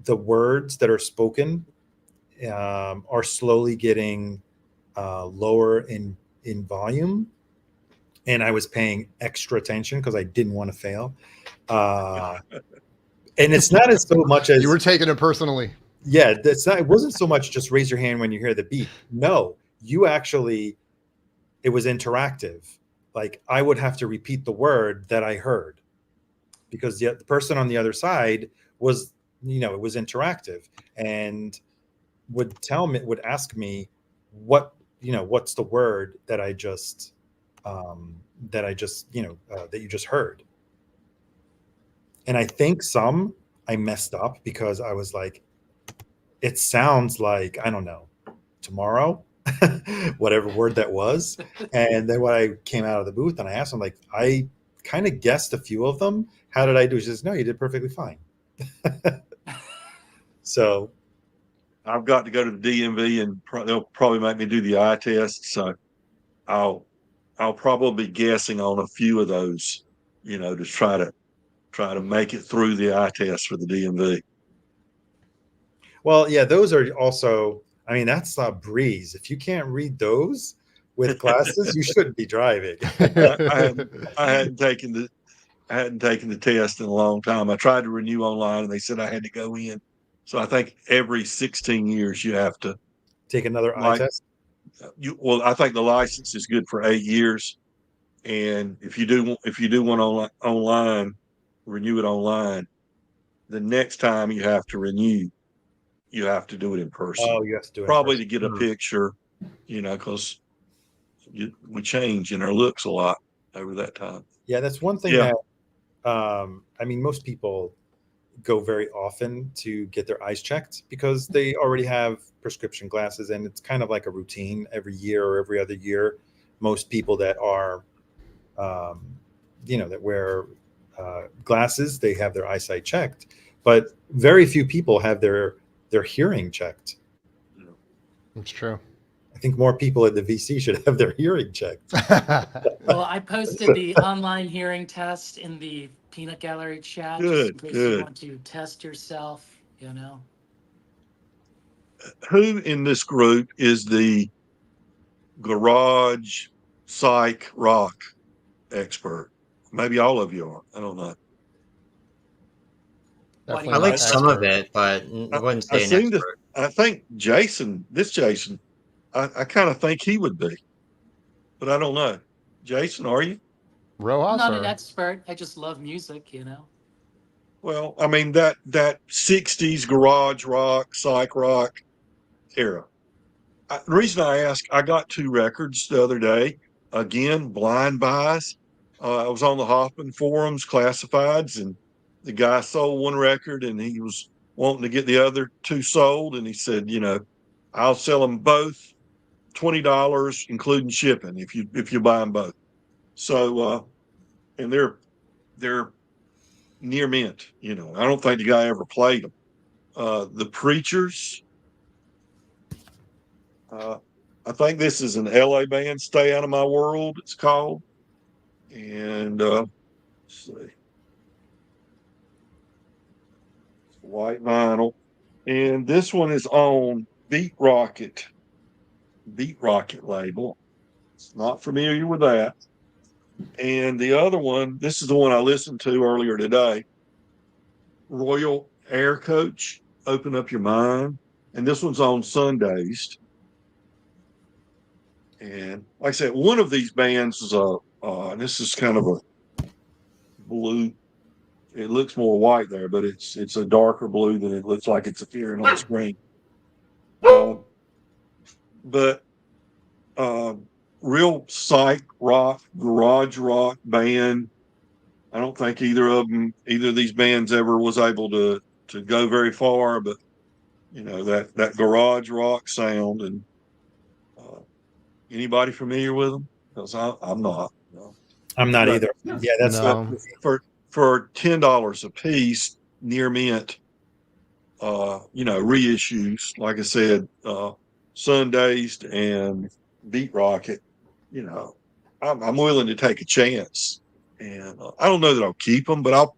the words that are spoken are slowly getting lower in volume, and I was paying extra attention because I didn't want to fail. And it's not as so much as you were taking it personally. Yeah, it wasn't so much just raise your hand when you hear the beat. No, it was interactive. Like I would have to repeat the word that I heard, because the person on the other side was, it was interactive, and would ask me what's the word that I just that you just heard. And I think I messed up, because I was like, it sounds like, I don't know, tomorrow, whatever word that was. And then when I came out of the booth and I asked him, like, I kind of guessed a few of them. How did I do? He says, no, you did perfectly fine. So I've got to go to the DMV, and they'll probably make me do the eye test. So I'll probably be guessing on a few of those. to try to make it through the eye test for the DMV. Well, yeah, those are also, I mean, that's a breeze. If you can't read those with glasses, you shouldn't be driving. I hadn't taken the test in a long time. I tried to renew online and they said I had to go in. So I think every 16 years you have to take another eye test. Well, I think the license is good for 8 years. And if you do one online, renew it online, the next time you have to renew, you have to do it in person. Oh, you have to do it probably in person. to get a picture, because we change in our looks a lot over that time. Yeah, that's one thing that I mean, most people go very often to get their eyes checked because they already have prescription glasses, and it's kind of like a routine every year or every other year. Most people that are that wear glasses, they have their eyesight checked, but very few people have their hearing checked. It's true. I think more people at the VC should have their hearing checked. Well, I posted the online hearing test in the Peanut Gallery chat. Just in case you want to test yourself, Who in this group is the garage psych rock expert? Maybe all of you are. I don't know. I like some of it, but I wouldn't say an expert. I think Jason, I kind of think he would be, but I don't know. Jason, are you? Rojas? I'm not an expert. I just love music, Well, I mean, that 60s garage rock, psych rock era. The reason I ask, I got 2 records the other day. Again, blind buys. I was on the Hoffman forums, classifieds, and the guy sold 1 record and he was wanting to get the other 2 sold. And he said, I'll sell them both $20, including shipping, if you buy them both. So, and they're near mint. I don't think the guy ever played them. The Preachers. I think this is an LA band, Stay Out of My World, it's called. And let's see. It's white vinyl. And this one is on Beat Rocket label. It's not familiar with that. And the other one, this is the one I listened to earlier today. Royal Air Coach, Open Up Your Mind. And this one's on Sundays. And like I said, one of these bands is and this is kind of a blue. It looks more white there, but it's a darker blue than it looks like it's appearing on the screen. But real psych rock, garage rock band. I don't think either of these bands ever was able to go very far, but that garage rock sound. And anybody familiar with them? Because I'm not. No. I'm not either. Yeah, that's for $10 a piece, near mint. Reissues. Like I said, Sundazed and Beat Rocket. I'm willing to take a chance, and I don't know that I'll keep them, but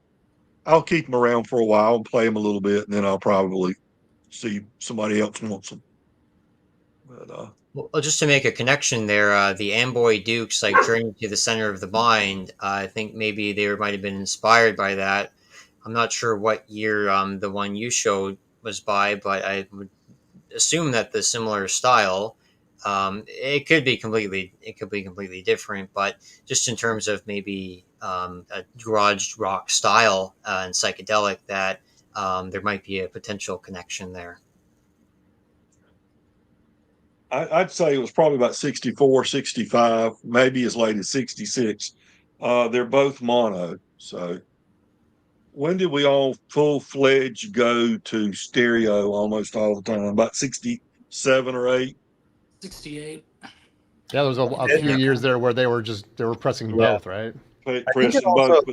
I'll keep them around for a while and play them a little bit, and then I'll probably see somebody else wants them. But well, just to make a connection there, the Amboy Dukes, like Journey to the Center of the Mind, I think maybe they might have been inspired by that. I'm not sure what year the one you showed was by, but I would assume that the similar style. It could be completely different, but just in terms of maybe a garage rock style and psychedelic, that there might be a potential connection there. I'd say it was probably about 64, 65, maybe as late as 66. They're both mono. So when did we all full-fledged go to stereo almost all the time? About 67 or 8? 68. Yeah, there was a few years there where they were pressing both, right? Pressing both.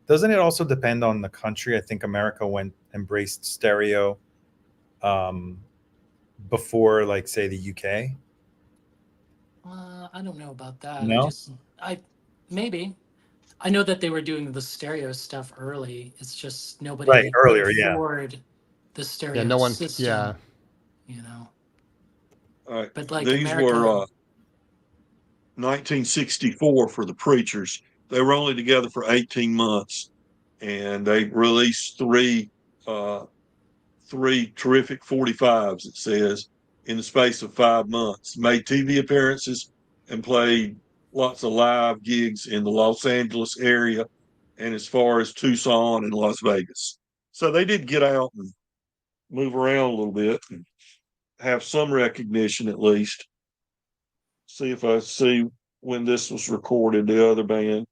Doesn't it also depend on the country? I think America embraced stereo before, like, say, the UK. I don't know about that. No? Maybe. I know that they were doing the stereo stuff early. It's just Right, nobody could earlier, yeah. afford the Yeah, stereo no one. system. Yeah. You know, All right. but like These America, were 1964 for the Preachers. They were only together for 18 months, and they released three terrific 45s, it says, in the space of 5 months. Made TV appearances and played lots of live gigs in the Los Angeles area and as far as Tucson and Las Vegas. So they did get out and move around a little bit and have some recognition at least. See if I see when this was recorded, the other band.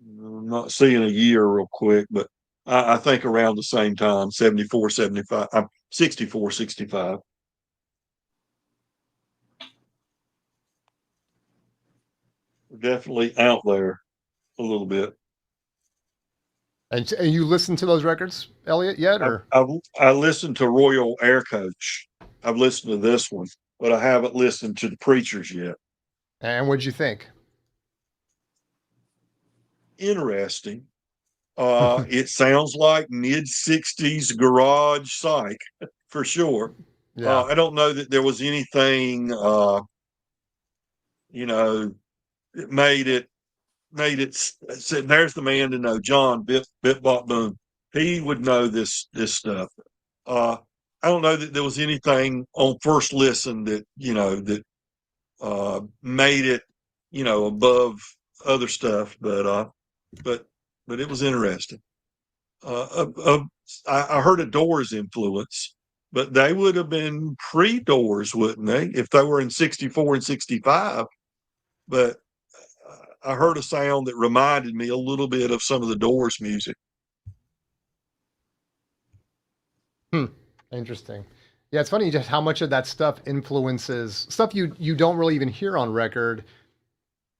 I'm not seeing a year real quick, but I think around the same time, 74, 75, 64, 65. Definitely out there a little bit. And you listened to those records, Elliot, yet? Or I listened to Royal Air Coach. I've listened to this one, but I haven't listened to the Preachers yet. and what'd you think? Interesting. It sounds like mid 60s garage psych for sure. Yeah. I don't know that there was anything, that made it said, there's the man to know, John Bit Bop Boom. He would know this stuff. Uh, I don't know that there was anything on first listen that, made it, above other stuff, but it was interesting. I heard a Doors influence, but they would have been pre-Doors, wouldn't they? If they were in 64 and 65. But I heard a sound that reminded me a little bit of some of the Doors music. Interesting. Yeah, it's funny just how much of that stuff influences stuff you don't really even hear on record.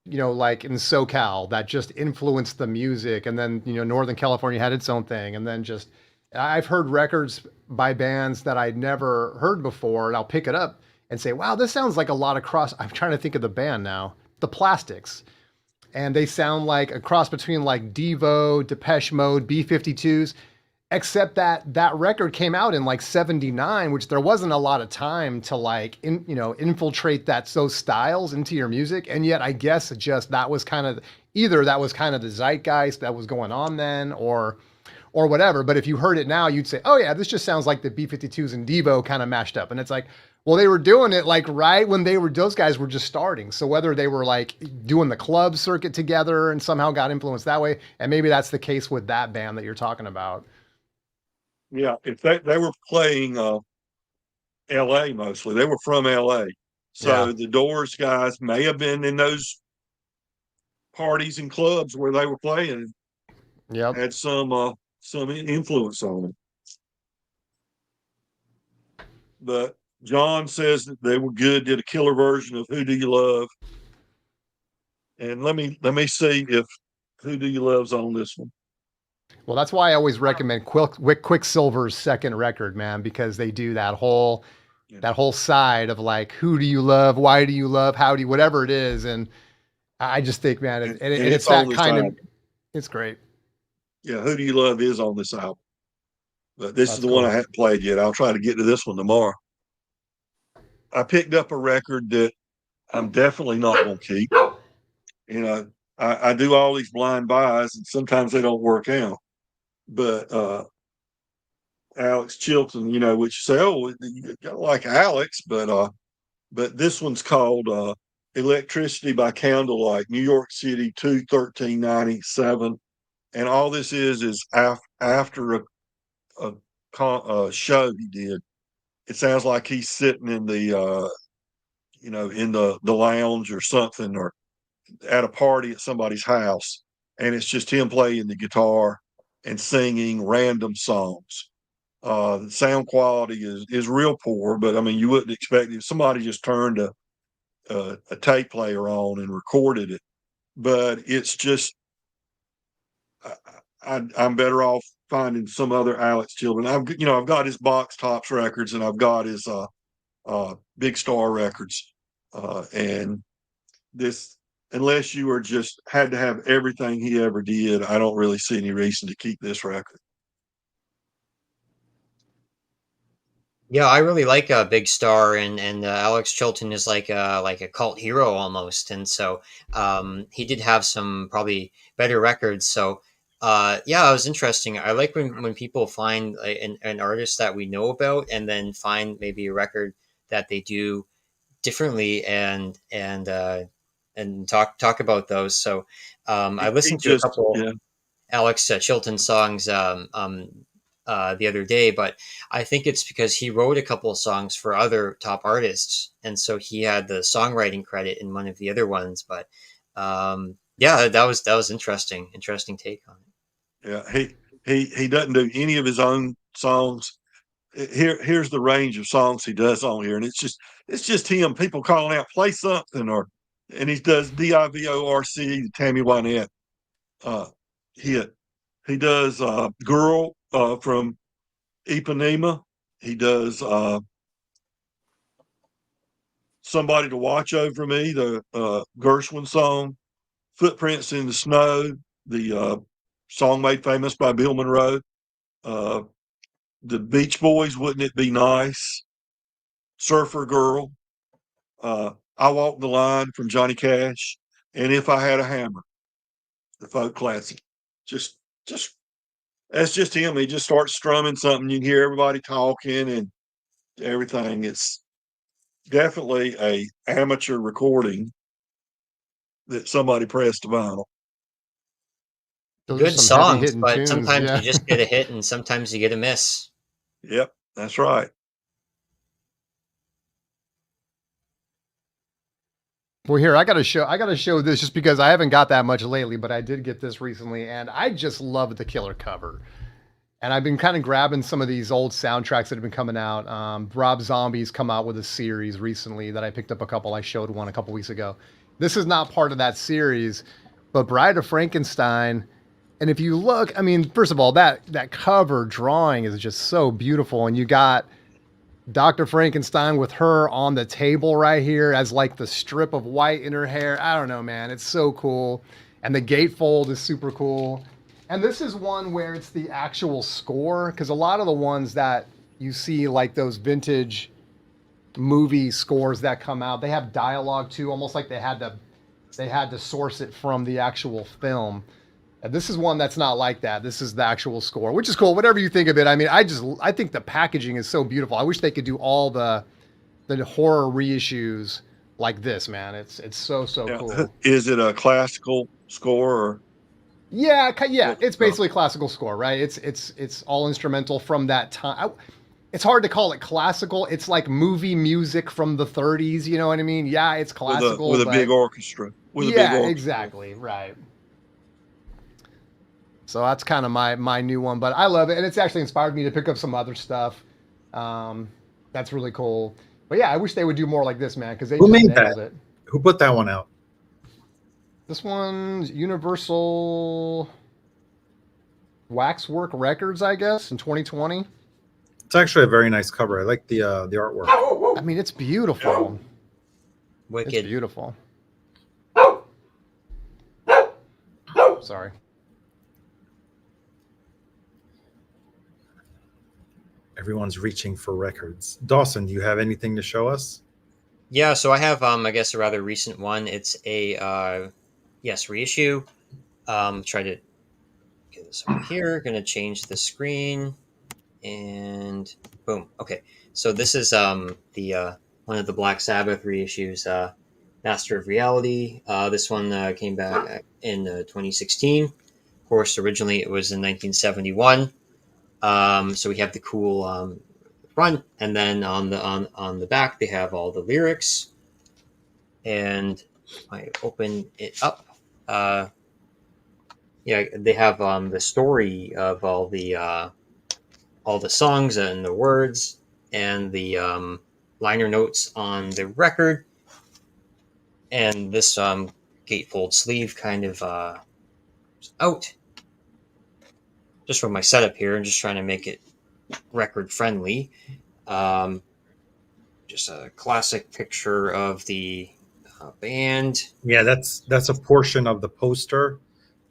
Like in SoCal, that just influenced the music, and then Northern California had its own thing, and then just I've heard records by bands that I'd never heard before, and I'll pick it up and say, "Wow, this sounds like a lot of cross." I'm trying to think of the band now, the Plastics, and they sound like a cross between like Devo, Depeche Mode, B-52s, except that record came out in like 79, which there wasn't a lot of time to like infiltrate those styles into your music. And yet I guess just that was kind of either that was kind of the zeitgeist that was going on then, or whatever. But if you heard it now, you'd say, oh yeah, this just sounds like the B-52s and Devo kind of mashed up. And it's like, well, they were doing it like right when those guys were just starting. So whether they were like doing the club circuit together and somehow got influenced that way, and maybe that's the case with that band that you're talking about. Yeah, if they were playing LA mostly. They were from LA. So Yeah. the Doors guys may have been in those parties and clubs where they were playing, Yep. had some influence on them. But John says that they were good, did a killer version of Who Do You Love? And let me see if Who Do You Love's on this one. Well, that's why I always recommend Quicksilver's second record, man, because they do that whole side of like, who do you love, why do you love, how do you, whatever it is, and I just think, man, and it's that kind of, it's great. Yeah, Who Do You Love is on this album, but this is the cool. one I haven't played yet. I'll try to get to this one tomorrow. I picked up a record that I'm definitely not going to keep. I do all these blind buys, and sometimes they don't work out. But Alex Chilton, which you say, oh, you got like Alex, but this one's called Electricity by Candlelight, New York City, 2/13/97, and all this is after a show he did. It sounds like he's sitting in the in the lounge or something, or at a party at somebody's house, and it's just him playing the guitar and singing random songs. The sound quality is real poor, but I mean, you wouldn't expect it. Somebody just turned a tape player on and recorded it, but it's just I'm better off finding some other Alex Chilton. I've got his Box Tops records, and I've got his Big Star Records, and this, unless you were just had to have everything he ever did, I don't really see any reason to keep this record. Yeah, I really like Big Star, and Alex Chilton is like a cult hero almost, and so he did have some probably better records. So yeah, it was interesting. I like when people find an artist that we know about, and then find maybe a record that they do differently, and talk about those. So I He listened to a just, couple yeah, Alex Chilton songs the other day, but I think it's because he wrote a couple of songs for other top artists, and so he had the songwriting credit in one of the other ones. But yeah, that was interesting take on it. yeah. He doesn't do any of his own songs. Here's the range of songs he does on here, and it's just him. People calling out, play something, and he does DIVORC, Tammy Wynette hit. He does Girl from Ipanema. He does Somebody to Watch Over Me, the Gershwin song, Footprints in the Snow, the song made famous by Bill Monroe, uh, the Beach Boys, Wouldn't It Be Nice, Surfer Girl, I Walk the Line from Johnny Cash, and If I Had a Hammer, the folk classic. Just that's just him. He just starts strumming something. You can hear everybody talking and everything. It's definitely a amateur recording that somebody pressed to vinyl. Those are Good some heavy songs, hitting but tunes. sometimes Yeah. you just get a hit, and sometimes you get a miss. Yep, that's right. Well, here I gotta show this just because I haven't got that much lately, but I did get this recently, and I just love the killer cover. And I've been kind of grabbing some of these old soundtracks that have been coming out. Rob Zombie's come out with a series recently that I picked up a couple. I showed one a couple weeks ago. This is not part of that series, but Bride of Frankenstein. And if you look, I mean, first of all, that cover drawing is just so beautiful, and you got Dr. Frankenstein with her on the table right here as like the strip of white in her hair. I don't know, man. It's so cool. And the gatefold is super cool. And this is one where it's the actual score, because a lot of the ones that you see, like those vintage movie scores that come out, they have dialogue too, almost like they had to source it from the actual film. This is one that's not like that. This is the actual score, which is cool. Whatever you think of it. I mean, I think the packaging is so beautiful. I wish they could do all the horror reissues like this, man. It's so Yeah. cool. Is it a classical score or Yeah, yeah. what? It's basically classical score, right? It's all instrumental from that time. It's hard to call it classical. It's like movie music from the 30s. You know what I mean? Yeah, it's classical, with a but big orchestra. With a big yeah, orchestra. exactly, right. So that's kind of my new one, but I love it, and it's actually inspired me to pick up some other stuff. That's really cool. But yeah, I wish they would do more like this, man, because they Who just made nailed that? it. Who put that one out? This one's Universal Waxwork Records, I guess, in 2020. It's actually a very nice cover. I like the artwork. I mean, it's beautiful. It's Wicked. beautiful. Sorry. Everyone's reaching for records. Dawson, do you have anything to show us? Yeah, so I have I guess a rather recent one. It's a yes, reissue. Try to get this over here. Gonna change the screen, and boom. Okay, so this is the one of the Black Sabbath reissues, Master of Reality. This one came back in 2016. Of course, originally it was in 1971. So we have the cool front, and then on the back they have all the lyrics. And I open it up. Yeah, they have the story of all the songs and the words, and the liner notes on the record, and this gatefold sleeve kind of out. Just from my setup here, and just trying to make it record friendly. Just just a classic picture of the band. Yeah, that's a portion of the poster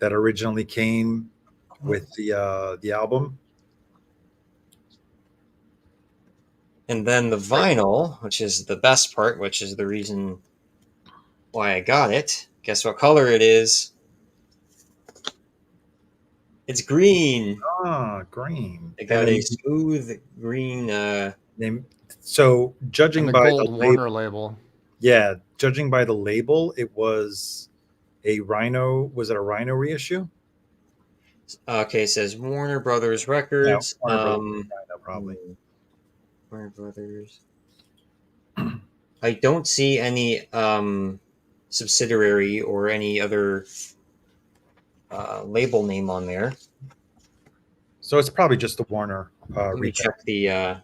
that originally came with the album. And then the vinyl, which is the best part, which is the reason why I got it. Guess what color it is? It's green. Ah, green. It got a smooth green. So judging the by gold the Warner label. Yeah, judging by the label, it was a Rhino. Was it a Rhino reissue? Okay, it says Warner Brothers Records. Yeah, Warner Brothers, Rhino, probably. Warner Brothers. I don't see any subsidiary or any other label name on there. So it's probably just the Warner. Let me check the.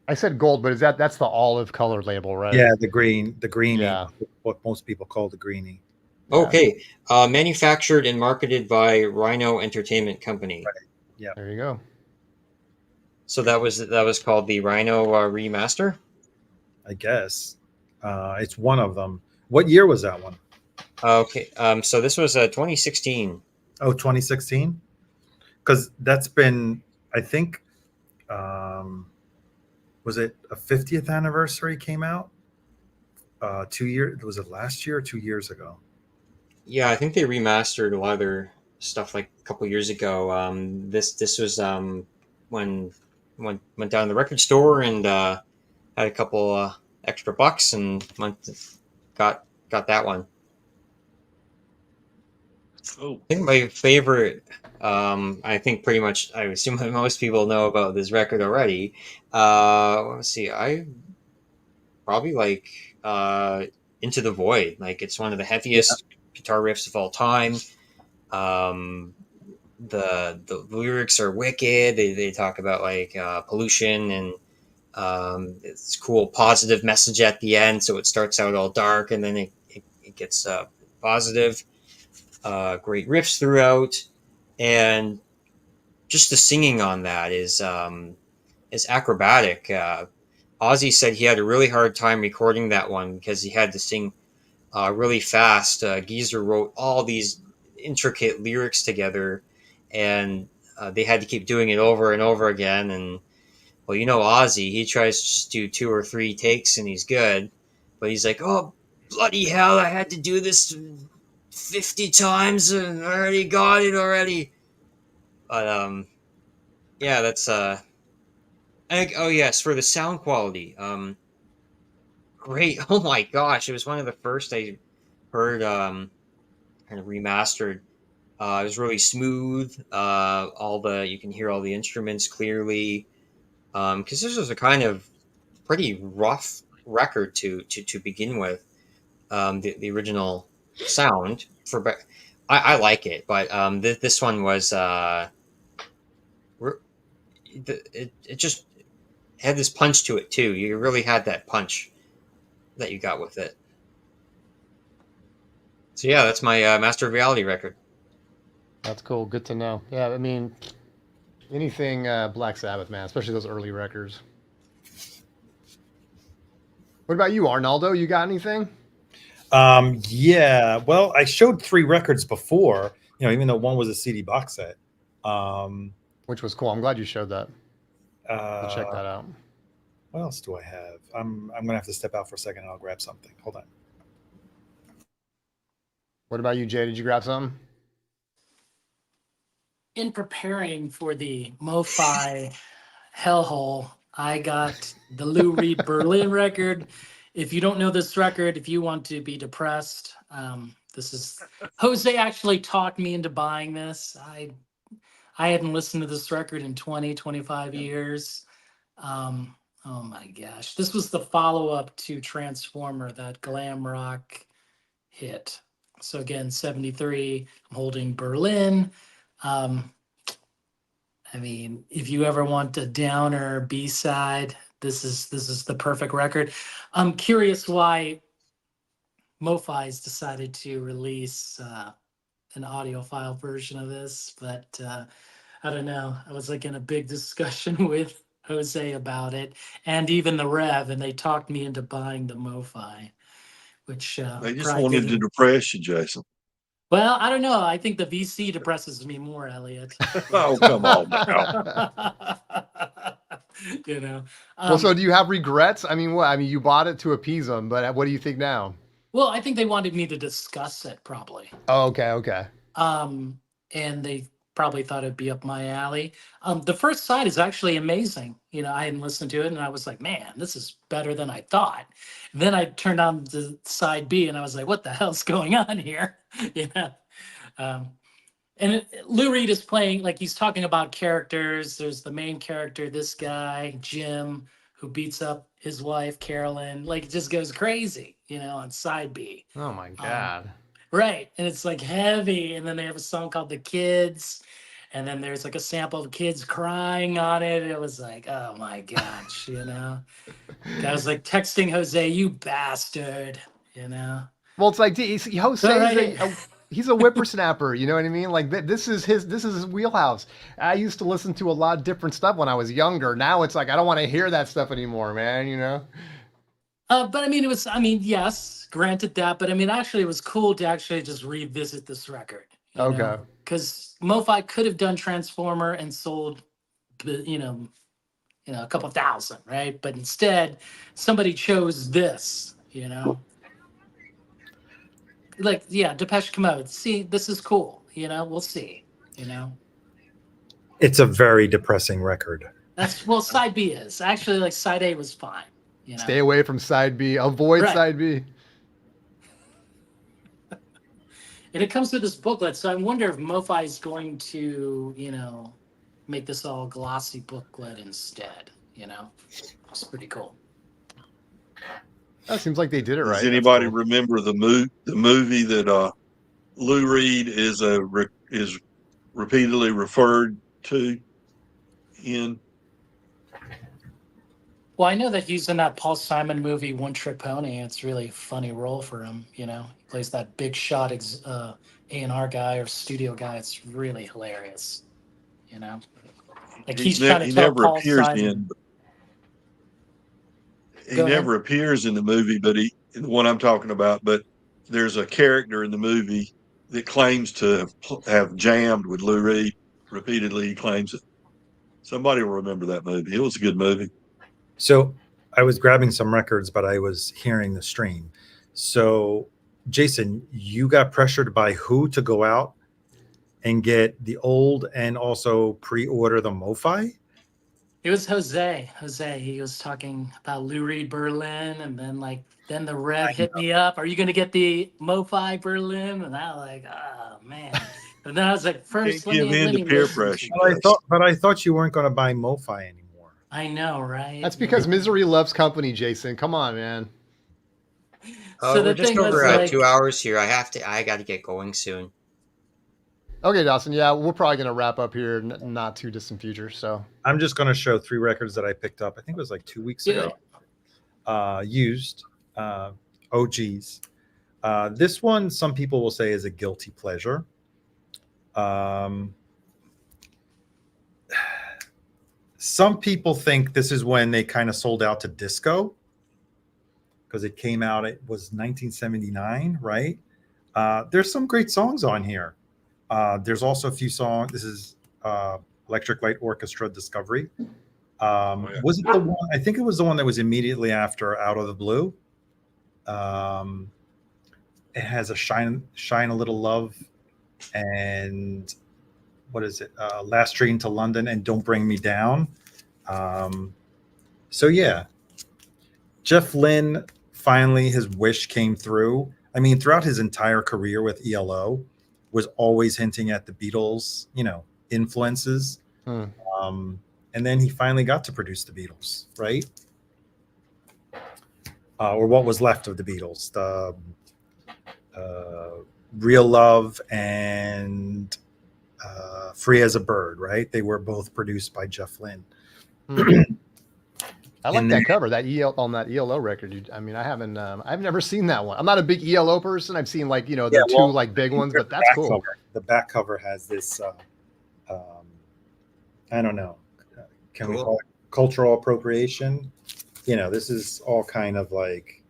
I said gold, but that's the olive color label, right? Yeah, the greenie. Yeah. What most people call the greenie. Okay, manufactured and marketed by Rhino Entertainment Company. Right. Yeah, there you go. So that was called the Rhino remaster. I guess it's one of them. What year was that one? Okay, so this was 2016. Oh, 2016. Because that's been, I think, was it a 50th anniversary came out? 2 years? Was it last year or 2 years ago? Yeah, I think they remastered a lot of their stuff like a couple years ago. This was when went down to the record store and had a couple extra bucks and got that one. Oh, I think my favorite. I think pretty much. I assume that most people know about this record already. Let's see. I probably like Into the Void. Like it's one of the heaviest guitar riffs of all time. The lyrics are wicked. They talk about like pollution and it's cool positive message at the end. So it starts out all dark and then it gets positive. Great riffs throughout, and just the singing on that is acrobatic. Ozzy said he had a really hard time recording that one because he had to sing really fast. Geezer wrote all these intricate lyrics together, and they had to keep doing it over and over again. And well, you know, Ozzy, he tries to just do 2 or 3 takes and he's good, but he's like, oh bloody hell, I had to do this 50 times and I already got it already. But yeah, that's oh yes, for the sound quality. Great. Oh my gosh, it was one of the first I heard kind of remastered. It was really smooth. You can hear all the instruments clearly. Because this was a kind of pretty rough record to begin with. The original sound I like it, but this one was it just had this punch to it too. You really had that punch that you got with it. So yeah, that's my Master of Reality record. That's cool. Good to know. Yeah, I mean, anything Black Sabbath, man, especially those early records. What about you, Arnaldo? You got anything? Yeah. Well, I showed 3 records before, even though one was a CD box set. Which was cool. I'm glad you showed that. I'll check that out. What else do I have? I'm gonna have to step out for a second and I'll grab something. Hold on. What about you, Jay? Did you grab something? In preparing for the MoFi hellhole, I got the Lou Reed Berlin record. If you don't know this record, if you want to be depressed, this is Jose actually talked me into buying this. I hadn't listened to this record in 25 years. Oh my gosh. This was the follow-up to Transformer, that glam rock hit. So again, 73, I'm holding Berlin. I mean, if you ever want a downer B-side, this is the perfect record. I'm curious why MoFi's decided to release an audiophile version of this, but I don't know. I was like in a big discussion with Jose about it, and even the Rev, and they talked me into buying the MoFi, which They just probably wanted to didn't. depress you, Jason. Well, I don't know. I think the VC depresses me more, Elliot. Oh, come on now. You know. Well, so do you have regrets? I mean, what? I mean, you bought it to appease them, but what do you think now? Well, I think they wanted me to discuss it probably. Oh, okay, okay. And they probably thought it'd be up my alley. The first side is actually amazing. You know, I hadn't listened to it and I was like, man, this is better than I thought. Then I turned on the side B and I was like, what the hell's going on here? You know? Lou Reed is playing, like he's talking about characters. There's the main character, this guy, Jim, who beats up his wife, Carolyn. Like it just goes crazy, you know, on side B. Oh my God. Right. And it's like heavy. And then they have a song called The Kids. And then there's like a sample of kids crying on it. It was like, oh my gosh, you know. I was like texting Jose, you bastard, you know. Well, it's like Jose, he's a whippersnapper, you know what I mean? Like this is his wheelhouse. I used to listen to a lot of different stuff when I was younger. Now it's like I don't want to hear that stuff anymore, man, you know. But I mean, yes, granted that, but I mean, actually, it was cool to actually just revisit this record. Okay. Because MoFi could have done Transformer and sold, you know, a couple thousand, right? But instead, somebody chose this, you know. Like, yeah, Depeche Mode. See, this is cool. You know, we'll see. You know. It's a very depressing record. Well, side B is actually like side A was fine. You know? Stay away from side B. Avoid side B. And it comes with this booklet, so I wonder if MoFi is going to, you know, make this all glossy booklet instead. You know, it's pretty cool. That seems like they did it right. Does anybody remember the movie that Lou Reed is repeatedly referred to in? Well, I know that he's in that Paul Simon movie, One Trick Pony. It's really a funny role for him. You know, he plays that big shot A&R guy or studio guy. It's really hilarious. You know, like he's trying to tell Paul Simon. He never appears in the movie, but the one I'm talking about. But there's a character in the movie that claims to have jammed with Lou Reed repeatedly. He claims it. Somebody will remember that movie. It was a good movie. So I was grabbing some records, but I was hearing the stream. So Jason, you got pressured by who to go out and get the old and also pre-order the MoFi? It was Jose. He was talking about Lou Reed Berlin, and then the Rev hit me up. Are you going to get the MoFi Berlin? And I was like, oh man. And then I was like, first, let me peer pressure. But I thought you weren't going to buy MoFi anymore. I know, right? That's because misery loves company, Jason. Come on, man. So we're just over 2 hours here. I got to get going soon. Okay, Dawson. Yeah, we're probably going to wrap up here not too distant future. So I'm just going to show 3 records that I picked up. I think it was like 2 weeks ago. Used OGs. This one, some people will say, is a guilty pleasure. Some people think this is when they kind of sold out to disco because it came out. It was 1979, right? There's some great songs on here. There's also a few songs. This is Electric Light Orchestra Discovery. Was it the one? I think it was the one that was immediately after Out of the Blue. It has a Shine a Little Love, and what is it? Last Train to London and Don't Bring Me Down. So yeah, Jeff Lynne, finally his wish came through. I mean, throughout his entire career with ELO, was always hinting at the Beatles, influences. And then he finally got to produce the Beatles, right? Or what was left of the Beatles, the Real Love and Free as a Bird, right? They were both produced by Jeff Lynne. I like that cover, that on that ELO record. I mean, I've never seen that one. I'm not a big ELO person. I've seen two big ones, but that's cool. The back cover has this, I don't know. Can we call it cultural appropriation. You know, this is all kind of like,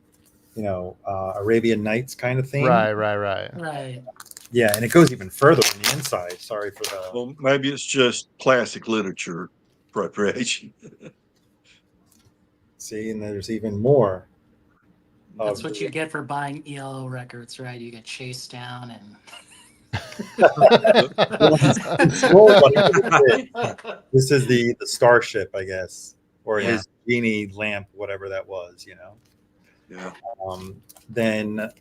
you know, Arabian Nights kind of thing. Right. Yeah, and it goes even further on the inside. Sorry for the. Well, maybe it's just classic literature appropriation. See, and there's even more. That's what you get for buying ELO records, right? You get chased down and. This is the starship, I guess, or Yeah. his genie lamp, whatever that was, you know. Yeah. Then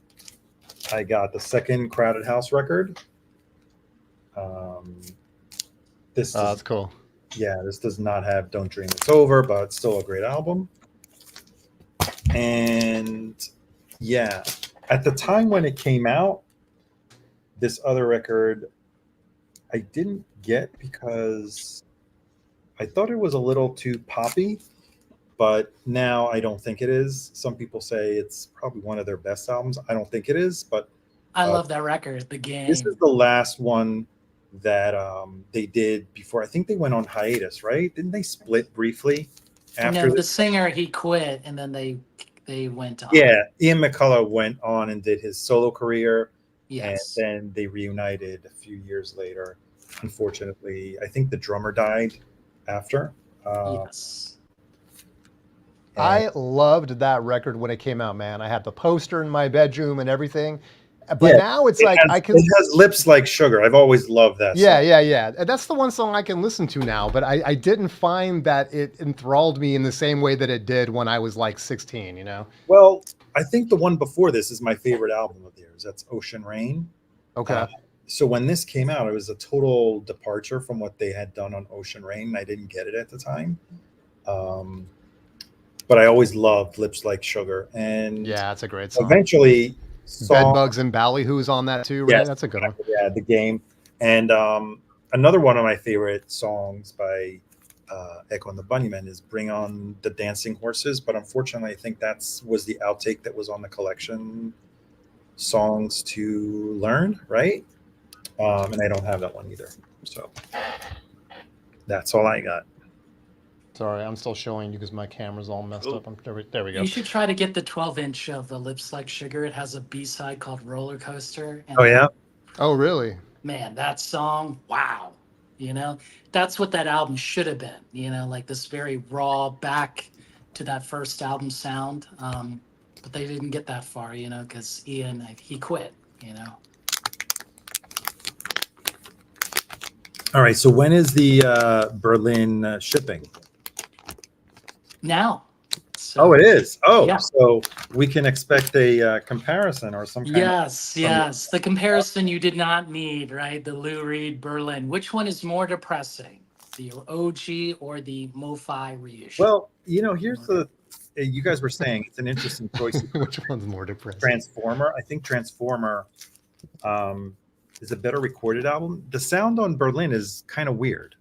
I got the second Crowded House record. That's cool. Yeah, this does not have "Don't Dream It's Over," but it's still a great album. And yeah, at the time when it came out, this other record I didn't get because I thought it was a little too poppy, but now I don't think it is. Some people say it's probably one of their best albums. I don't think it is, but I love that record, The Game. This is the last one that they did before. I think they went on hiatus, right? Didn't they split briefly after No, the singer, he quit, and then they went on. Yeah, Ian McCullough went on and did his solo career. Yes. And then they reunited a few years later. Unfortunately, I think the drummer died after. Yes. I loved that record when it came out, man. I had the poster in my bedroom and everything. But now it's like it has Lips Like Sugar. I've always loved that song. Yeah. And that's the one song I can listen to now, but I didn't find that it enthralled me in the same way that it did when I was like 16, you know? Well, I think the one before this is my favorite album of theirs. That's Ocean Rain. Okay. So when this came out, it was a total departure from what they had done on Ocean Rain. I didn't get it at the time. But I always loved Lips Like Sugar. And yeah, it's a great song. Eventually, Bedbugs and Ballyhoo's on that too, right? Yes, that's a good one. Yeah, The Game. And another one of my favorite songs by Echo and the Bunnymen is Bring On the Dancing Horses. But unfortunately, I think that was the outtake that was on the collection, Songs to Learn, right? And I don't have that one either. So that's all I got. Sorry, I'm still showing you because my camera's all messed up. There we go. You should try to get the 12-inch of the Lips Like Sugar. It has a B-side called Roller Coaster. And oh, yeah? Oh, really? Man, that song, wow. You know, that's what that album should have been. You know, like this very raw back to that first album sound. But they didn't get that far, you know, because Ian, he quit, you know. All right, so when is the Berlin shipping? Now. So, it is. Oh, yeah. So we can expect a comparison or some kind Yes. The comparison you did not need, right? The Lou Reed Berlin. Which one is more depressing? The OG or the MoFi reissue? Well, you know, here's you guys were saying it's an interesting choice. Which one's more depressing? Transformer. I think Transformer is a better recorded album. The sound on Berlin is kind of weird.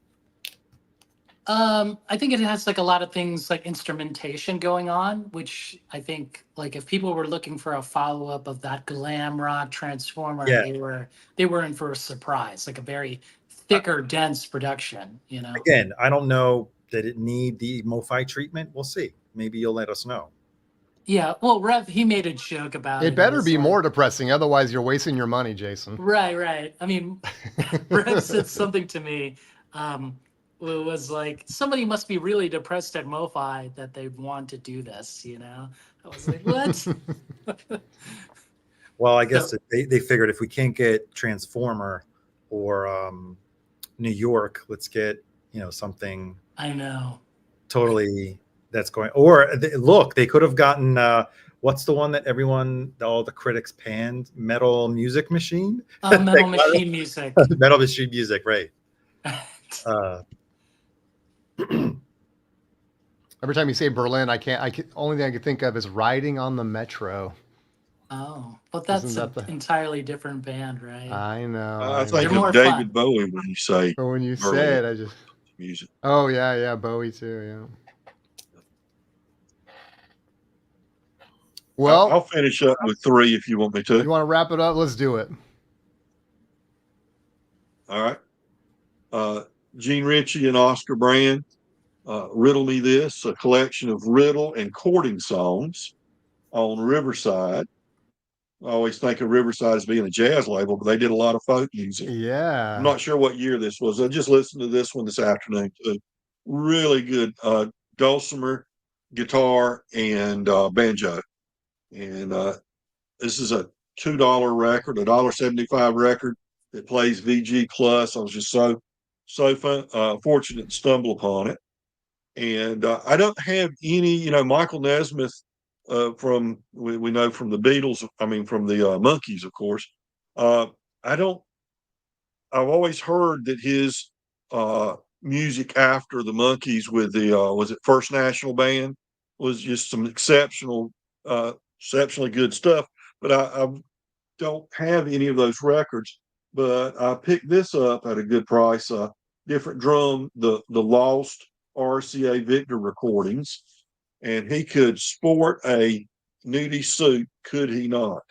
I think it has like a lot of things like instrumentation going on, which I think like if people were looking for a follow-up of that glam rock Transformer, they were in for a surprise, like a very thicker, dense production, you know. Again, I don't know that it need the MoFi treatment. We'll see. Maybe you'll let us know. Yeah, well, Rev, he made a joke about it. It better be more depressing, otherwise you're wasting your money, Jason. Right. I mean, Rev said something to me. It was like, somebody must be really depressed at MoFi that they want to do this, you know? I was like, what? Well, I guess they figured if we can't get Transformer or New York, let's get, you know, something. I know. Totally that's going. Or look, they could have gotten, what's the one that all the critics panned? Metal Music Machine? Metal Machine Music. Metal Machine Music, right. Every time you say Berlin, only thing I can think of is Riding on the Metro. Oh, but that's an entirely different band, right? I know. I think of David Bowie when you say. But when you Berlin. say it, I just music. Oh yeah, Bowie too, yeah. Well, I'll finish up with 3 if you want me to. You want to wrap it up? Let's do it. All right. Gene Ritchie and Oscar Brand. Riddle Me This, a collection of riddle and courting songs on Riverside. I always think of Riverside as being a jazz label, but they did a lot of folk music. I'm Yeah. not sure what year this was. I just listened to this one this afternoon too. Really good dulcimer, guitar, and banjo. And this is a $2 record, a $1.75 record that plays VG plus. I was just so fortunate to stumble upon it. And I don't have any, Michael Nesmith from we know from the Beatles. I mean, from the Monkees, of course. I don't. I've always heard that his music after the Monkees with the was it First National Band was just some exceptionally good stuff. But I don't have any of those records. But I picked this up at a good price. Different drum, the Lost RCA Victor recordings, and he could sport a nudie suit, could he not?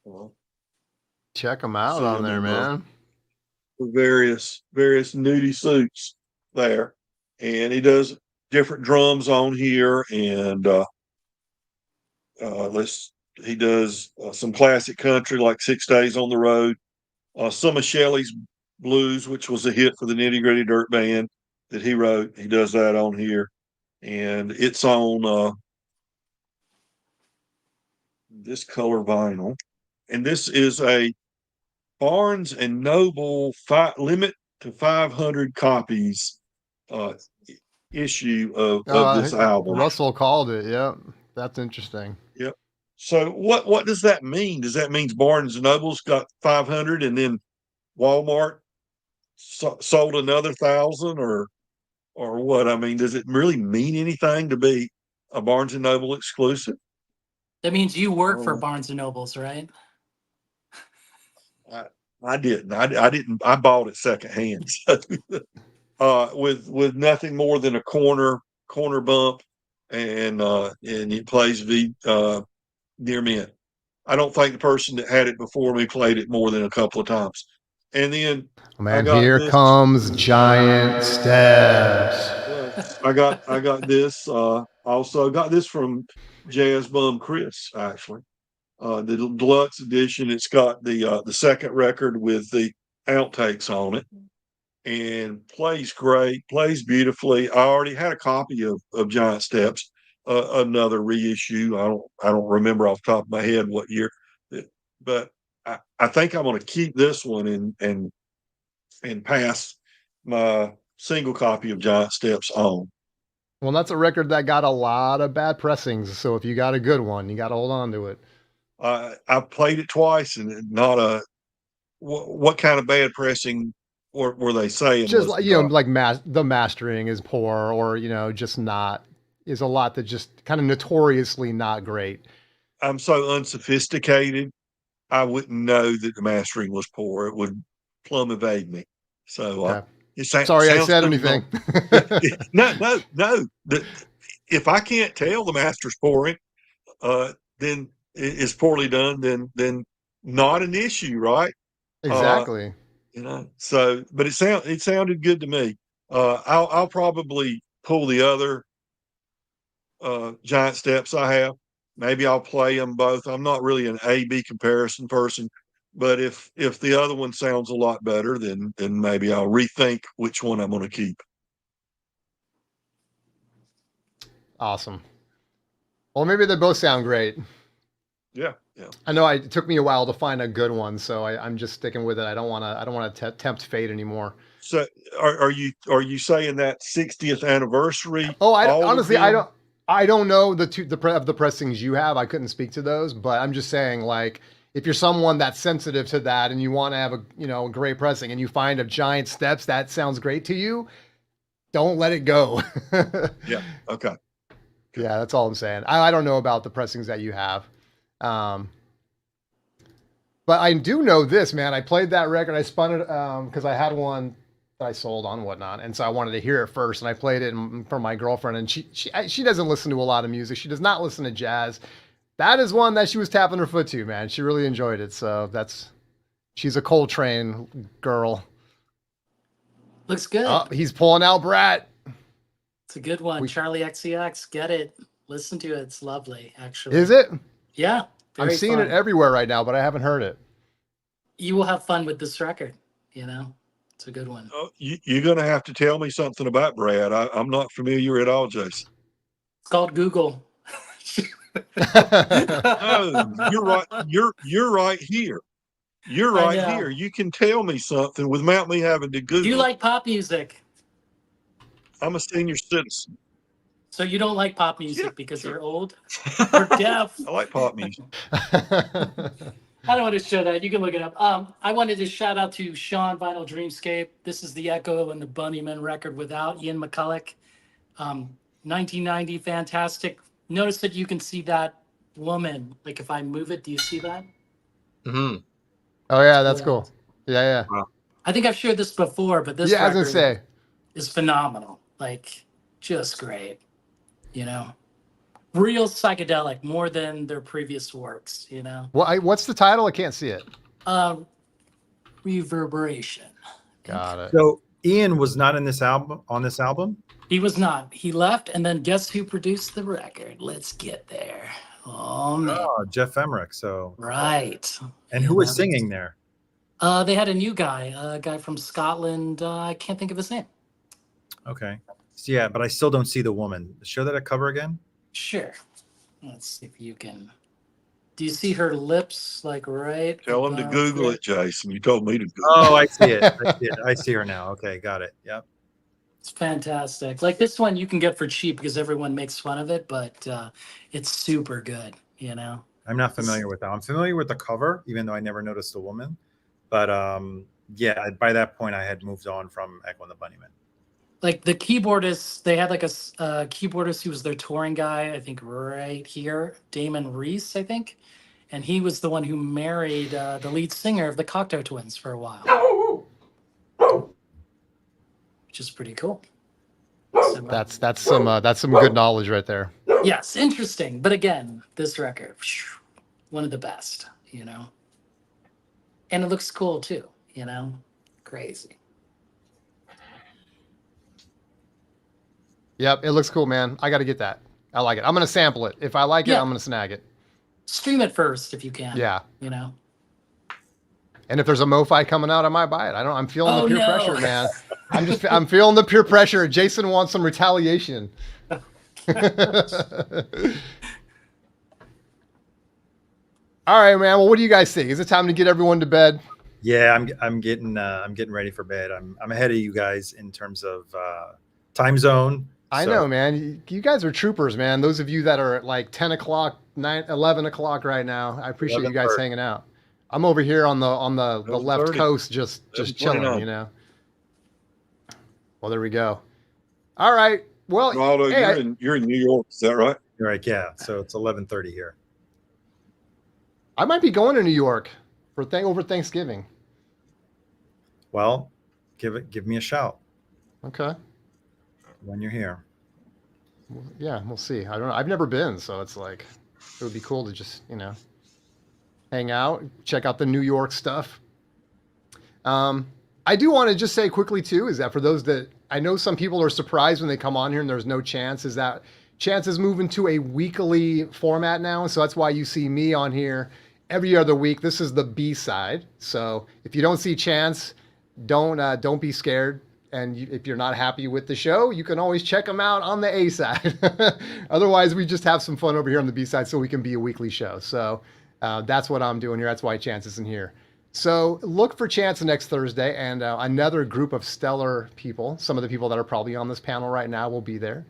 Well, Check them out see on him there, in man. various nudie suits there, and he does different drums on here, and he does some classic country like 6 Days on the Road, some of Shelley's blues, which was a hit for the Nitty Gritty Dirt Band that he wrote. He does that on here, and it's on this color vinyl. And this is a Barnes and Noble limit to 500 copies issue of this album. Russell called it. Yep, that's interesting. Yep. So what does that mean? Does that mean Barnes and Noble's got 500 and then Walmart sold another 1,000, or what? I mean, does it really mean anything to be a Barnes and Noble exclusive? That means you work for Barnes and Nobles, right? I didn't. I didn't. I bought it secondhand. With nothing more than a corner bump, and it plays near mint. I don't think the person that had it before me played it more than a couple of times. And then here comes Giant Steps. I got this. Also got this from Jazz Bum Chris, actually. The deluxe edition. It's got the second record with the outtakes on it, and plays great, plays beautifully. I already had a copy of Giant Steps, another reissue. I don't remember off the top of my head what year, but I think I'm going to keep this one and pass my single copy of Giant Steps on. Well, that's a record that got a lot of bad pressings. So if you got a good one, you got to hold on to it. I played it twice, and not a what kind of bad pressing were they saying? Just like, like the mastering is poor, or just not, is a lot that just kind of notoriously not great. I'm so unsophisticated, I wouldn't know that the mastering was poor. It would plumb evade me. So sorry I said anything. No. If I can't tell the master's pouring, then it's poorly done. Then not an issue, right? Exactly. So, but it sounded good to me. I'll probably pull the other Giant Steps I have. Maybe I'll play them both. I'm not really an A/B comparison person, but if the other one sounds a lot better, then maybe I'll rethink which one I'm going to keep. Awesome. Well, maybe they both sound great. Yeah. I know it took me a while to find a good one, so I'm just sticking with it. I don't want to tempt fate anymore. So, are you saying that 60th anniversary? Oh, honestly, I don't know the pressings you have. I couldn't speak to those, but I'm just saying, like, if you're someone that's sensitive to that and you want to have a great pressing, and you find a Giant Steps that sounds great to you, don't let it go. Yeah. Okay. Yeah, that's all I'm saying. I don't know about the pressings that you have. But I do know this, man. I played that record. I spun it because I had one that I sold on whatnot, and so I wanted to hear it first. And I played it for my girlfriend, and she doesn't listen to a lot of music. She does not listen to jazz. That is one that she was tapping her foot to, man. She really enjoyed it. So she's a Coltrane girl. Looks good. Oh, he's pulling out Brat. It's a good one. Charlie XCX, get it. Listen to it. It's lovely, actually. Is it? Yeah. I'm seeing it everywhere right now, but I haven't heard it. You will have fun with this record, It's a good one. You're going to have to tell me something about Brad. I'm not familiar at all, Jason. It's called Google. No, you're right. You're right here. You're right here. You can tell me something without me having to Google. Do you like pop music? I'm a senior citizen. So you don't like pop music because you're old or deaf? I like pop music. I don't want to show that. You can look it up. I wanted to shout out to Sean Vinyl Dreamscape. This is the Echo and the Bunnymen record without Ian McCulloch. 1990, fantastic. Notice that you can see that woman. Like if I move it, do you see that? Mm-hmm. Oh yeah, that's cool. Yeah. Wow. I think I've shared this before, but this record is phenomenal. Like just great. Real psychedelic, more than their previous works, Well, what's the title? I can't see it. Reverberation. Got it. So Ian was not in this album, on this album? He was not. He left, and then guess who produced the record? Let's get there. Oh, man. Oh, Jeff Emmerich. So right. And who was singing there? They had a new guy, a guy from Scotland. I can't think of his name. Okay. So, yeah, but I still don't see the woman. Show that a cover again. Sure. Let's see if you can. Do you see her lips, like right? Tell him to Google it, Jason. You told me to Google it. Oh, I see it. I see her now. Okay, got it. Yep. It's fantastic. Like this one you can get for cheap because everyone makes fun of it, but it's super good, I'm not familiar with that. I'm familiar with the cover, even though I never noticed the woman. But yeah, by that point I had moved on from Echo and the Bunnymen. Like the keyboardist, they had like a keyboardist who was their touring guy, I think right here, Damon Reese, I think. And he was the one who married the lead singer of the Cocteau Twins for a while. Which is pretty cool. So, that's some good knowledge right there. Yes, interesting. But again, this record, one of the best, And it looks cool too, Crazy. Yep, it looks cool, man. I got to get that. I like it. I'm going to sample it. If I like it, I'm going to snag it. Stream it first if you can. Yeah. And if there's a MoFi coming out, I might buy it. I'm feeling the peer pressure, man. I'm feeling the peer pressure. Jason wants some retaliation. All right, man. Well, what do you guys think? Is it time to get everyone to bed? Yeah, I'm getting ready for bed. I'm ahead of you guys in terms of time zone. I know, man. You guys are troopers, man. Those of you that are at like 10 o'clock, 11 o'clock right now, I appreciate you guys hanging out. I'm over here on the left coast, just chilling, Well, there we go. All right. Well, Ronaldo, you're in New York, is that right? You're right. Yeah. So it's 11:30 here. I might be going to New York for over Thanksgiving. Well, give me a shout. Okay. When you're here. Yeah, we'll see. I don't know. I've never been, so it's like it would be cool to just, hang out, check out the New York stuff. I do want to just say quickly too, is that for those that I know some people are surprised when they come on here and there's no Chance, is that Chance is moving to a weekly format now. So that's why you see me on here every other week. This is the B side. So if you don't see Chance, don't be scared. And if you're not happy with the show, you can always check them out on the A side. Otherwise, we just have some fun over here on the B side so we can be a weekly show. So that's what I'm doing here. That's why Chance isn't here. So look for Chance next Thursday, and another group of stellar people. Some of the people that are probably on this panel right now will be there.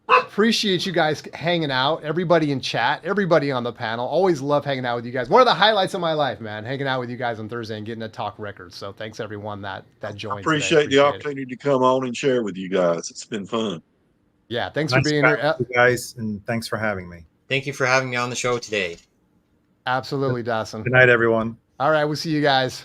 Appreciate you guys hanging out. Everybody in chat, everybody on the panel. Always love hanging out with you guys. One of the highlights of my life, man, hanging out with you guys on Thursday and getting to talk records. So thanks everyone that joined. Appreciate the opportunity to come on and share with you guys. It's been fun. Yeah, thanks for being here, you guys, and thanks for having me. Thank you for having me on the show today. Absolutely, Dawson. Good night, everyone. All right, we'll see you guys.